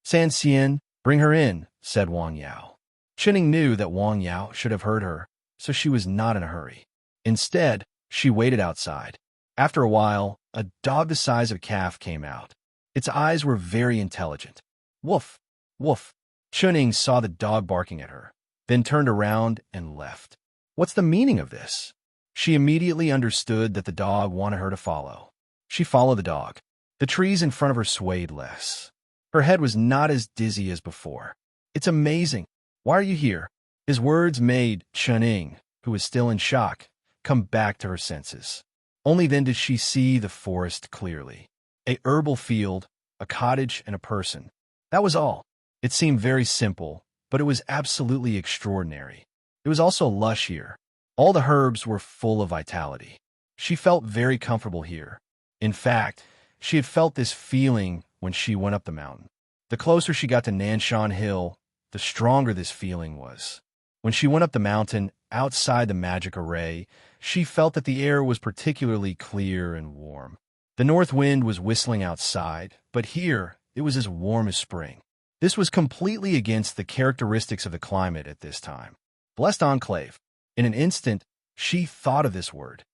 Saint-Cien, bring her in, said Wang Yao. Chuning knew that Wang Yao should have heard her, so she was not in a hurry. Instead, she waited outside. After a while, a dog the size of a calf came out. Its eyes were very intelligent. Woof, woof. Chuning saw the dog barking at her, then turned around and left. What's the meaning of this? She immediately understood that the dog wanted her to follow. She followed the dog. The trees in front of her swayed less. Her head was not as dizzy as before. "It's amazing. Why are you here?" His words made Chuning, who was still in shock, come back to her senses. Only then did she see the forest clearly. A herbal field, a cottage, and a person. That was all. It seemed very simple, but it was absolutely extraordinary. It was also lush here. All the herbs were full of vitality. She felt very comfortable here. In fact, she had felt this feeling when she went up the mountain. The closer she got to Nanshan Hill, the stronger this feeling was. When she went up the mountain, outside the magic array, she felt that the air was particularly clear and warm. The north wind was whistling outside, but here it was as warm as spring. This was completely against the characteristics of the climate at this time. Blessed enclave. In an instant, she thought of this word.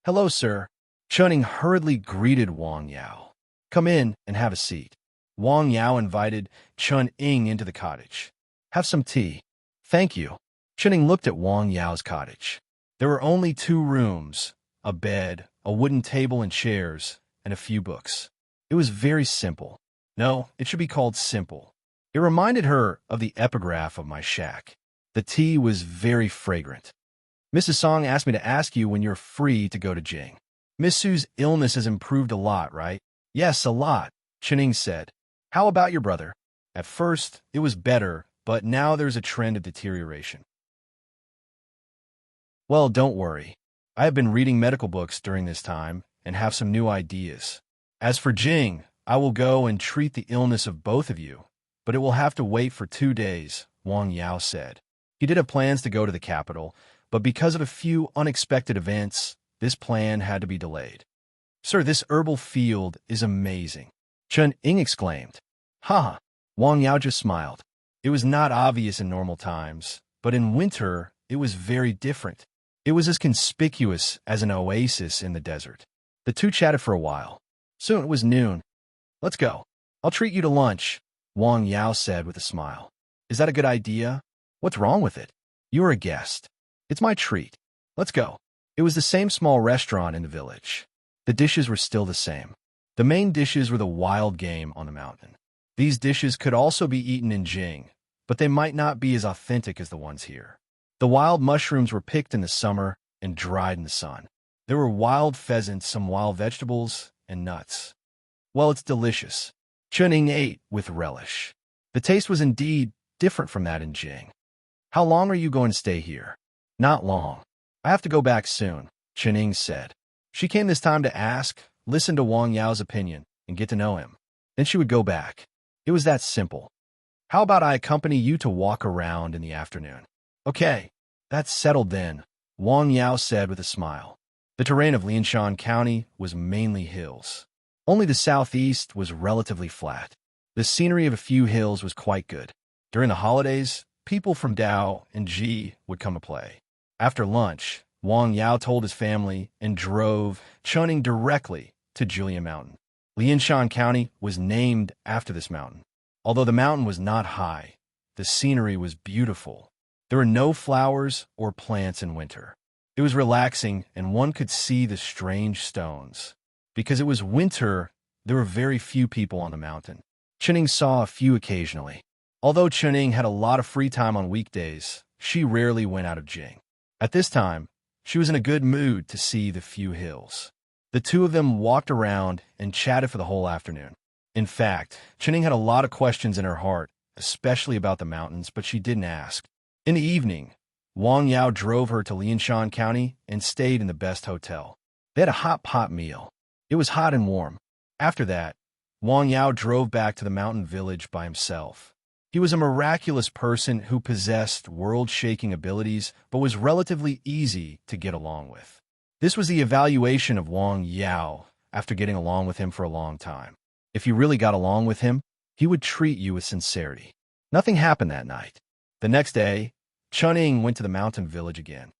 "Hello, sir." Chuning hurriedly greeted Wang Yao. "Come in and have a seat." Wang Yao invited Chun-Ing into the cottage. "Have some tea." "Thank you." Chuning looked at Wang Yao's cottage. There were only 2 rooms, a bed, a wooden table and chairs, and a few books. It was very simple. No, it should be called simple. It reminded her of the epigraph of my shack. The tea was very fragrant. "Mrs. Song asked me to ask you when you're free to go to Jing. Miss Su's illness has improved a lot, right?" "Yes, a lot," Chuning said. "How about your brother?" "At first, it was better, but now there's a trend of deterioration." "Well, don't worry. I have been reading medical books during this time and have some new ideas. As for Jing, I will go and treat the illness of both of you, but it will have to wait for 2 days," Wang Yao said. He did have plans to go to the capital, but because of a few unexpected events, this plan had to be delayed. "Sir, this herbal field is amazing," Chun-Ing exclaimed. "Ha!" Wang Yao just smiled. It was not obvious in normal times, but in winter it was very different. It was as conspicuous as an oasis in the desert. The two chatted for a while. Soon it was noon. "Let's go. I'll treat you to lunch," Wang Yao said with a smile. "Is that a good idea?" "What's wrong with it? You're a guest. It's my treat. Let's go." It was the same small restaurant in the village. The dishes were still the same. The main dishes were the wild game on the mountain. These dishes could also be eaten in Jing, but they might not be as authentic as the ones here. The wild mushrooms were picked in the summer and dried in the sun. There were wild pheasants, some wild vegetables, and nuts. "Well, it's delicious." Chuning ate with relish. The taste was indeed different from that in Jing. "How long are you going to stay here?" "Not long. I have to go back soon," Chuning said. She came this time to ask, listen to Wang Yao's opinion, and get to know him. Then she would go back. It was that simple. "How about I accompany you to walk around in the afternoon?" "Okay, that's settled then," Wang Yao said with a smile. The terrain of Lianshan County was mainly hills. Only the southeast was relatively flat. The scenery of a few hills was quite good. During the holidays, people from Dao and Ji would come to play. After lunch, Wang Yao told his family and drove Chuning directly to Julia Mountain. Lianshan County was named after this mountain. Although the mountain was not high, the scenery was beautiful. There were no flowers or plants in winter. It was relaxing, and one could see the strange stones. Because it was winter, there were very few people on the mountain. Chuning saw a few occasionally. Although Chuning had a lot of free time on weekdays, she rarely went out of Jing. At this time, she was in a good mood to see the few hills. The two of them walked around and chatted for the whole afternoon. In fact, Chuning had a lot of questions in her heart, especially about the mountains, but she didn't ask. In the evening, Wang Yao drove her to Lianshan County and stayed in the best hotel. They had a hot pot meal. It was hot and warm. After that, Wang Yao drove back to the mountain village by himself. He was a miraculous person who possessed world-shaking abilities, but was relatively easy to get along with. This was the evaluation of Wang Yao after getting along with him for a long time. If you really got along with him, he would treat you with sincerity. Nothing happened that night. The next day, Chuning went to the mountain village again.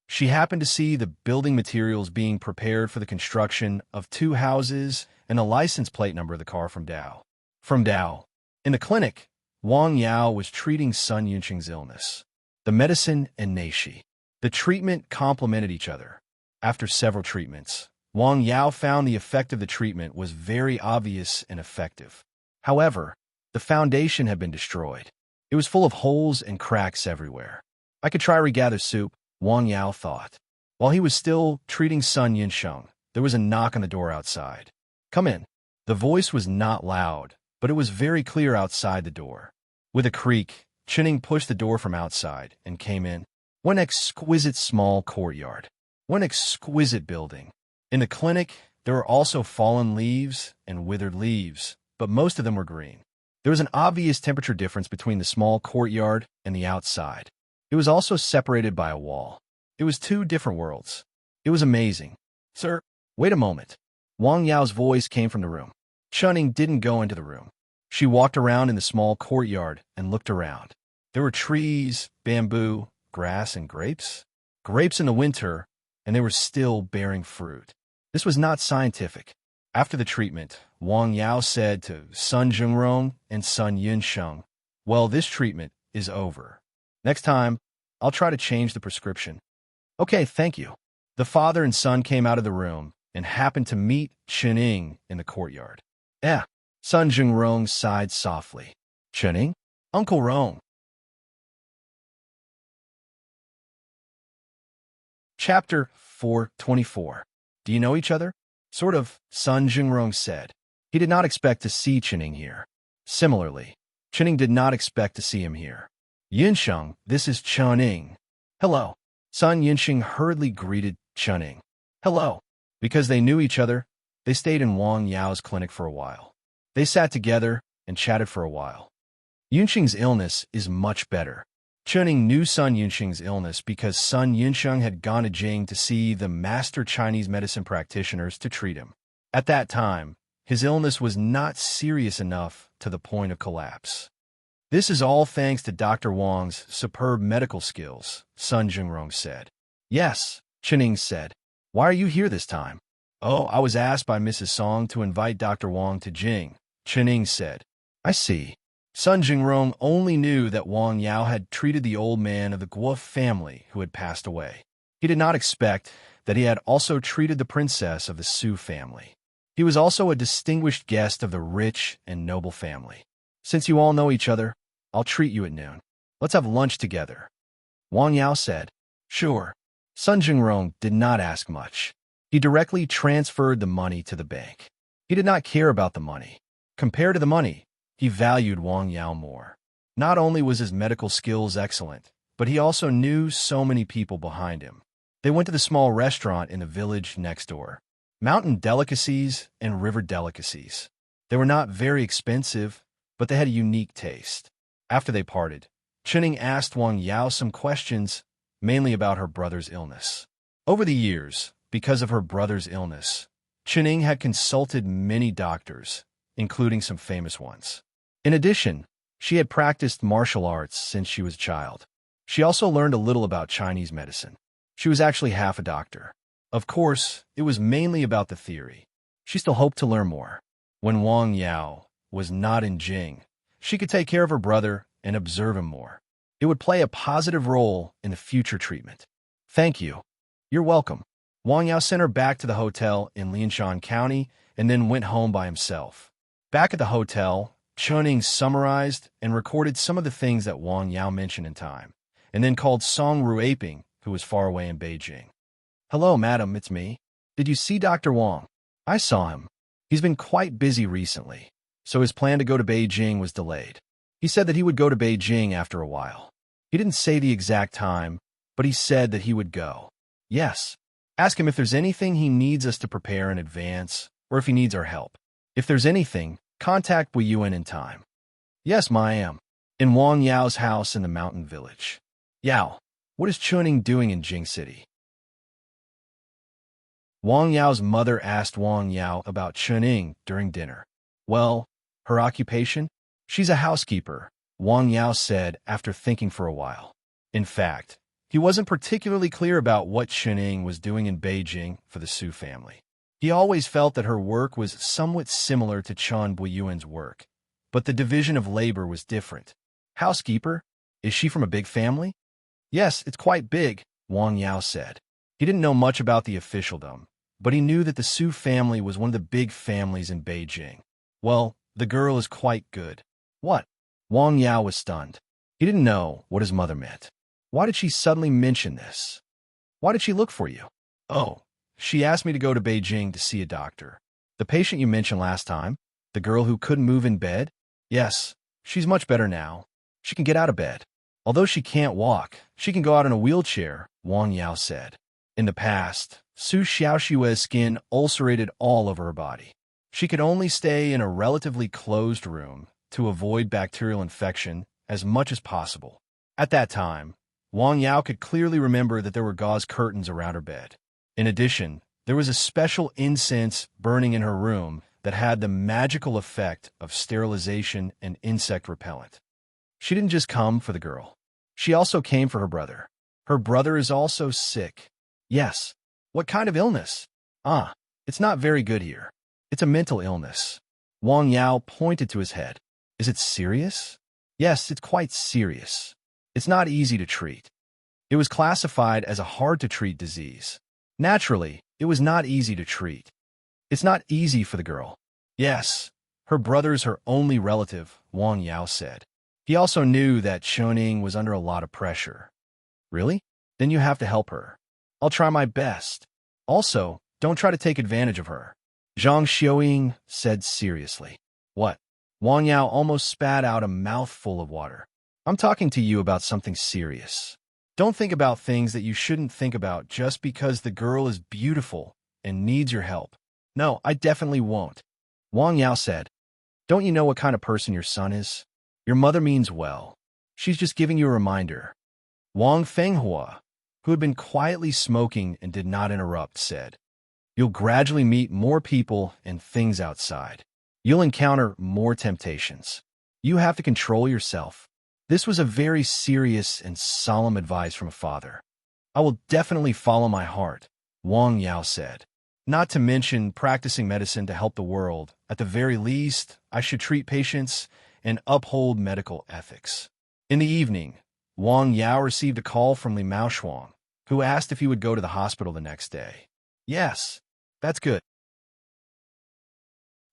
She happened to see the building materials being prepared for the construction of 2 houses and a license plate number of the car from Dao. In the clinic, Wang Yao was treating Sun Yunqing's illness. The medicine and Neishi. The treatment complemented each other. After several treatments, Wang Yao found the effect of the treatment was very obvious and effective. However, the foundation had been destroyed. It was full of holes and cracks everywhere. I could try regather soup, Wang Yao thought. While he was still treating Sun Yunsheng, there was a knock on the door outside. Come in. The voice was not loud, but it was very clear outside the door. With a creak, Chinning pushed the door from outside and came in. One exquisite small courtyard. One exquisite building. In the clinic, there were also fallen leaves and withered leaves, but most of them were green. There was an obvious temperature difference between the small courtyard and the outside. It was also separated by a wall. It was two different worlds. It was amazing. Sir, wait a moment. Wang Yao's voice came from the room. Chunning didn't go into the room. She walked around in the small courtyard and looked around. There were trees, bamboo, grass, and grapes. Grapes in the winter, and they were still bearing fruit. This was not scientific. After the treatment, Wang Yao said to Sun Zhengrong and Sun Yunsheng, "Well, this treatment is over. Next time, I'll try to change the prescription." "Okay, thank you." The father and son came out of the room and happened to meet Chening in the courtyard. Sun Zhengrong sighed softly. "Chening? Uncle Rong." Chapter 424. Do you know each other? Sort of, Sun Zhengrong said. He did not expect to see Chening here. Similarly, Chening did not expect to see him here. "Yunsheng, this is Chening." "Hello." Sun Yunsheng hurriedly greeted Chening. "Hello." Because they knew each other, they stayed in Wang Yao's clinic for a while. They sat together and chatted for a while. Yunsheng's illness is much better. Chening knew Sun Yunsheng's illness because Sun Yunsheng had gone to Jing to see the master Chinese medicine practitioners to treat him. At that time, his illness was not serious enough to the point of collapse. "This is all thanks to Dr. Wang's superb medical skills," Sun Zhengrong said. "Yes," Chening said. "Why are you here this time?" "Oh, I was asked by Mrs. Song to invite Dr. Wang to Jing," Chening said. "I see." Sun Zhengrong only knew that Wang Yao had treated the old man of the Guo family who had passed away. He did not expect that he had also treated the princess of the Su family. He was also a distinguished guest of the rich and noble family. "Since you all know each other, I'll treat you at noon. Let's have lunch together." Wang Yao said. "Sure." Sun Zhengrong did not ask much. He directly transferred the money to the bank. He did not care about the money. Compared to the money, he valued Wang Yao more. Not only was his medical skills excellent, but he also knew so many people behind him. They went to the small restaurant in the village next door. Mountain delicacies and river delicacies. They were not very expensive, but they had a unique taste. After they parted, Chening asked Wang Yao some questions, mainly about her brother's illness. Over the years, because of her brother's illness, Chening had consulted many doctors, including some famous ones. In addition, she had practiced martial arts since she was a child. She also learned a little about Chinese medicine. She was actually half a doctor. Of course, it was mainly about the theory. She still hoped to learn more. When Wang Yao was not in Jing, she could take care of her brother and observe him more. It would play a positive role in the future treatment. "Thank you." "You're welcome." Wang Yao sent her back to the hotel in Lianshan County and then went home by himself. Back at the hotel, Chening summarized and recorded some of the things that Wang Yao mentioned in time, and then called Song Ruiping, who was far away in Beijing. "Hello, madam, it's me. Did you see Dr. Wang?" "I saw him. He's been quite busy recently, so his plan to go to Beijing was delayed. He said that he would go to Beijing after a while. He didn't say the exact time, but he said that he would go." "Yes. Ask him if there's anything he needs us to prepare in advance, or if he needs our help. If there's anything, contact Weiyuan in time." "Yes, Ma, I am." In Wang Yao's house in the mountain village. "Yao, what is Chuning doing in Jing City?" Wang Yao's mother asked Wang Yao about Chuning during dinner. "Well, her occupation? She's a housekeeper," Wang Yao said after thinking for a while. In fact, he wasn't particularly clear about what Chuning was doing in Beijing for the Su family. He always felt that her work was somewhat similar to Chen Buiyuan's work, but the division of labor was different. "Housekeeper? Is she from a big family?" "Yes, it's quite big," Wang Yao said. He didn't know much about the officialdom, but he knew that the Su family was one of the big families in Beijing. Well, the girl is quite good. What? Wang Yao was stunned. He didn't know what his mother meant. Why did she suddenly mention this? Why did she look for you? Oh, she asked me to go to Beijing to see a doctor. The patient you mentioned last time? The girl who couldn't move in bed? Yes, she's much better now. She can get out of bed. Although she can't walk, she can go out in a wheelchair, Wang Yao said. In the past, Su Xiaoxue's skin ulcerated all over her body. She could only stay in a relatively closed room to avoid bacterial infection as much as possible. At that time, Wang Yao could clearly remember that there were gauze curtains around her bed. In addition, there was a special incense burning in her room that had the magical effect of sterilization and insect repellent. She didn't just come for the girl. She also came for her brother. Her brother is also sick. Yes. What kind of illness? It's not very good here. It's a mental illness. Wang Yao pointed to his head. Is it serious? Yes, it's quite serious. It's not easy to treat. It was classified as a hard-to-treat disease. Naturally, it was not easy to treat. It's not easy for the girl. Yes, her brother is her only relative, Wang Yao said. He also knew that Shoning was under a lot of pressure. Really? Then you have to help her. I'll try my best. Also, don't try to take advantage of her. Zhang Xiaoying said seriously. What? Wang Yao almost spat out a mouthful of water. I'm talking to you about something serious. Don't think about things that you shouldn't think about just because the girl is beautiful and needs your help. No, I definitely won't. Wang Yao said. Don't you know what kind of person your son is? Your mother means well. She's just giving you a reminder. Wang Fenghua, who had been quietly smoking and did not interrupt, said, You'll gradually meet more people and things outside. You'll encounter more temptations. You have to control yourself. This was a very serious and solemn advice from a father. I will definitely follow my heart, Wang Yao said. Not to mention practicing medicine to help the world. At the very least, I should treat patients and uphold medical ethics. In the evening, Wang Yao received a call from Li Maoshuang, who asked if he would go to the hospital the next day. Yes, that's good.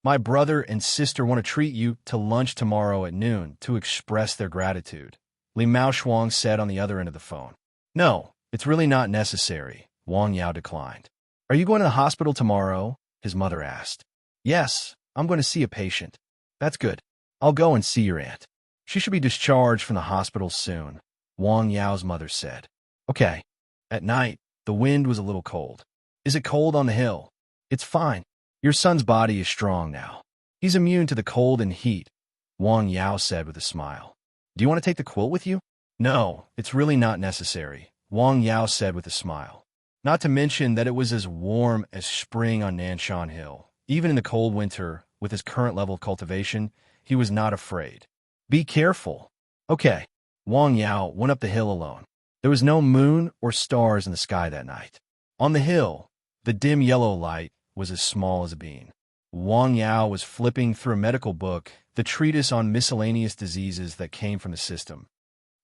My brother and sister want to treat you to lunch tomorrow at noon to express their gratitude, Li Maoshuang said on the other end of the phone. No, it's really not necessary, Wang Yao declined. Are you going to the hospital tomorrow? His mother asked. Yes, I'm going to see a patient. That's good. I'll go and see your aunt. She should be discharged from the hospital soon, Wang Yao's mother said. Okay. At night, the wind was a little cold. Is it cold on the hill? It's fine. Your son's body is strong now. He's immune to the cold and heat, Wang Yao said with a smile. Do you want to take the quilt with you? No, it's really not necessary, Wang Yao said with a smile. Not to mention that it was as warm as spring on Nanshan Hill. Even in the cold winter, with his current level of cultivation, he was not afraid. Be careful. Okay. Wang Yao went up the hill alone. There was no moon or stars in the sky that night. On the hill, the dim yellow light was as small as a bean. Wang Yao was flipping through a medical book, the treatise on miscellaneous diseases that came from the system.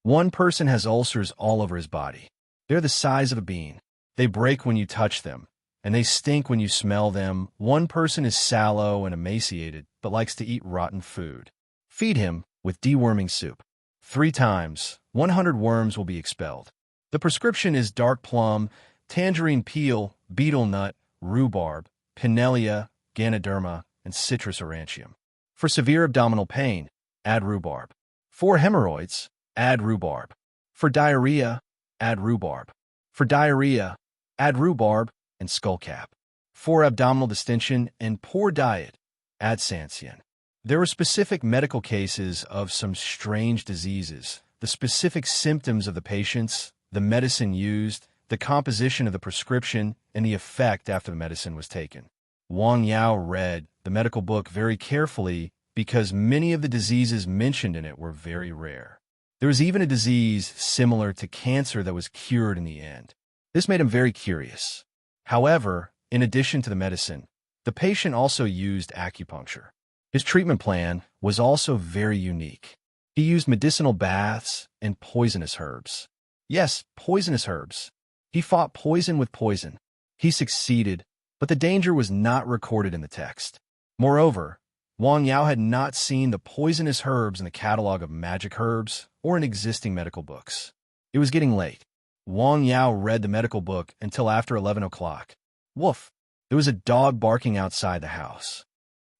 One person has ulcers all over his body. They're the size of a bean. They break when you touch them, and they stink when you smell them. One person is sallow and emaciated, but likes to eat rotten food. Feed him with deworming soup. 3 times, 100 worms will be expelled. The prescription is dark plum, tangerine peel, betel nut, rhubarb, Pinellia, Ganoderma, and Citrus aurantium. For severe abdominal pain, add rhubarb. For hemorrhoids, add rhubarb. For diarrhea, add rhubarb. For diarrhea, add rhubarb and skullcap. For abdominal distension and poor diet, add Sansian. There were specific medical cases of some strange diseases, the specific symptoms of the patients, the medicine used, the composition of the prescription, and the effect after the medicine was taken. Wang Yao read the medical book very carefully because many of the diseases mentioned in it were very rare. There was even a disease similar to cancer that was cured in the end. This made him very curious. However, in addition to the medicine, the patient also used acupuncture. His treatment plan was also very unique. He used medicinal baths and poisonous herbs. Yes, poisonous herbs. He fought poison with poison. He succeeded, but the danger was not recorded in the text. Moreover, Wang Yao had not seen the poisonous herbs in the catalog of magic herbs or in existing medical books. It was getting late. Wang Yao read the medical book until after 11 o'clock. Woof! There was a dog barking outside the house.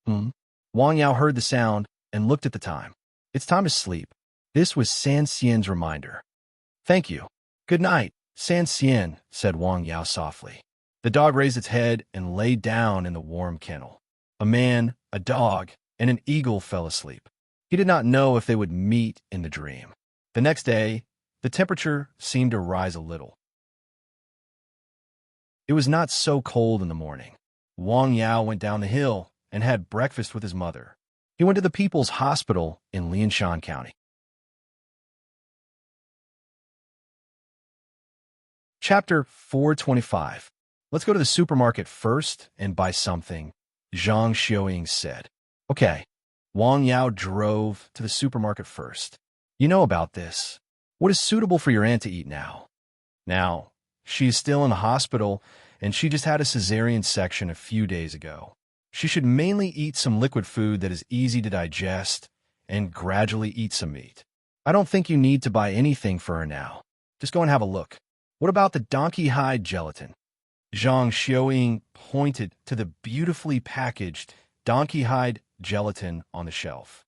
Wang Yao heard the sound and looked at the time. It's time to sleep. This was San Xian's reminder. Thank you. Good night, San Xian, said Wang Yao softly. The dog raised its head and lay down in the warm kennel. A man, a dog, and an eagle fell asleep. He did not know if they would meet in the dream. The next day, the temperature seemed to rise a little. It was not so cold in the morning. Wang Yao went down the hill and had breakfast with his mother. He went to the People's Hospital in Lianshan County. Chapter 425. Let's go to the supermarket first and buy something, Zhang Xiaoying said. Okay. Wang Yao drove to the supermarket first. You know about this. What is suitable for your aunt to eat now? Now, she is still in the hospital, and she just had a cesarean section a few days ago. She should mainly eat some liquid food that is easy to digest and gradually eat some meat. I don't think you need to buy anything for her now. Just go and have a look. What about the donkey hide gelatin? Zhang Xiaoying pointed to the beautifully packaged donkey hide gelatin on the shelf.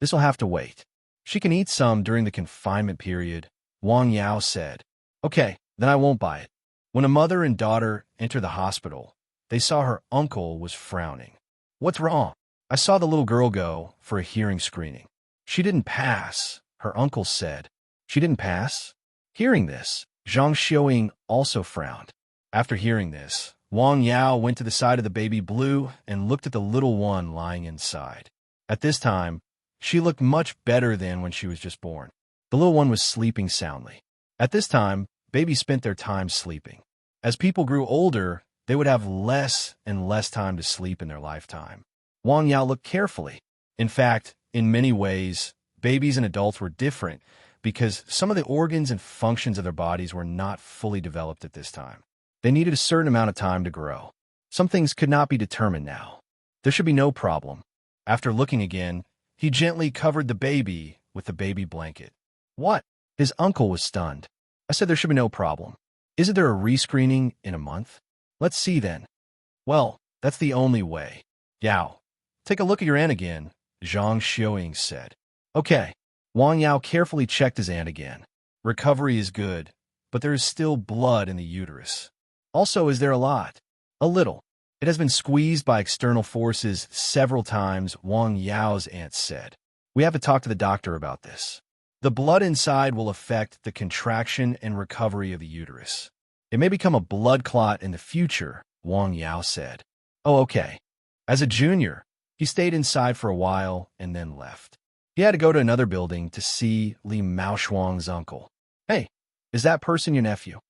This will have to wait. She can eat some during the confinement period, Wang Yao said. Okay, then I won't buy it. When a mother and daughter entered the hospital, they saw her uncle was frowning. What's wrong? I saw the little girl go for a hearing screening. She didn't pass, her uncle said. She didn't pass? Hearing this, Zhang Xiaoying also frowned. After hearing this, Wang Yao went to the side of the baby Blue and looked at the little one lying inside. At this time, she looked much better than when she was just born. The little one was sleeping soundly. At this time, babies spent their time sleeping. As people grew older, they would have less and less time to sleep in their lifetime. Wang Yao looked carefully. In fact, in many ways, babies and adults were different because some of the organs and functions of their bodies were not fully developed at this time. They needed a certain amount of time to grow. Some things could not be determined now. There should be no problem. After looking again, he gently covered the baby with the baby blanket. What? His uncle was stunned. I said there should be no problem. Isn't there a rescreening in a month? Let's see then. Well, that's the only way. Yao, take a look at your aunt again, Zhang Xiaoying said. Okay. Wang Yao carefully checked his aunt again. Recovery is good, but there is still blood in the uterus. Also, is there a lot? A little. It has been squeezed by external forces several times, Wang Yao's aunt said. We have to talk to the doctor about this. The blood inside will affect the contraction and recovery of the uterus. It may become a blood clot in the future, Wang Yao said. Oh, okay. As a junior, he stayed inside for a while and then left. He had to go to another building to see Li Maoshuang's uncle. Hey, is that person your nephew?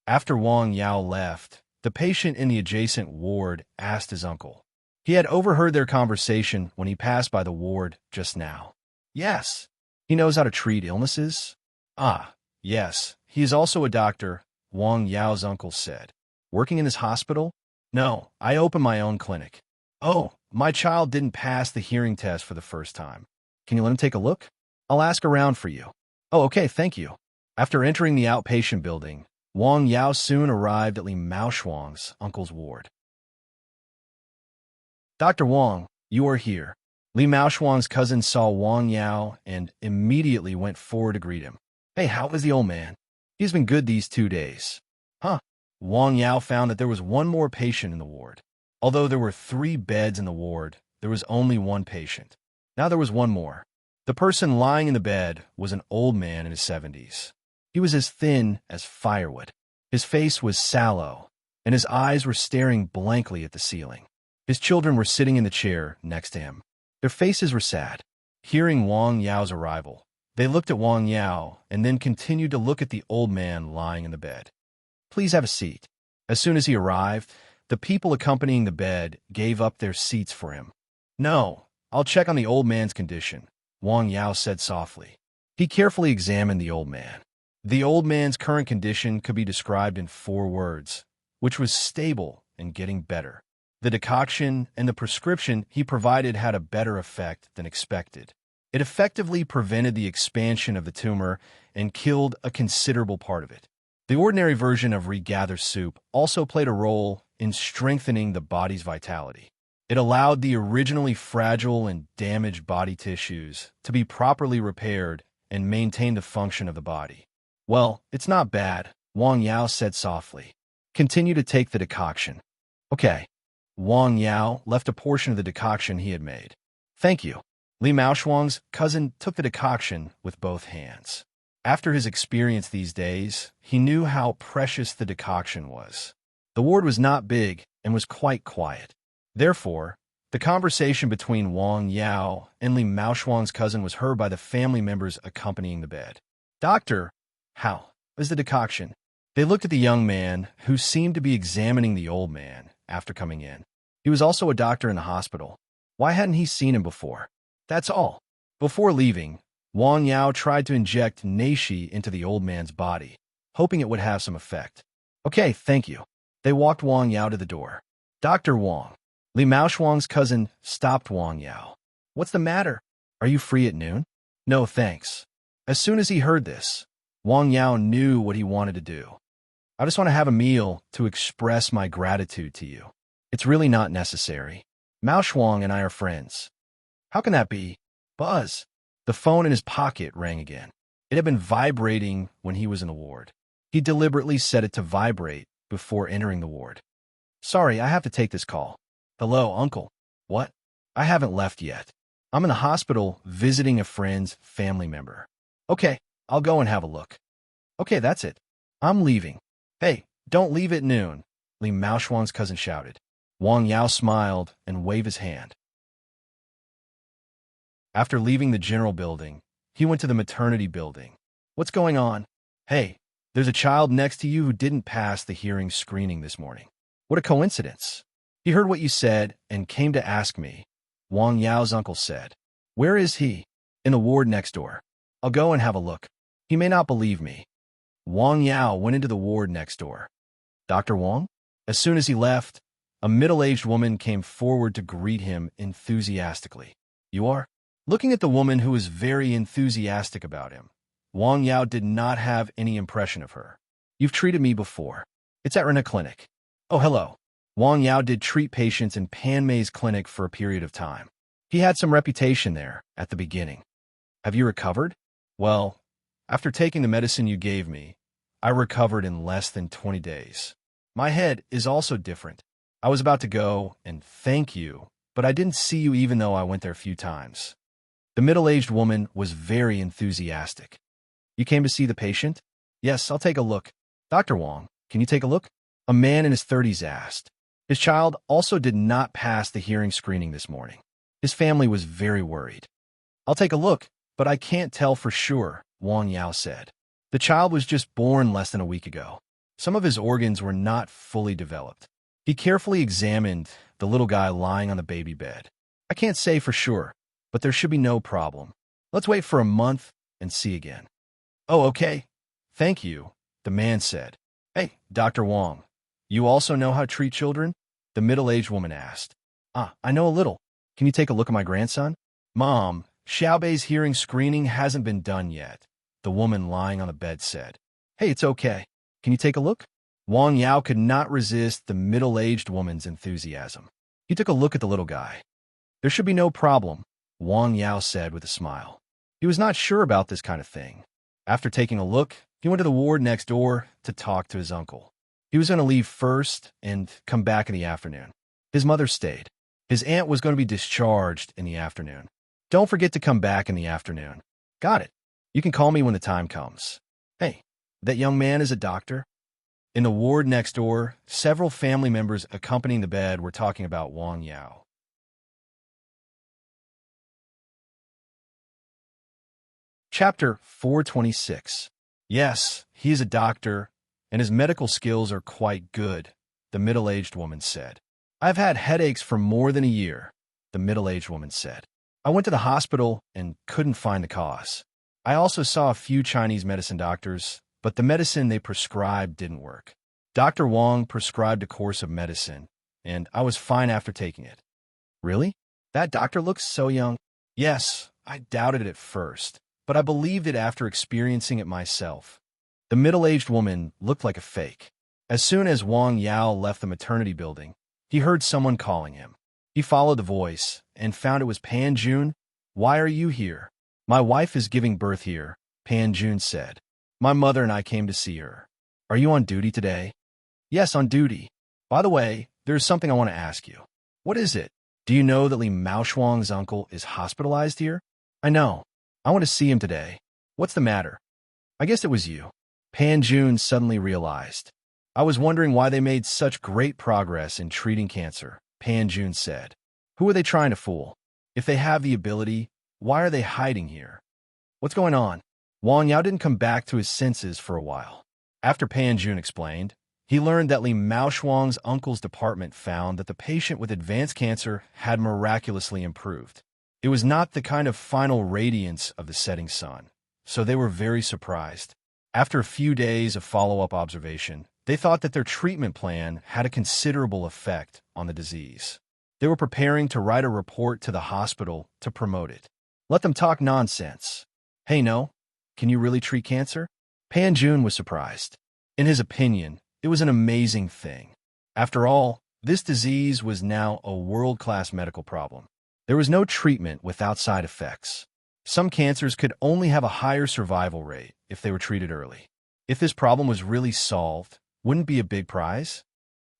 After Wang Yao left, the patient in the adjacent ward asked his uncle. He had overheard their conversation when he passed by the ward just now. Yes. He knows how to treat illnesses? Ah, yes. He is also a doctor, Wang Yao's uncle said. Working in this hospital? No, I opened my own clinic. Oh, my child didn't pass the hearing test for the first time. Can you let him take a look? I'll ask around for you. Oh, okay, thank you. After entering the outpatient building, Wang Yao soon arrived at Li Maoshuang's uncle's ward. Dr. Wang, you are here. Li Maoshuang's cousin saw Wang Yao and immediately went forward to greet him. Hey, how is the old man? He's been good these 2 days. Huh. Wang Yao found that there was one more patient in the ward. Although there were 3 beds in the ward, there was only one patient. Now there was one more. The person lying in the bed was an old man in his 70s. He was as thin as firewood. His face was sallow, and his eyes were staring blankly at the ceiling. His children were sitting in the chair next to him. Their faces were sad. Hearing Wang Yao's arrival, they looked at Wang Yao and then continued to look at the old man lying in the bed. Please have a seat. As soon as he arrived, the people accompanying the bed gave up their seats for him. No, I'll check on the old man's condition, Wang Yao said softly. He carefully examined the old man. The old man's current condition could be described in 4 words, which was stable and getting better. The decoction and the prescription he provided had a better effect than expected. It effectively prevented the expansion of the tumor and killed a considerable part of it. The ordinary version of regather soup also played a role in strengthening the body's vitality. It allowed the originally fragile and damaged body tissues to be properly repaired and maintain the function of the body. Well, it's not bad, Wang Yao said softly. Continue to take the decoction. Okay. Wang Yao left a portion of the decoction he had made. Thank you. Li Maoshuang's cousin took the decoction with both hands. After his experience these days, he knew how precious the decoction was. The ward was not big and was quite quiet. Therefore, the conversation between Wang Yao and Li Maoshuang's cousin was heard by the family members accompanying the bed. Doctor, how is the decoction? They looked at the young man, who seemed to be examining the old man, after coming in. He was also a doctor in the hospital. Why hadn't he seen him before? That's all. Before leaving, Wang Yao tried to inject Neishi into the old man's body, hoping it would have some effect. Okay, thank you. They walked Wang Yao to the door. Dr. Wang. Li Maoshuang's cousin stopped Wang Yao. What's the matter? Are you free at noon? No, thanks. As soon as he heard this, Wang Yao knew what he wanted to do. I just want to have a meal to express my gratitude to you. It's really not necessary. Maoshuang and I are friends. How can that be? Buzz. The phone in his pocket rang again. It had been vibrating when he was in the ward. He deliberately set it to vibrate before entering the ward. Sorry, I have to take this call. Hello, uncle. What? I haven't left yet. I'm in the hospital visiting a friend's family member. Okay, I'll go and have a look. Okay, that's it. I'm leaving. Hey, don't leave at noon, Li Maoshuang's cousin shouted. Wang Yao smiled and waved his hand. After leaving the general building, he went to the maternity building. What's going on? Hey, there's a child next to you who didn't pass the hearing screening this morning. What a coincidence. He heard what you said and came to ask me, Wang Yao's uncle said. Where is he? In the ward next door. I'll go and have a look. He may not believe me. Wang Yao went into the ward next door. Dr. Wang? As soon as he left, a middle-aged woman came forward to greet him enthusiastically. You are? Looking at the woman who was very enthusiastic about him, Wang Yao did not have any impression of her. You've treated me before. It's at Rena Clinic. Oh, hello. Wang Yao did treat patients in Pan Mei's clinic for a period of time. He had some reputation there at the beginning. Have you recovered? Well, after taking the medicine you gave me, I recovered in less than 20 days. My head is also different. I was about to go and thank you, but I didn't see you even though I went there a few times. The middle-aged woman was very enthusiastic. You came to see the patient? Yes, I'll take a look. Dr. Wang, can you take a look? A man in his 30s asked. His child also did not pass the hearing screening this morning. His family was very worried. I'll take a look, but I can't tell for sure, Wang Yao said. The child was just born less than a week ago. Some of his organs were not fully developed. He carefully examined the little guy lying on the baby bed. I can't say for sure, but there should be no problem. Let's wait for a month and see again. Oh, okay. Thank you, the man said. Hey, Dr. Wang, you also know how to treat children? The middle-aged woman asked. I know a little. Can you take a look at my grandson? Mom, Xiaobei's hearing screening hasn't been done yet, the woman lying on the bed said. Hey, it's okay. Can you take a look? Wang Yao could not resist the middle-aged woman's enthusiasm. He took a look at the little guy. There should be no problem, Wang Yao said with a smile. He was not sure about this kind of thing. After taking a look, he went to the ward next door to talk to his uncle. He was going to leave first and come back in the afternoon. His mother stayed. His aunt was going to be discharged in the afternoon. Don't forget to come back in the afternoon. Got it. You can call me when the time comes. Hey, that young man is a doctor? In the ward next door, several family members accompanying the bed were talking about Wang Yao. Chapter 426. Yes, he is a doctor, and his medical skills are quite good, the middle-aged woman said. I've had headaches for more than a year, the middle-aged woman said. I went to the hospital and couldn't find the cause. I also saw a few Chinese medicine doctors, but the medicine they prescribed didn't work. Dr. Wong prescribed a course of medicine, and I was fine after taking it. Really? That doctor looks so young. Yes, I doubted it at first, but I believed it after experiencing it myself. The middle-aged woman looked like a fake. As soon as Wang Yao left the maternity building, he heard someone calling him. He followed the voice and found it was Pan Jun. "Why are you here?" "My wife is giving birth here," Pan Jun said. "My mother and I came to see her." "Are you on duty today?" "Yes, on duty. By the way, there's something I want to ask you." "What is it?" "Do you know that Li Maoshuang's uncle is hospitalized here?" "I know. I want to see him today." "What's the matter?" "I guess it was you." Pan Jun suddenly realized. "I was wondering why they made such great progress in treating cancer," Pan Jun said. "Who are they trying to fool? If they have the ability, why are they hiding here? What's going on?" Wang Yao didn't come back to his senses for a while. After Pan Jun explained, he learned that Li Maoshuang's uncle's department found that the patient with advanced cancer had miraculously improved. It was not the kind of final radiance of the setting sun, so they were very surprised. After a few days of follow-up observation, they thought that their treatment plan had a considerable effect on the disease. They were preparing to write a report to the hospital to promote it. Let them talk nonsense. "Hey, no, can you really treat cancer?" Pan Jun was surprised. In his opinion, it was an amazing thing. After all, this disease was now a world-class medical problem. There was no treatment without side effects. Some cancers could only have a higher survival rate if they were treated early. If this problem was really solved, wouldn't it be a big prize?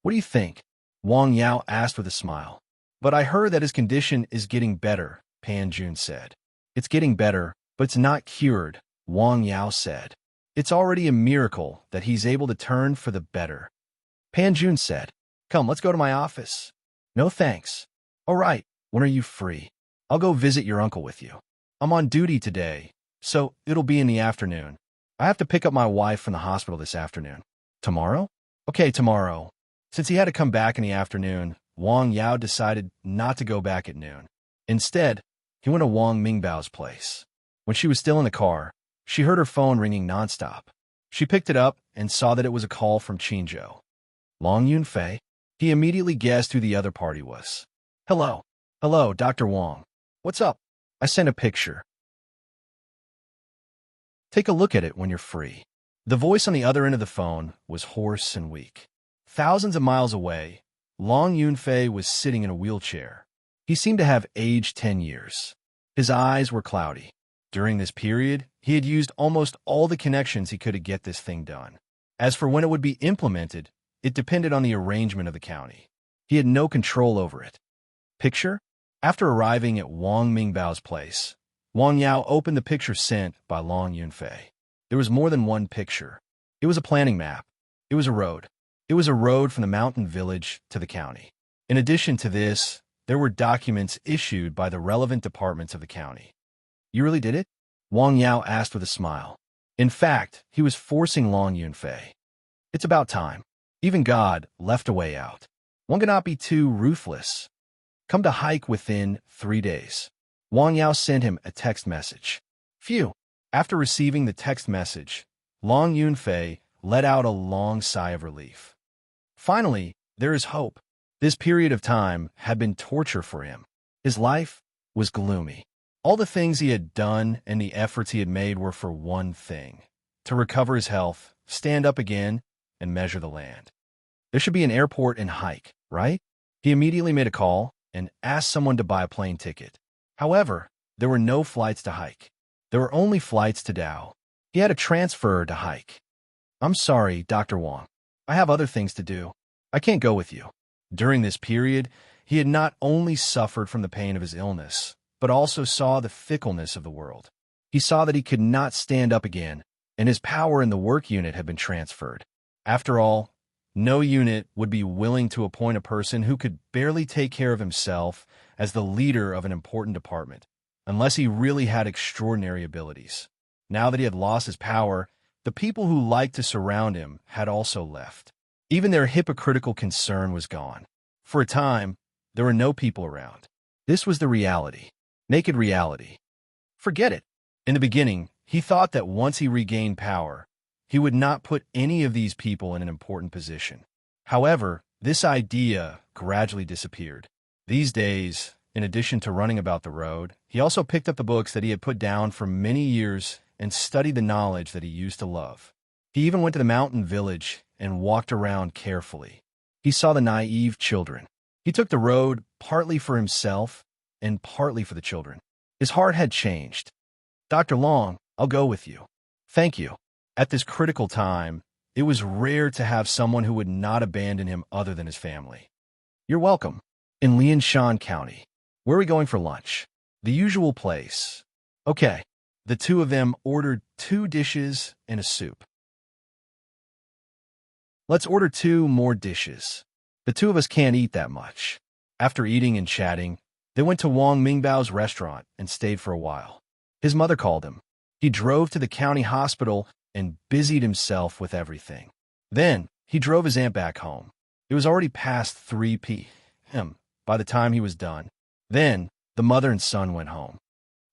"What do you think?" Wang Yao asked with a smile. "But I heard that his condition is getting better," Pan Jun said. "It's getting better, but it's not cured," Wang Yao said. "It's already a miracle that he's able to turn for the better." Pan Jun said, "Come, let's go to my office." "No thanks." "All right, when are you free? I'll go visit your uncle with you." "I'm on duty today, so it'll be in the afternoon. I have to pick up my wife from the hospital this afternoon." "Tomorrow?" "Okay, tomorrow." Since he had to come back in the afternoon, Wang Yao decided not to go back at noon. Instead, he went to Wang Mingbao's place. When she was still in the car, she heard her phone ringing nonstop. She picked it up and saw that it was a call from Qinzhou. Long Yunfei? He immediately guessed who the other party was. "Hello. Hello, Dr. Wang. What's up? I sent a picture. Take a look at it when you're free." The voice on the other end of the phone was hoarse and weak. Thousands of miles away, Long Yunfei was sitting in a wheelchair. He seemed to have aged 10 years. His eyes were cloudy. During this period, he had used almost all the connections he could to get this thing done. As for when it would be implemented, it depended on the arrangement of the county. He had no control over it. Picture? After arriving at Wang Mingbao's place, Wang Yao opened the picture sent by Long Yunfei. There was more than one picture. It was a planning map. It was a road. It was a road from the mountain village to the county. In addition to this, there were documents issued by the relevant departments of the county. "You really did it?" Wang Yao asked with a smile. In fact, he was forcing Long Yunfei. "It's about time. Even God left a way out. One cannot be too ruthless. Come to hike within 3 days." Wang Yao sent him a text message. Phew! After receiving the text message, Long Yunfei let out a long sigh of relief. Finally, there is hope. This period of time had been torture for him. His life was gloomy. All the things he had done and the efforts he had made were for one thing: to recover his health, stand up again, and measure the land. There should be an airport in Hike, right? He immediately made a call and asked someone to buy a plane ticket. However, there were no flights to Hike. There were only flights to Dao. He had a transfer to Hike. "I'm sorry, Dr. Wang. I have other things to do. I can't go with you." During this period, he had not only suffered from the pain of his illness, but also saw the fickleness of the world. He saw that he could not stand up again, and his power in the work unit had been transferred. After all, no unit would be willing to appoint a person who could barely take care of himself as the leader of an important department, unless he really had extraordinary abilities. Now that he had lost his power, the people who liked to surround him had also left. Even their hypocritical concern was gone. For a time, there were no people around. This was the reality. Naked reality. Forget it. In the beginning, he thought that once he regained power, He would not put any of these people in an important position. However, this idea gradually disappeared. These days, in addition to running about the road, he also picked up the books that he had put down for many years and studied the knowledge that he used to love. He even went to the mountain village and walked around carefully. He saw the naive children. He took the road partly for himself and partly for the children. His heart had changed. "Dr. Long, I'll go with you." "Thank you." At this critical time, it was rare to have someone who would not abandon him other than his family. "You're welcome." "In Lianshan County. Where are we going for lunch?" "The usual place." "Okay." The two of them ordered 2 dishes and a soup. "Let's order 2 more dishes. The two of us can't eat that much." After eating and chatting, they went to Wang Mingbao's restaurant and stayed for a while. His mother called him. He drove to the county hospital and busied himself with everything. Then, he drove his aunt back home. It was already past 3 p.m. by the time he was done. Then, the mother and son went home.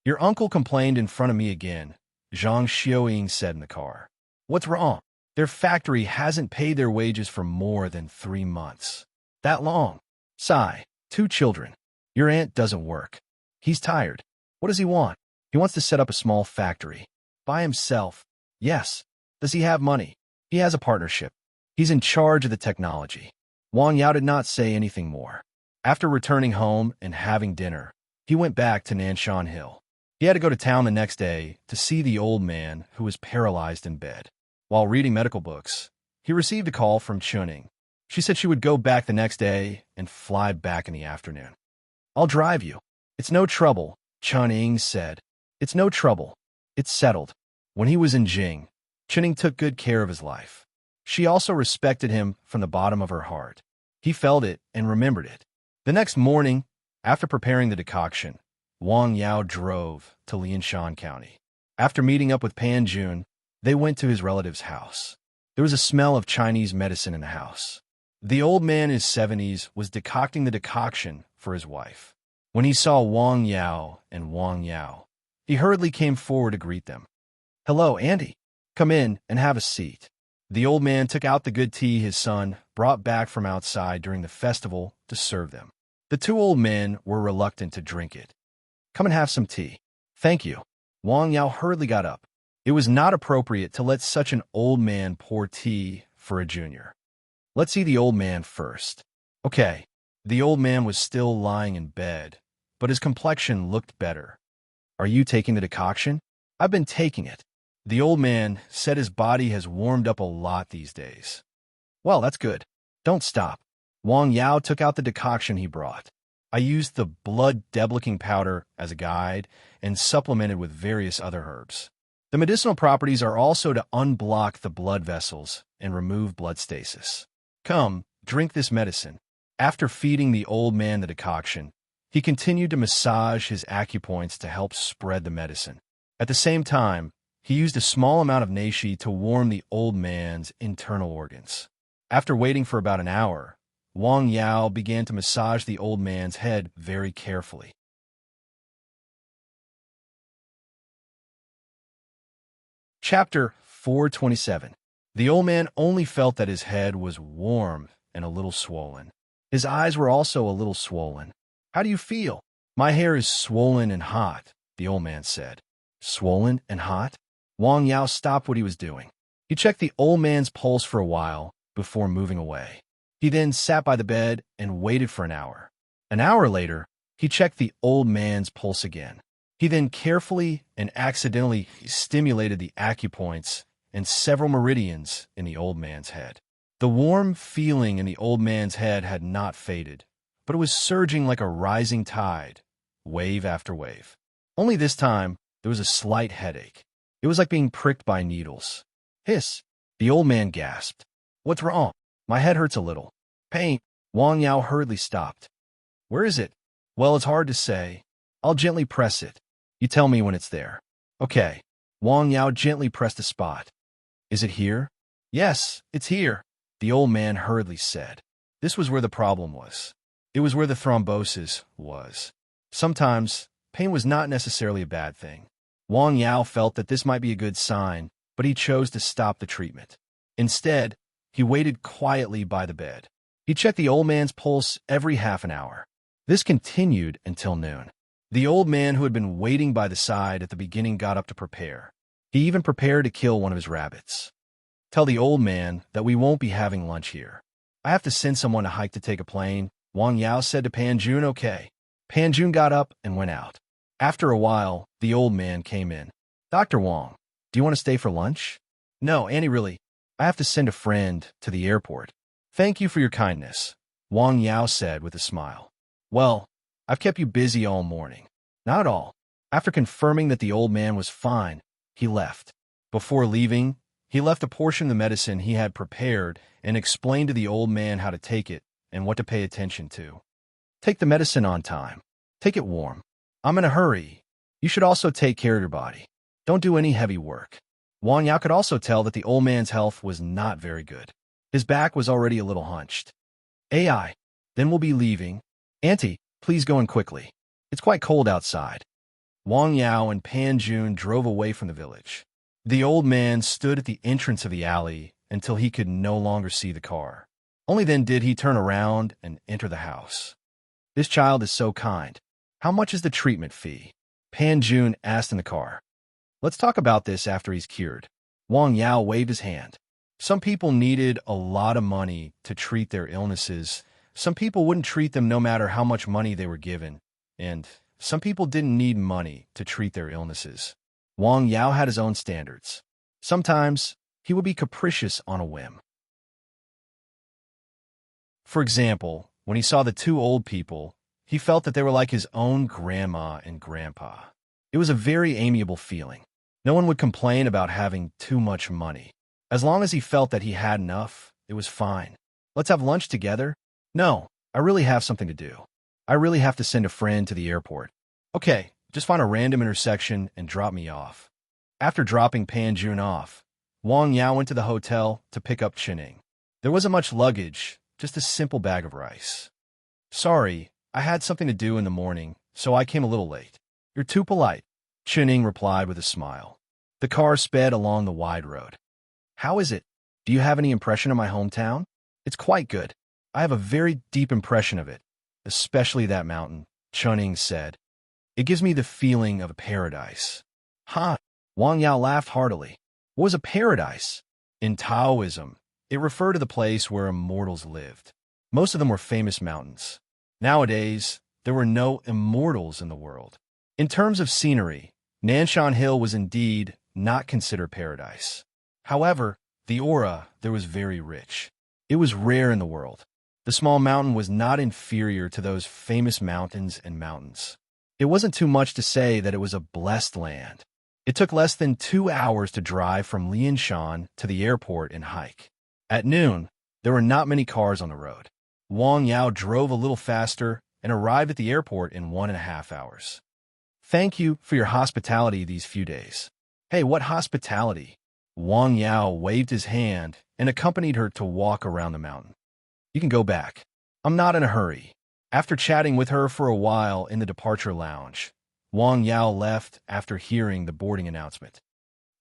"Your uncle complained in front of me again," Zhang Xiaoying said in the car. "What's wrong?" "Their factory hasn't paid their wages for more than 3 months. That long?" Sigh. 2 children. "Your aunt doesn't work. He's tired." "What does he want?" "He wants to set up a small factory." "By himself?" "Yes." "Does he have money?" "He has a partnership. He's in charge of the technology." Wang Yao did not say anything more. After returning home and having dinner, he went back to Nanshan Hill. He had to go to town the next day to see the old man who was paralyzed in bed. While reading medical books, he received a call from Chuning. She said she would go back the next day and fly back in the afternoon. "I'll drive you." "It's no trouble," Chuning said. "It's no trouble. It's settled." When he was in Jing, Chuning took good care of his life. She also respected him from the bottom of her heart. He felt it and remembered it. The next morning, after preparing the decoction, Wang Yao drove to Lianshan County. After meeting up with Pan Jun, they went to his relative's house. There was a smell of Chinese medicine in the house. The old man in his 70s was decocting the decoction for his wife. When he saw Wang Yao, he hurriedly came forward to greet them. "Hello, Andy. Come in and have a seat." The old man took out the good tea his son brought back from outside during the festival to serve them. The 2 old men were reluctant to drink it. "Come and have some tea." "Thank you." Wang Yao hurriedly got up. It was not appropriate to let such an old man pour tea for a junior. "Let's see the old man first." "Okay." The old man was still lying in bed, but his complexion looked better. "Are you taking the decoction?" "I've been taking it." The old man said his body has warmed up a lot these days. "Well, that's good. Don't stop." Wang Yao took out the decoction he brought. "I used the blood deblicking powder as a guide and supplemented with various other herbs. The medicinal properties are also to unblock the blood vessels and remove blood stasis. Come, drink this medicine." After feeding the old man the decoction, he continued to massage his acupoints to help spread the medicine. At the same time, he used a small amount of neishi to warm the old man's internal organs. After waiting for about an hour, Wang Yao began to massage the old man's head very carefully. Chapter 427. The old man only felt that his head was warm and a little swollen. His eyes were also a little swollen. "How do you feel?" "My hair is swollen and hot," the old man said. "Swollen and hot?" Wang Yao stopped what he was doing. He checked the old man's pulse for a while before moving away. He then sat by the bed and waited for an hour. An hour later, he checked the old man's pulse again. He then carefully and accidentally stimulated the acupoints and several meridians in the old man's head. The warm feeling in the old man's head had not faded, but it was surging like a rising tide, wave after wave. Only this time, there was a slight headache. It was like being pricked by needles. "Hiss!" The old man gasped. "What's wrong?" "My head hurts a little." "Pain." Wang Yao hurriedly stopped. "Where is it?" "Well, it's hard to say. I'll gently press it. You tell me when it's there." "Okay." Wang Yao gently pressed a spot. "Is it here?" "Yes, it's here," the old man hurriedly said. This was where the problem was. It was where the thrombosis was. Sometimes, pain was not necessarily a bad thing. Wang Yao felt that this might be a good sign, but he chose to stop the treatment. Instead, he waited quietly by the bed. He checked the old man's pulse every half an hour. This continued until noon. The old man who had been waiting by the side at the beginning got up to prepare. He even prepared to kill one of his rabbits. Tell the old man that we won't be having lunch here. I have to send someone to hike to take a plane, Wang Yao said to Pan Jun. Okay. Pan Jun got up and went out. After a while, the old man came in. Dr. Wang, do you want to stay for lunch? No, Annie, really. I have to send a friend to the airport. Thank you for your kindness, Wang Yao said with a smile. Well, I've kept you busy all morning. Not at all. After confirming that the old man was fine, he left. Before leaving, he left a portion of the medicine he had prepared and explained to the old man how to take it and what to pay attention to. Take the medicine on time. Take it warm. I'm in a hurry. You should also take care of your body. Don't do any heavy work. Wang Yao could also tell that the old man's health was not very good. His back was already a little hunched. AI, then we'll be leaving. Auntie, please go in quickly. It's quite cold outside. Wang Yao and Pan Jun drove away from the village. The old man stood at the entrance of the alley until he could no longer see the car. Only then did he turn around and enter the house. This child is so kind. How much is the treatment fee? Pan Jun asked in the car. Let's talk about this after he's cured. Wang Yao waved his hand. Some people needed a lot of money to treat their illnesses. Some people wouldn't treat them no matter how much money they were given. And some people didn't need money to treat their illnesses. Wang Yao had his own standards. Sometimes, he would be capricious on a whim. For example, when he saw the two old people, he felt that they were like his own grandma and grandpa. It was a very amiable feeling. No one would complain about having too much money. As long as he felt that he had enough, it was fine. Let's have lunch together? No, I really have something to do. I really have to send a friend to the airport. Okay, just find a random intersection and drop me off. After dropping Pan Jun off, Wang Yao went to the hotel to pick up Chining. There wasn't much luggage, just a simple bag of rice. Sorry, I had something to do in the morning, so I came a little late. You're too polite, Chining replied with a smile. The car sped along the wide road. How is it? Do you have any impression of my hometown? It's quite good. I have a very deep impression of it, especially that mountain, Chining said. It gives me the feeling of a paradise. Ha! Wang Yao laughed heartily. What was a paradise? In Taoism, it referred to the place where immortals lived. Most of them were famous mountains. Nowadays, there were no immortals in the world. In terms of scenery, Nanshan Hill was indeed not considered paradise. However, the aura there was very rich. It was rare in the world. The small mountain was not inferior to those famous mountains and mountains. It wasn't too much to say that it was a blessed land. It took less than 2 hours to drive from Lianshan to the airport and hike. At noon, there were not many cars on the road. Wang Yao drove a little faster and arrived at the airport in 1.5 hours. Thank you for your hospitality these few days. Hey, what hospitality? Wang Yao waved his hand and accompanied her to walk around the mountain. You can go back. I'm not in a hurry. After chatting with her for a while in the departure lounge, Wang Yao left after hearing the boarding announcement.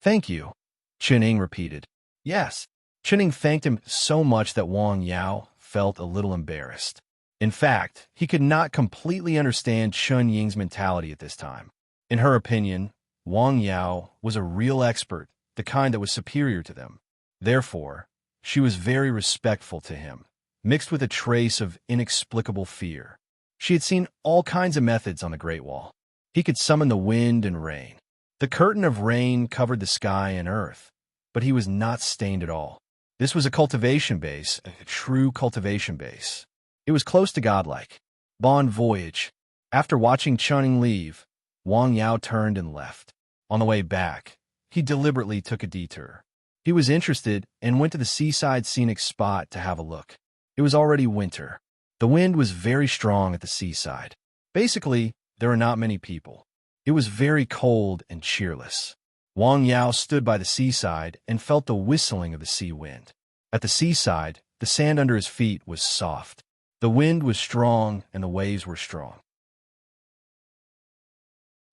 Thank you, Chining repeated. Yes. Chining thanked him so much that Wang Yao felt a little embarrassed. In fact, he could not completely understand Chun Ying's mentality at this time. In her opinion, Wang Yao was a real expert, the kind that was superior to them. Therefore, she was very respectful to him, mixed with a trace of inexplicable fear. She had seen all kinds of methods on the Great Wall. He could summon the wind and rain. The curtain of rain covered the sky and earth, but he was not stained at all. This was a cultivation base, a true cultivation base. It was close to godlike. Bon voyage. After watching Chuning leave, Wang Yao turned and left. On the way back, he deliberately took a detour. He was interested and went to the seaside scenic spot to have a look. It was already winter. The wind was very strong at the seaside. Basically, there were not many people. It was very cold and cheerless. Wang Yao stood by the seaside and felt the whistling of the sea wind. At the seaside, the sand under his feet was soft. The wind was strong and the waves were strong.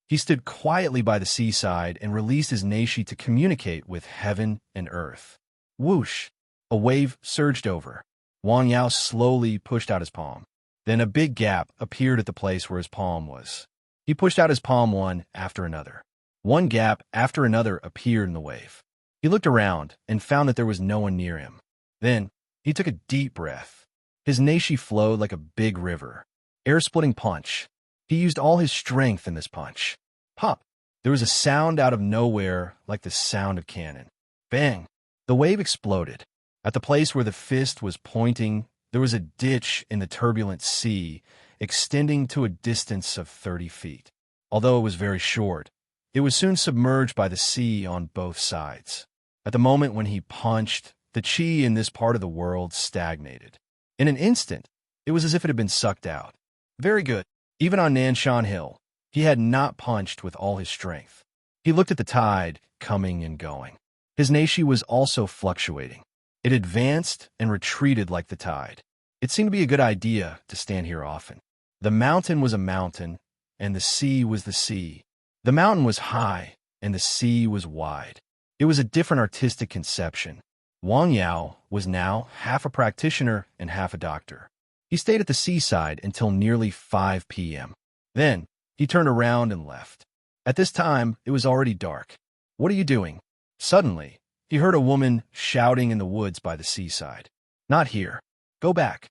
He stood quietly by the seaside and released his neishi to communicate with heaven and earth. Whoosh! A wave surged over. Wang Yao slowly pushed out his palm. Then a big gap appeared at the place where his palm was. He pushed out his palm one after another. One gap after another appeared in the wave. He looked around and found that there was no one near him. Then he took a deep breath. His neishi flowed like a big river. Air-splitting punch. He used all his strength in this punch. Pop! There was a sound out of nowhere like the sound of cannon. Bang! The wave exploded. At the place where the fist was pointing, there was a ditch in the turbulent sea, extending to a distance of 30 feet. Although it was very short, it was soon submerged by the sea on both sides. At the moment when he punched, the chi in this part of the world stagnated. In an instant, it was as if it had been sucked out. Very good. Even on Nanshan Hill, he had not punched with all his strength. He looked at the tide, coming and going. His neishi was also fluctuating. It advanced and retreated like the tide. It seemed to be a good idea to stand here often. The mountain was a mountain, and the sea was the sea. The mountain was high, and the sea was wide. It was a different artistic conception. Wang Yao was now half a practitioner and half a doctor. He stayed at the seaside until nearly 5 p.m. Then, he turned around and left. At this time, it was already dark. What are you doing? Suddenly, he heard a woman shouting in the woods by the seaside. Not here. Go back.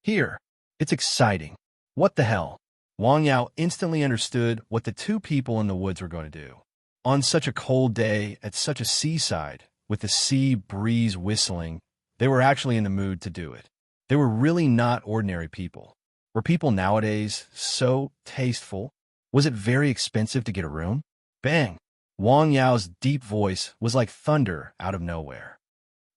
Here. It's exciting. What the hell? Wang Yao instantly understood what the two people in the woods were going to do. On such a cold day, at such a seaside, with the sea breeze whistling, they were actually in the mood to do it. They were really not ordinary people. Were people nowadays so tasteful? Was it very expensive to get a room? Bang! Wang Yao's deep voice was like thunder out of nowhere.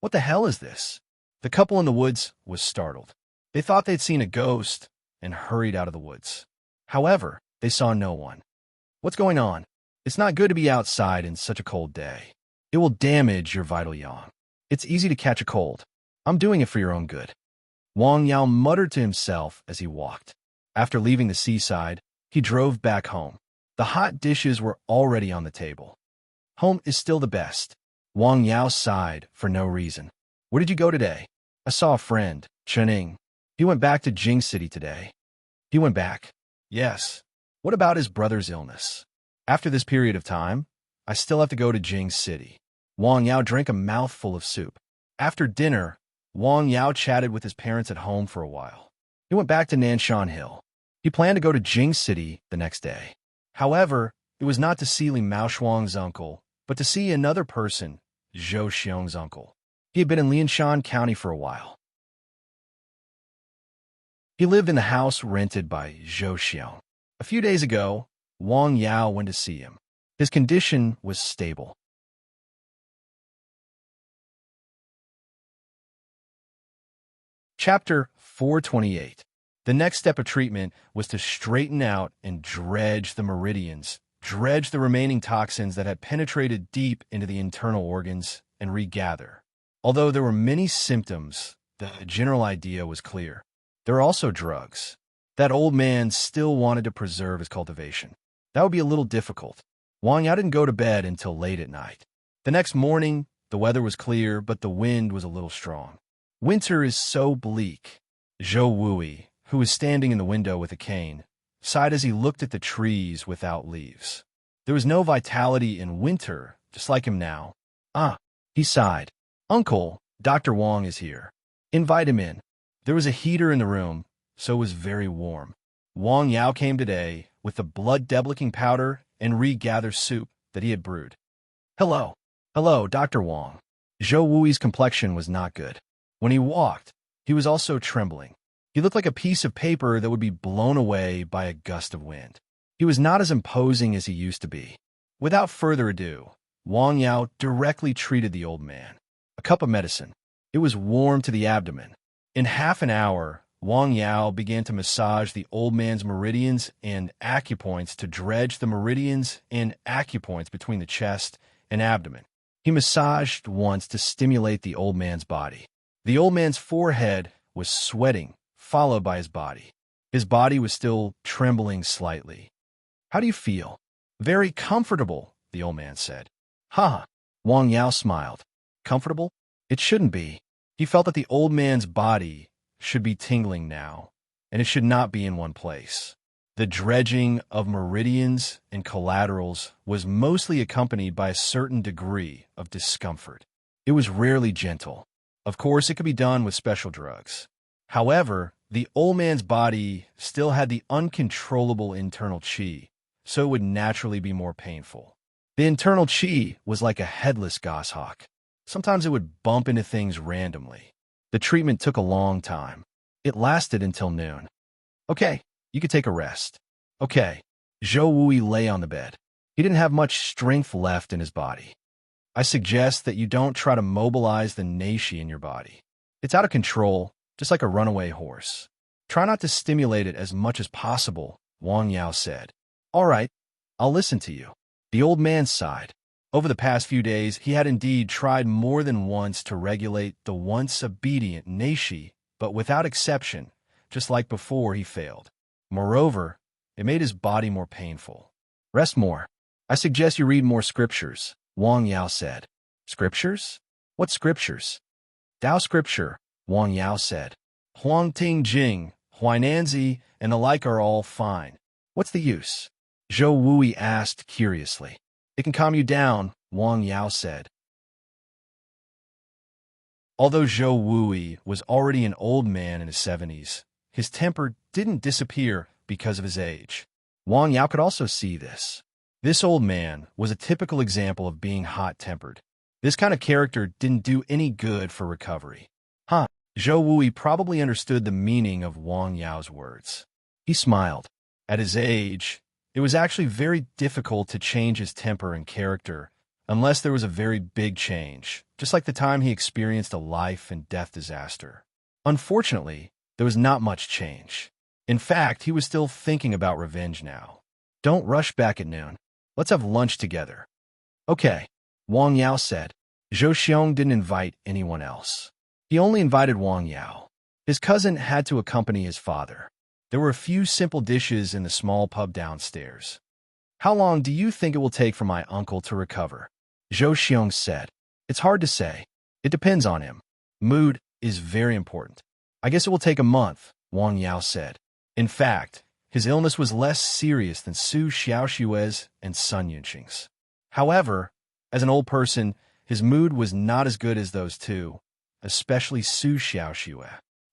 What the hell is this? The couple in the woods was startled. They thought they'd seen a ghost and hurried out of the woods. However, they saw no one. What's going on? It's not good to be outside in such a cold day. It will damage your vital yang. It's easy to catch a cold. I'm doing it for your own good. Wang Yao muttered to himself as he walked. After leaving the seaside, he drove back home. The hot dishes were already on the table. Home is still the best. Wang Yao sighed for no reason. Where did you go today? I saw a friend, Chening. He went back to Jing City today. He went back. Yes. What about his brother's illness? After this period of time, I still have to go to Jing City. Wang Yao drank a mouthful of soup. After dinner, Wang Yao chatted with his parents at home for a while. He went back to Nanshan Hill. He planned to go to Jing City the next day. However, it was not to see Li Maoshuang's uncle, but to see another person, Zhou Xiong's uncle. He had been in Lianshan County for a while. He lived in the house rented by Zhou Xiong. A few days ago, Wang Yao went to see him. His condition was stable. Chapter 428. The next step of treatment was to straighten out and dredge the meridians, dredge the remaining toxins that had penetrated deep into the internal organs, and regather. Although there were many symptoms, the general idea was clear. There are also drugs. That old man still wanted to preserve his cultivation. That would be a little difficult. Wang Yao didn't go to bed until late at night. The next morning, the weather was clear, but the wind was a little strong. Winter is so bleak. Zhou Wui, who was standing in the window with a cane, sighed as he looked at the trees without leaves. There was no vitality in winter, just like him now. Ah, he sighed. Uncle, Dr. Wang is here. Invite him in. There was a heater in the room, so it was very warm. Wang Yao came today with the blood-deblicking powder and regathered soup that he had brewed. Hello. Hello, Dr. Wang. Zhou Wui's complexion was not good. When he walked, he was also trembling. He looked like a piece of paper that would be blown away by a gust of wind. He was not as imposing as he used to be. Without further ado, Wang Yao directly treated the old man. A cup of medicine. It was warm to the abdomen. In half an hour, Wang Yao began to massage the old man's meridians and acupoints to dredge the meridians and acupoints between the chest and abdomen. He massaged once to stimulate the old man's body. The old man's forehead was sweating, followed by his body. His body was still trembling slightly. How do you feel? Very comfortable, the old man said. Ha! Wang Yao smiled. Comfortable? It shouldn't be. He felt that the old man's body should be tingling now, and it should not be in one place. The dredging of meridians and collaterals was mostly accompanied by a certain degree of discomfort. It was rarely gentle. Of course, it could be done with special drugs. However, the old man's body still had the uncontrollable internal qi, so it would naturally be more painful. The internal qi was like a headless goshawk. Sometimes it would bump into things randomly. The treatment took a long time. It lasted until noon. Okay, you could take a rest. Okay. Zhou Wui lay on the bed. He didn't have much strength left in his body. I suggest that you don't try to mobilize the neishi in your body. It's out of control, just like a runaway horse. Try not to stimulate it as much as possible, Wang Yao said. All right, I'll listen to you. The old man sighed. Over the past few days, he had indeed tried more than once to regulate the once obedient neishi, but without exception, just like before, he failed. Moreover, it made his body more painful. Rest more. I suggest you read more scriptures, Wang Yao said. Scriptures? What scriptures? Tao scripture, Wang Yao said. Huang Ting Jing, Huainanzi, and the like are all fine. What's the use? Zhou Wui asked curiously. It can calm you down, Wang Yao said. Although Zhou Wui was already an old man in his 70s, his temper didn't disappear because of his age. Wang Yao could also see this. This old man was a typical example of being hot-tempered. This kind of character didn't do any good for recovery. Zhou Wui probably understood the meaning of Wang Yao's words. He smiled. At his age, it was actually very difficult to change his temper and character unless there was a very big change, just like the time he experienced a life and death disaster. Unfortunately, there was not much change. In fact, he was still thinking about revenge now. Don't rush back at noon. Let's have lunch together. Okay, Wang Yao said. Zhou Xiong didn't invite anyone else. He only invited Wang Yao. His cousin had to accompany his father. There were a few simple dishes in the small pub downstairs. How long do you think it will take for my uncle to recover? Zhou Xiong said. It's hard to say. It depends on him. Mood is very important. I guess it will take a month, Wang Yao said. In fact, his illness was less serious than Su Xiaoxue's and Sun Yunqing's. However, as an old person, his mood was not as good as those two, especially Su Xiaoxue.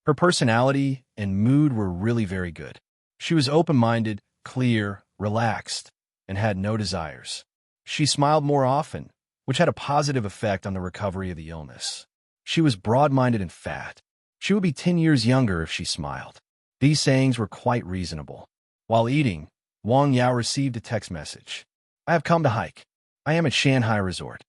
Her personality and mood were really very good. She was open-minded, clear, relaxed, and had no desires. She smiled more often, which had a positive effect on the recovery of the illness. She was broad-minded and fat. She would be 10 years younger if she smiled. These sayings were quite reasonable. While eating, Wang Yao received a text message. I have come to hike. I am at Shanghai Resort.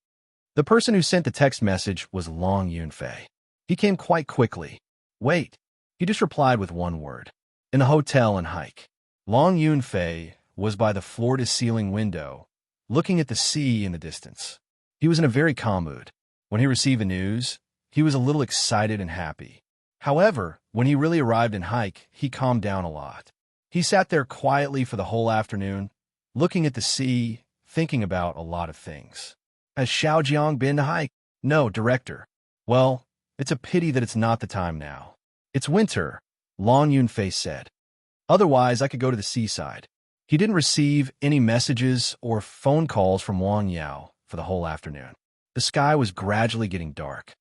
The person who sent the text message was Long Yunfei. He came quite quickly. Wait. He just replied with one word. In the hotel and hike. Long Yunfei was by the floor-to-ceiling window, looking at the sea in the distance. He was in a very calm mood. When he received the news, he was a little excited and happy. However, when he really arrived in hike, he calmed down a lot. He sat there quietly for the whole afternoon, looking at the sea, thinking about a lot of things. Has Xiao Jiang been to hike? No, director. Well, it's a pity that it's not the time now. It's winter, Long Yunfei said. Otherwise, I could go to the seaside. He didn't receive any messages or phone calls from Wang Yao for the whole afternoon. The sky was gradually getting dark.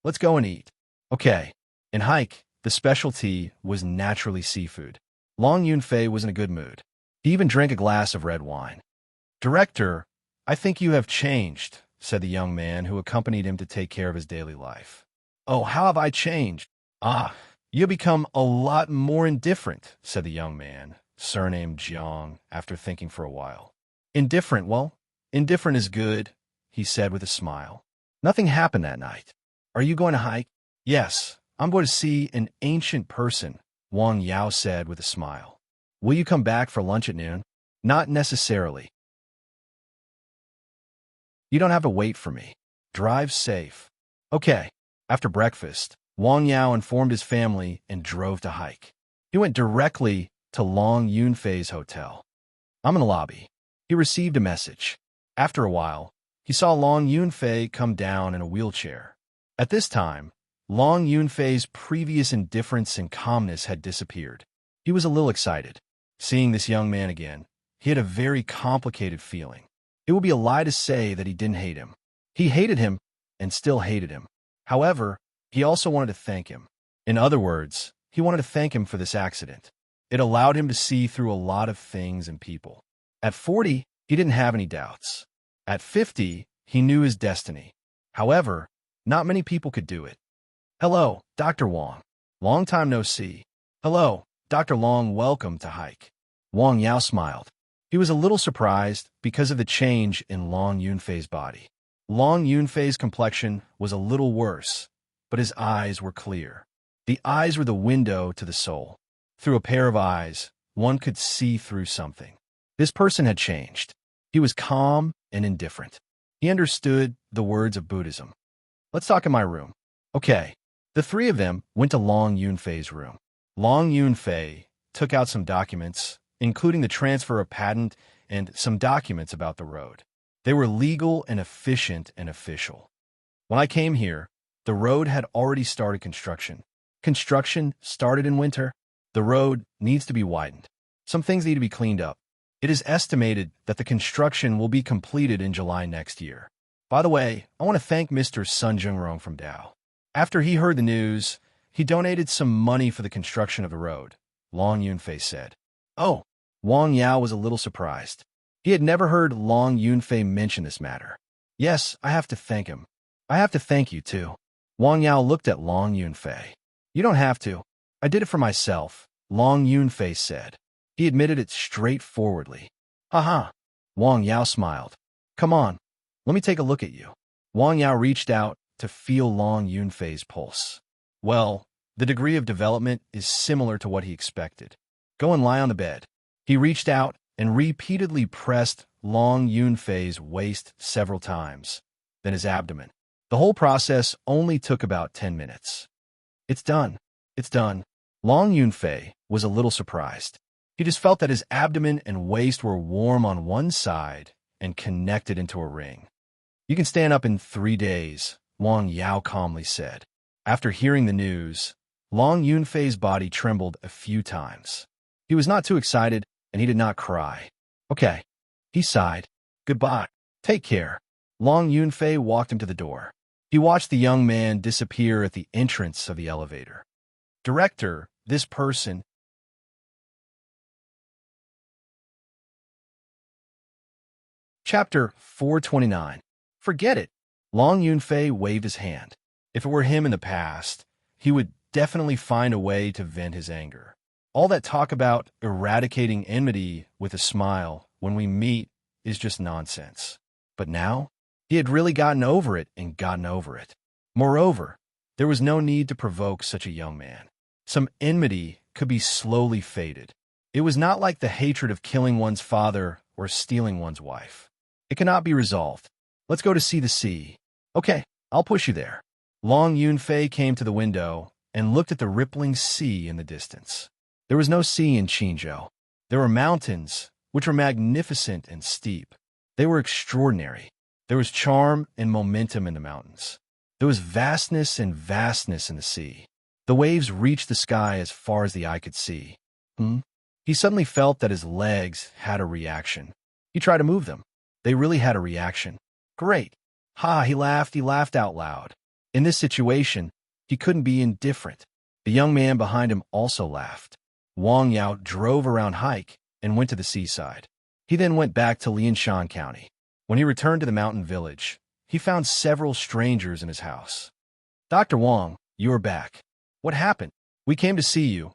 Let's go and eat. Okay. In hike, the specialty was naturally seafood. Long Yunfei was in a good mood. He even drank a glass of red wine. Director, I think you have changed, said the young man who accompanied him to take care of his daily life. Oh, how have I changed? You have become a lot more indifferent, said the young man, surnamed Jiang, after thinking for a while. Indifferent? Well, indifferent is good, he said with a smile. Nothing happened that night. Are you going to hike? Yes. I'm going to see an ancient person, Wang Yao said with a smile. Will you come back for lunch at noon? Not necessarily. You don't have to wait for me. Drive safe. Okay. After breakfast, Wang Yao informed his family and drove to hike. He went directly to Long Yunfei's hotel. I'm in the lobby. he received a message. After a while, he saw Long Yunfei come down in a wheelchair. At this time, Long Yunfei's previous indifference and calmness had disappeared. He was a little excited. Seeing this young man again, he had a very complicated feeling. It would be a lie to say that he didn't hate him. He hated him and still hated him. However, he also wanted to thank him. In other words, he wanted to thank him for this accident. It allowed him to see through a lot of things and people. At 40, he didn't have any doubts. At 50, he knew his destiny. However, not many people could do it. Hello, Dr. Wang. Long time no see. Hello, Dr. Long, welcome to Hike. Wang Yao smiled. He was a little surprised because of the change in Long Yunfei's body. Long Yunfei's complexion was a little worse, but his eyes were clear. The eyes were the window to the soul. Through a pair of eyes, one could see through something. This person had changed. He was calm and indifferent. He understood the words of Buddhism. Let's talk in my room. Okay. The three of them went to Long Yunfei's room. Long Yunfei took out some documents, including the transfer of patent and some documents about the road. They were legal and efficient and official. When I came here, the road had already started construction. Construction started in winter. The road needs to be widened. Some things need to be cleaned up. It is estimated that the construction will be completed in July next year. By the way, I want to thank Mr. Sun Jungrong from Dao. After he heard the news, he donated some money for the construction of the road, Long Yunfei said. Oh, Wang Yao was a little surprised. He had never heard Long Yunfei mention this matter. Yes, I have to thank him. I have to thank you, too. Wang Yao looked at Long Yunfei. You don't have to. I did it for myself, Long Yunfei said. He admitted it straightforwardly. Haha. Wang Yao smiled. Come on, let me take a look at you. Wang Yao reached out to feel Long Yunfei's pulse. Well, the degree of development is similar to what he expected. Go and lie on the bed. He reached out and repeatedly pressed Long Yunfei's waist several times, then his abdomen. The whole process only took about 10 minutes. It's done. It's done. Long Yunfei was a little surprised. He just felt that his abdomen and waist were warm on one side and connected into a ring. You can stand up in 3 days, Wang Yao calmly said. After hearing the news, Long Yunfei's body trembled a few times. He was not too excited, and he did not cry. Okay. He sighed. Goodbye. Take care. Long Yunfei walked him to the door. He watched the young man disappear at the entrance of the elevator. Director, this person. Chapter 429. Forget it. Long Yunfei waved his hand. If it were him in the past, he would definitely find a way to vent his anger. All that talk about eradicating enmity with a smile when we meet is just nonsense. But now, he had really gotten over it and gotten over it. Moreover, there was no need to provoke such a young man. Some enmity could be slowly faded. It was not like the hatred of killing one's father or stealing one's wife. It cannot be resolved. Let's go to see the sea. Okay, I'll push you there. Long Yunfei came to the window and looked at the rippling sea in the distance. There was no sea in Qinzhou. There were mountains, which were magnificent and steep. They were extraordinary. There was charm and momentum in the mountains. There was vastness and vastness in the sea. The waves reached the sky as far as the eye could see. He suddenly felt that his legs had a reaction. He tried to move them. They really had a reaction. Great. Ha, he laughed out loud. In this situation, he couldn't be indifferent. The young man behind him also laughed. Wang Yao drove around Hike and went to the seaside. He then went back to Lianshan County. When he returned to the mountain village, he found several strangers in his house. Dr. Wang, you are back. What happened? We came to see you,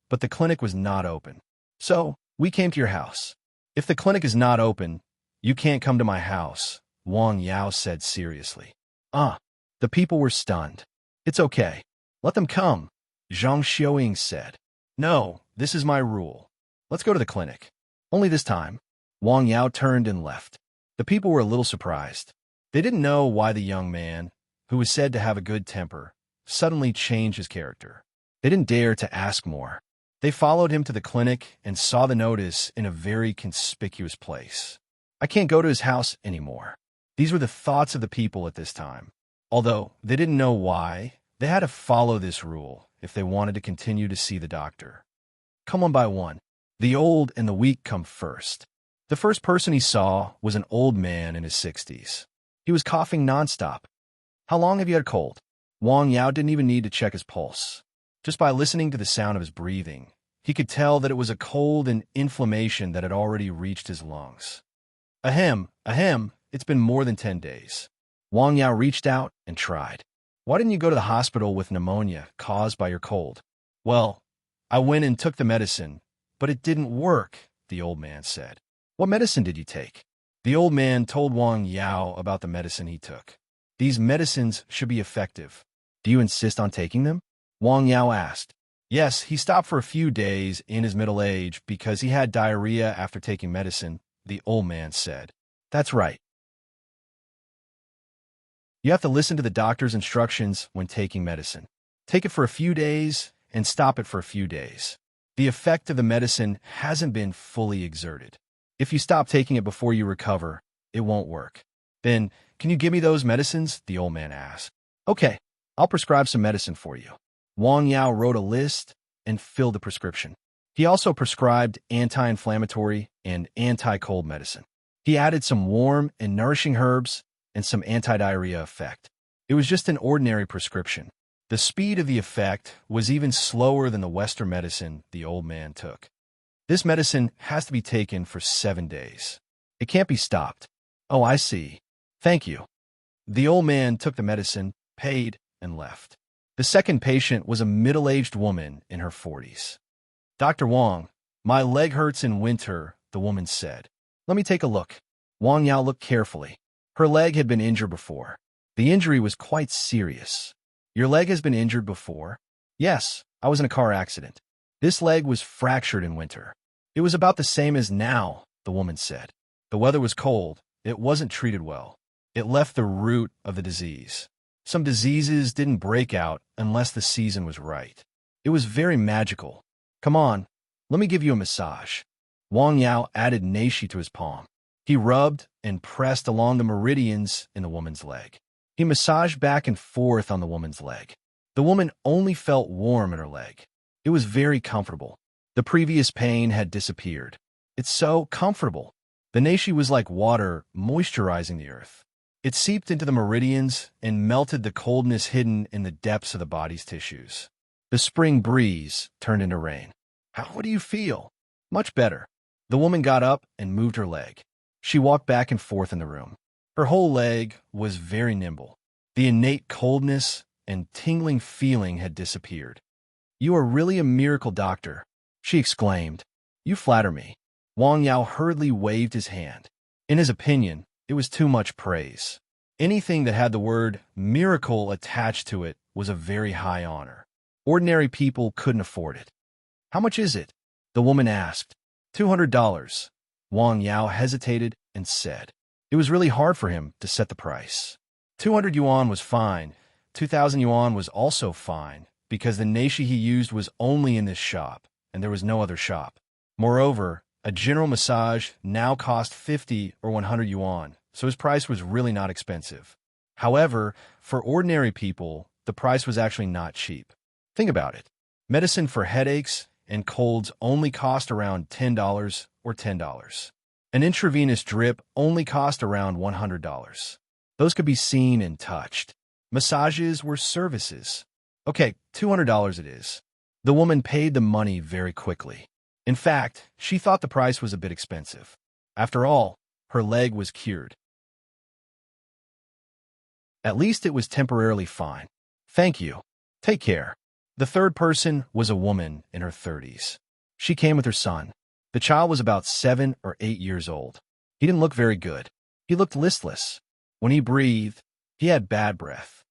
but the clinic was not open. So, we came to your house. If the clinic is not open, you can't come to my house, Wang Yao said seriously. The people were stunned. It's okay. Let them come, Zhang Xiaoying said. No, this is my rule. Let's go to the clinic. Only this time. Wang Yao turned and left. The people were a little surprised. They didn't know why the young man, who was said to have a good temper, suddenly changed his character. They didn't dare to ask more. They followed him to the clinic and saw the notice in a very conspicuous place. I can't go to his house anymore. These were the thoughts of the people at this time. Although they didn't know why, they had to follow this rule if they wanted to continue to see the doctor. Come one by one. The old and the weak come first. The first person he saw was an old man in his 60s. He was coughing nonstop. How long have you had a cold? Wang Yao didn't even need to check his pulse. Just by listening to the sound of his breathing, he could tell that it was a cold and inflammation that had already reached his lungs. Ahem, it's been more than 10 days. Wang Yao reached out and tried. Why didn't you go to the hospital with pneumonia caused by your cold? Well, I went and took the medicine, but it didn't work, the old man said. What medicine did you take? The old man told Wang Yao about the medicine he took. These medicines should be effective. Do you insist on taking them? Wang Yao asked. Yes, he stopped for a few days in his middle age because he had diarrhea after taking medicine, the old man said. That's right. You have to listen to the doctor's instructions when taking medicine. Take it for a few days and stop it for a few days. The effect of the medicine hasn't been fully exerted. If you stop taking it before you recover, it won't work. Then, can you give me those medicines? The old man asked. Okay, I'll prescribe some medicine for you. Wang Yao wrote a list and filled the prescription. He also prescribed anti-inflammatory and anti-cold medicine. He added some warm and nourishing herbs and some anti-diarrhea effect. It was just an ordinary prescription. The speed of the effect was even slower than the Western medicine the old man took. This medicine has to be taken for 7 days. It can't be stopped. Oh, I see. Thank you. The old man took the medicine, paid, and left. The second patient was a middle-aged woman in her 40s. Dr. Wang, my leg hurts in winter, the woman said. Let me take a look. Wang Yao looked carefully. Her leg had been injured before. The injury was quite serious. Your leg has been injured before? Yes, I was in a car accident. This leg was fractured in winter. It was about the same as now, the woman said. The weather was cold. It wasn't treated well. It left the root of the disease. Some diseases didn't break out unless the season was right. It was very magical. Come on, let me give you a massage. Wang Yao added neishi to his palm. He rubbed and pressed along the meridians in the woman's leg. He massaged back and forth on the woman's leg. The woman only felt warm in her leg. It was very comfortable. The previous pain had disappeared. It's so comfortable. The neishi was like water moisturizing the earth. It seeped into the meridians and melted the coldness hidden in the depths of the body's tissues. The spring breeze turned into rain. How do you feel? Much better. The woman got up and moved her leg. She walked back and forth in the room. Her whole leg was very nimble. The innate coldness and tingling feeling had disappeared. You are really a miracle doctor, she exclaimed. You flatter me. Wang Yao hurriedly waved his hand. In his opinion, it was too much praise. Anything that had the word miracle attached to it was a very high honor. Ordinary people couldn't afford it. How much is it? The woman asked. $200. Wang Yao hesitated and said. It was really hard for him to set the price. 200 yuan was fine. 2,000 yuan was also fine, because the neishi he used was only in this shop, and there was no other shop. Moreover, a general massage now cost 50 or 100 yuan, so his price was really not expensive. However, for ordinary people, the price was actually not cheap. Think about it. Medicine for headaches and colds only cost around $10 or $10. An intravenous drip only cost around $100. Those could be seen and touched. Massages were services. Okay, $200 it is. The woman paid the money very quickly. In fact, she thought the price was a bit expensive. After all, her leg was cured. At least it was temporarily fine. Thank you. Take care. The third person was a woman in her 30s. She came with her son. The child was about 7 or 8 years old. He didn't look very good. He looked listless. When he breathed, he had bad breath.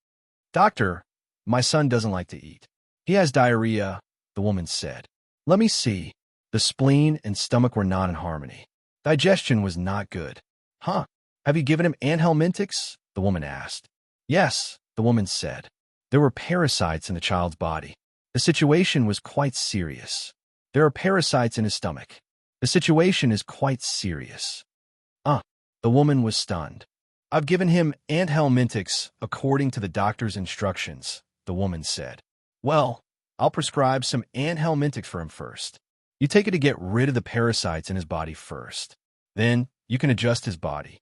Doctor, my son doesn't like to eat. He has diarrhea, the woman said. Let me see. The spleen and stomach were not in harmony. Digestion was not good. Huh? Have you given him anthelmintics? The woman asked. Yes, the woman said. There were parasites in the child's body. The situation was quite serious. There are parasites in his stomach. The situation is quite serious. The woman was stunned. I've given him anthelmintics according to the doctor's instructions, the woman said. Well, I'll prescribe some anthelmintics for him first. You take it to get rid of the parasites in his body first. Then you can adjust his body.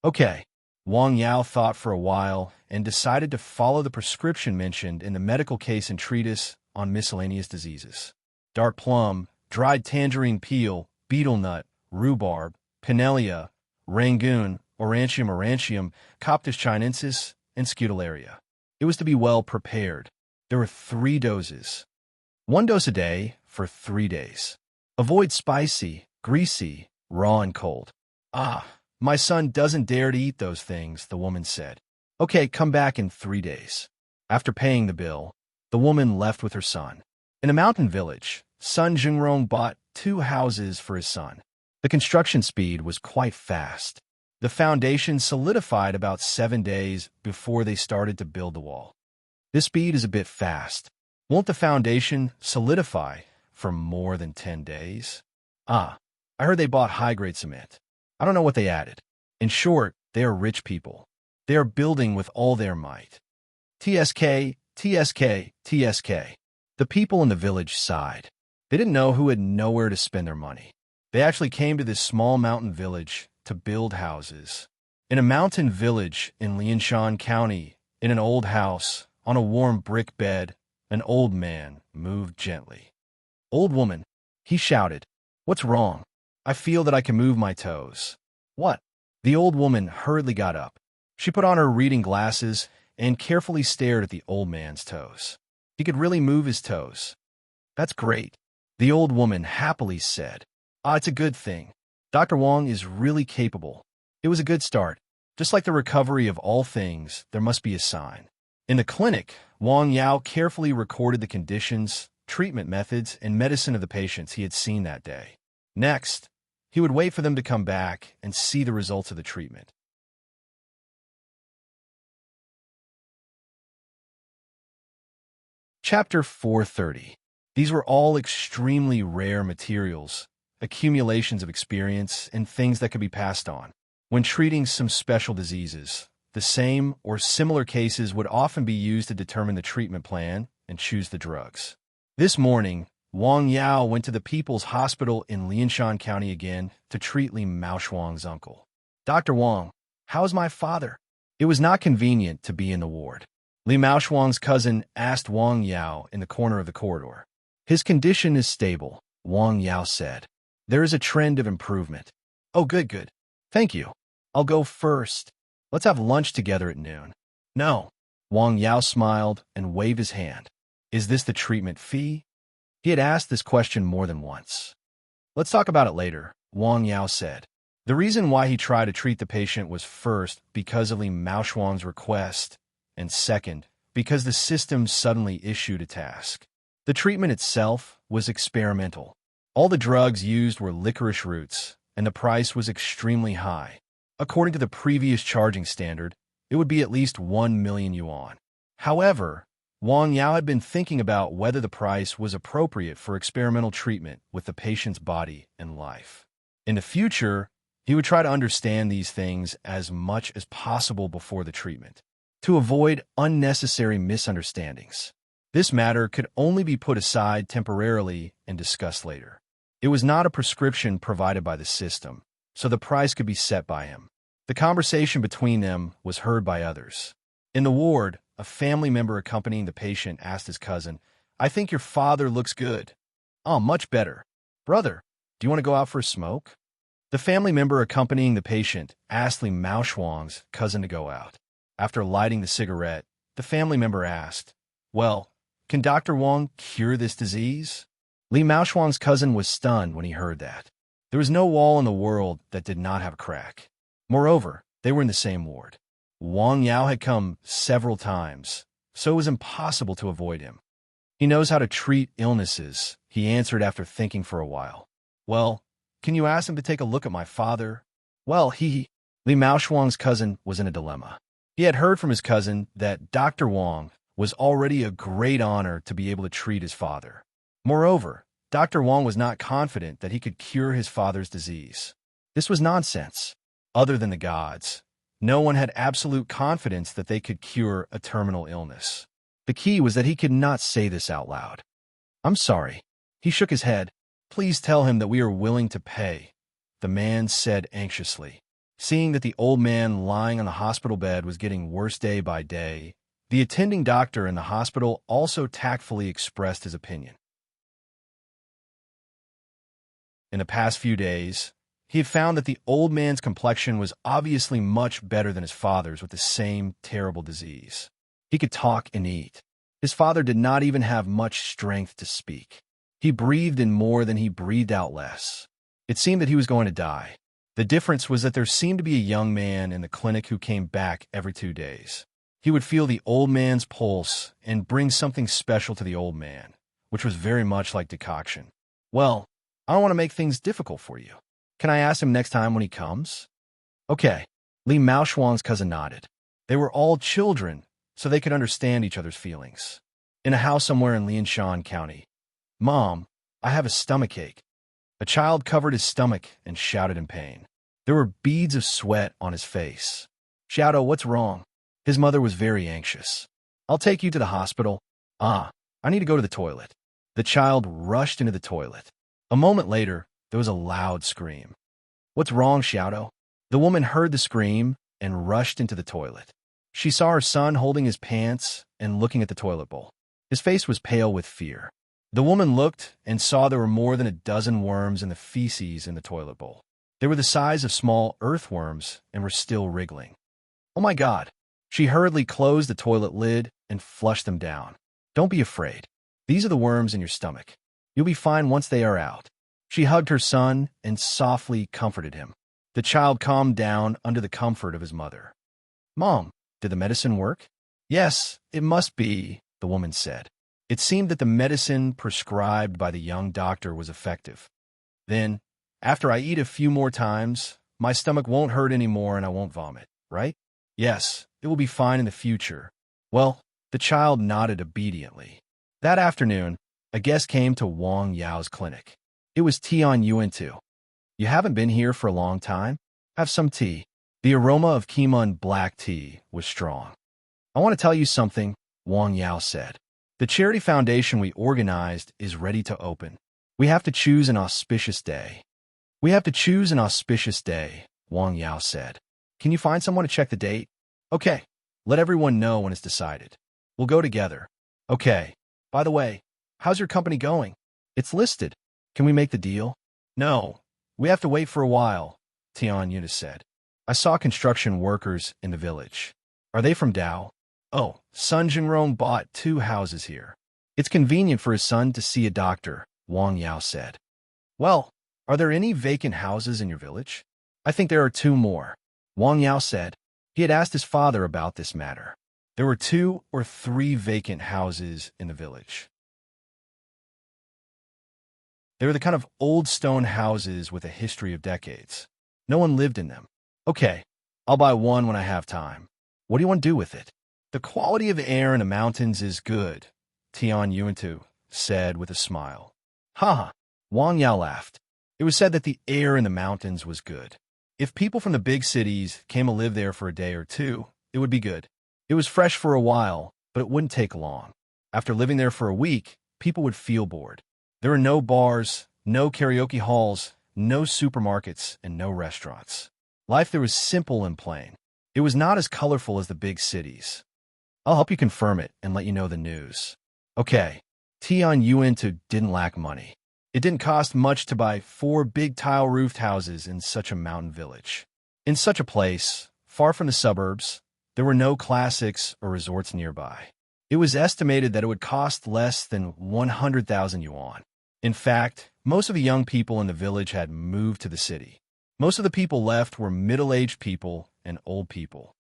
Okay. Wang Yao thought for a while and decided to follow the prescription mentioned in the medical case and treatise on miscellaneous diseases. Dark plum, dried tangerine peel, betel nut, rhubarb, pinelia, rangoon, aurantium, Coptis chinensis, and scutellaria. It was to be well prepared. There were 3 doses. 1 dose a day for 3 days. Avoid spicy, greasy, raw and cold. Ah, my son doesn't dare to eat those things, the woman said. Okay, come back in 3 days. After paying the bill, the woman left with her son. In a mountain village, Sun Jingrong bought 2 houses for his son. The construction speed was quite fast. The foundation solidified about 7 days before they started to build the wall. This speed is a bit fast. Won't the foundation solidify for more than 10 days? Ah, I heard they bought high-grade cement. I don't know what they added. In short, they are rich people. They are building with all their might. TSK, TSK, TSK. The people in the village sighed. They didn't know who had nowhere to spend their money. They actually came to this small mountain village to build houses. In a mountain village in Lianshan County, in an old house, on a warm brick bed, an old man moved gently. Old woman, he shouted, what's wrong? I feel that I can move my toes. What? The old woman hurriedly got up. She put on her reading glasses and carefully stared at the old man's toes. He could really move his toes. That's great, the old woman happily said. Ah, it's a good thing. Dr. Wang is really capable. It was a good start. Just like the recovery of all things, there must be a sign. In the clinic, Wang Yao carefully recorded the conditions, treatment methods, and medicine of the patients he had seen that day. Next, he would wait for them to come back and see the results of the treatment. Chapter 430. These were all extremely rare materials, accumulations of experience, and things that could be passed on. When treating some special diseases, the same or similar cases would often be used to determine the treatment plan and choose the drugs. This morning, Wang Yao went to the People's Hospital in Lianshan County again to treat Li Maoshuang's uncle. Dr. Wang, how's my father? It was not convenient to be in the ward. Li Maoshuang's cousin asked Wang Yao in the corner of the corridor. His condition is stable, Wang Yao said. There is a trend of improvement. Oh, good. Thank you. I'll go first. Let's have lunch together at noon. No. Wang Yao smiled and waved his hand. Is this the treatment fee? He had asked this question more than once. Let's talk about it later, Wang Yao said. The reason why he tried to treat the patient was first because of Li Maoshuang's request, and second, because the system suddenly issued a task. The treatment itself was experimental. All the drugs used were licorice roots, and the price was extremely high. According to the previous charging standard, it would be at least 1 million yuan. However, Wang Yao had been thinking about whether the price was appropriate for experimental treatment with the patient's body and life. In the future, he would try to understand these things as much as possible before the treatment, to avoid unnecessary misunderstandings. This matter could only be put aside temporarily and discussed later. It was not a prescription provided by the system, so the price could be set by him. The conversation between them was heard by others. In the ward, a family member accompanying the patient asked his cousin, I think your father looks good. Oh, much better. Brother, do you want to go out for a smoke? The family member accompanying the patient asked Li Maoshuang's cousin to go out. After lighting the cigarette, the family member asked, well, can Dr. Wang cure this disease? Li Maoshuang's cousin was stunned when he heard that. There was no wall in the world that did not have a crack. Moreover, they were in the same ward. Wang Yao had come several times, so it was impossible to avoid him. He knows how to treat illnesses, he answered after thinking for a while. Well, can you ask him to take a look at my father? Well, Li Maoshuang's cousin was in a dilemma. He had heard from his cousin that Dr. Wang was already a great honor to be able to treat his father. Moreover, Dr. Wang was not confident that he could cure his father's disease. This was nonsense. other than the gods. No one had absolute confidence that they could cure a terminal illness. The key was that he could not say this out loud. "I'm sorry." He shook his head. "Please tell him that we are willing to pay," the man said anxiously. Seeing that the old man lying on the hospital bed was getting worse day by day, the attending doctor in the hospital also tactfully expressed his opinion. In the past few days, he had found that the old man's complexion was obviously much better than his father's with the same terrible disease. He could talk and eat. His father did not even have much strength to speak. He breathed in more than he breathed out less. It seemed that he was going to die. The difference was that there seemed to be a young man in the clinic who came back every 2 days. He would feel the old man's pulse and bring something special to the old man, which was very much like decoction. "Well, I don't want to make things difficult for you. Can I ask him next time when he comes?" "Okay." Li Maoshuang's cousin nodded. They were all children, so they could understand each other's feelings. In a house somewhere in Lianshan County, "Mom, I have a stomachache." A child covered his stomach and shouted in pain. There were beads of sweat on his face. "Xiaodo, what's wrong?" His mother was very anxious. "I'll take you to the hospital." "I need to go to the toilet." The child rushed into the toilet. A moment later, there was a loud scream. "What's wrong, Xiaodo?" The woman heard the scream and rushed into the toilet. She saw her son holding his pants and looking at the toilet bowl. His face was pale with fear. The woman looked and saw there were more than a dozen worms in the feces in the toilet bowl. They were the size of small earthworms and were still wriggling. "Oh my God!" She hurriedly closed the toilet lid and flushed them down. "Don't be afraid. These are the worms in your stomach. You'll be fine once they are out." She hugged her son and softly comforted him. The child calmed down under the comfort of his mother. "Mom, did the medicine work?" "Yes, it must be," the woman said. It seemed that the medicine prescribed by the young doctor was effective. "Then, after I eat a few more times, my stomach won't hurt anymore and I won't vomit, right?" "Yes, it will be fine in the future." Well, the child nodded obediently. That afternoon, a guest came to Wang Yao's clinic. It was Tian Yuantu. "You haven't been here for a long time? Have some tea." The aroma of Kimun black tea was strong. "I want to tell you something," Wang Yao said. "The charity foundation we organized is ready to open. We have to choose an auspicious day." "We have to choose an auspicious day," Wang Yao said. "Can you find someone to check the date?" "Okay. Let everyone know when it's decided. We'll go together." "Okay. By the way, how's your company going?" "It's listed. Can we make the deal?" "No. We have to wait for a while," Tian Yunus said. "I saw construction workers in the village. Are they from Dao?" "Oh, Sun Jinrong bought 2 houses here. It's convenient for his son to see a doctor," Wang Yao said. "Well, are there any vacant houses in your village?" "I think there are 2 more," Wang Yao said. He had asked his father about this matter. There were 2 or 3 vacant houses in the village. They were the kind of old stone houses with a history of decades. No one lived in them. "Okay, I'll buy one when I have time." "What do you want to do with it?" "The quality of air in the mountains is good," Tian Yuantu said with a smile. "Ha!" Wang Yao laughed. It was said that the air in the mountains was good. If people from the big cities came to live there for a day or 2, it would be good. It was fresh for a while, but it wouldn't take long. After living there for a week, people would feel bored. There were no bars, no karaoke halls, no supermarkets, and no restaurants. Life there was simple and plain. It was not as colorful as the big cities. "I'll help you confirm it and let you know the news." "Okay." Tian Yuantu didn't lack money. It didn't cost much to buy 4 big tile-roofed houses in such a mountain village. In such a place, far from the suburbs, there were no classics or resorts nearby. It was estimated that it would cost less than 100,000 yuan. In fact, most of the young people in the village had moved to the city. Most of the people left were middle-aged people and old people.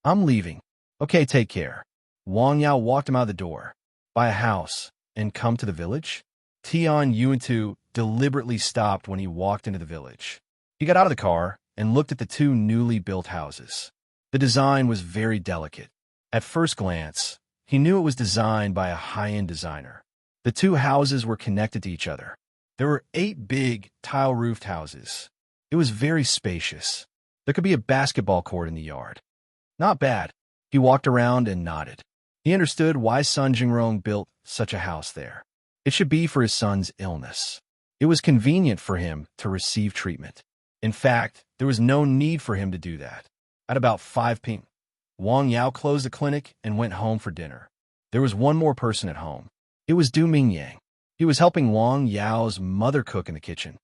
"I'm leaving." "Okay, take care." Wang Yao walked him out the door. "Buy a house and come to the village?" Tian Yuantu deliberately stopped when he walked into the village. He got out of the car and looked at the 2 newly built houses. The design was very delicate. At first glance, he knew it was designed by a high-end designer. The 2 houses were connected to each other. There were 8 big, tile-roofed houses. It was very spacious. There could be a basketball court in the yard. Not bad. He walked around and nodded. He understood why Sun Jingrong built such a house there. It should be for his son's illness. It was convenient for him to receive treatment. In fact, there was no need for him to do that. At about 5 p.m., Wang Yao closed the clinic and went home for dinner. There was one more person at home. It was Du Mingyang. He was helping Wang Yao's mother cook in the kitchen.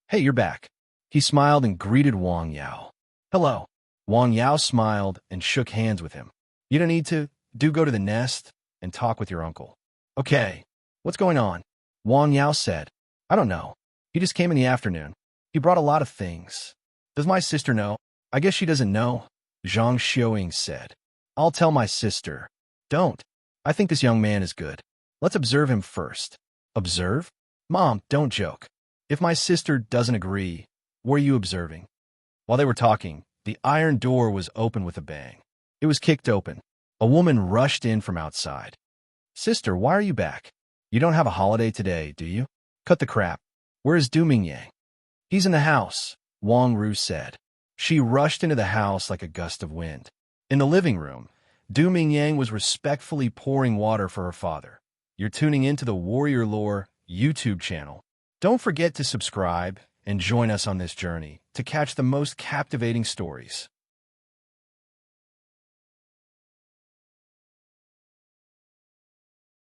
"Hey, you're back." He smiled and greeted Wang Yao. "Hello." Wang Yao smiled and shook hands with him. "You don't need to. Do go to the nest and talk with your uncle." "Okay. What's going on?" Wang Yao said. "I don't know. He just came in the afternoon. He brought a lot of things." "Does my sister know?" "I guess she doesn't know," Zhang Xiuing said. "I'll tell my sister." "Don't. I think this young man is good. Let's observe him first." "Observe?" "Mom, don't joke. If my sister doesn't agree, what are you observing?" While they were talking, the iron door was opened with a bang. It was kicked open. A woman rushed in from outside. "Sister, why are you back? You don't have a holiday today, do you?" "Cut the crap. Where is Du Mingyang?" "He's in the house," Wang Ru said. She rushed into the house like a gust of wind. In the living room, Du Mingyang was respectfully pouring water for her father. You're tuning into the Warrior Lore YouTube channel. Don't forget to subscribe and join us on this journey to catch the most captivating stories.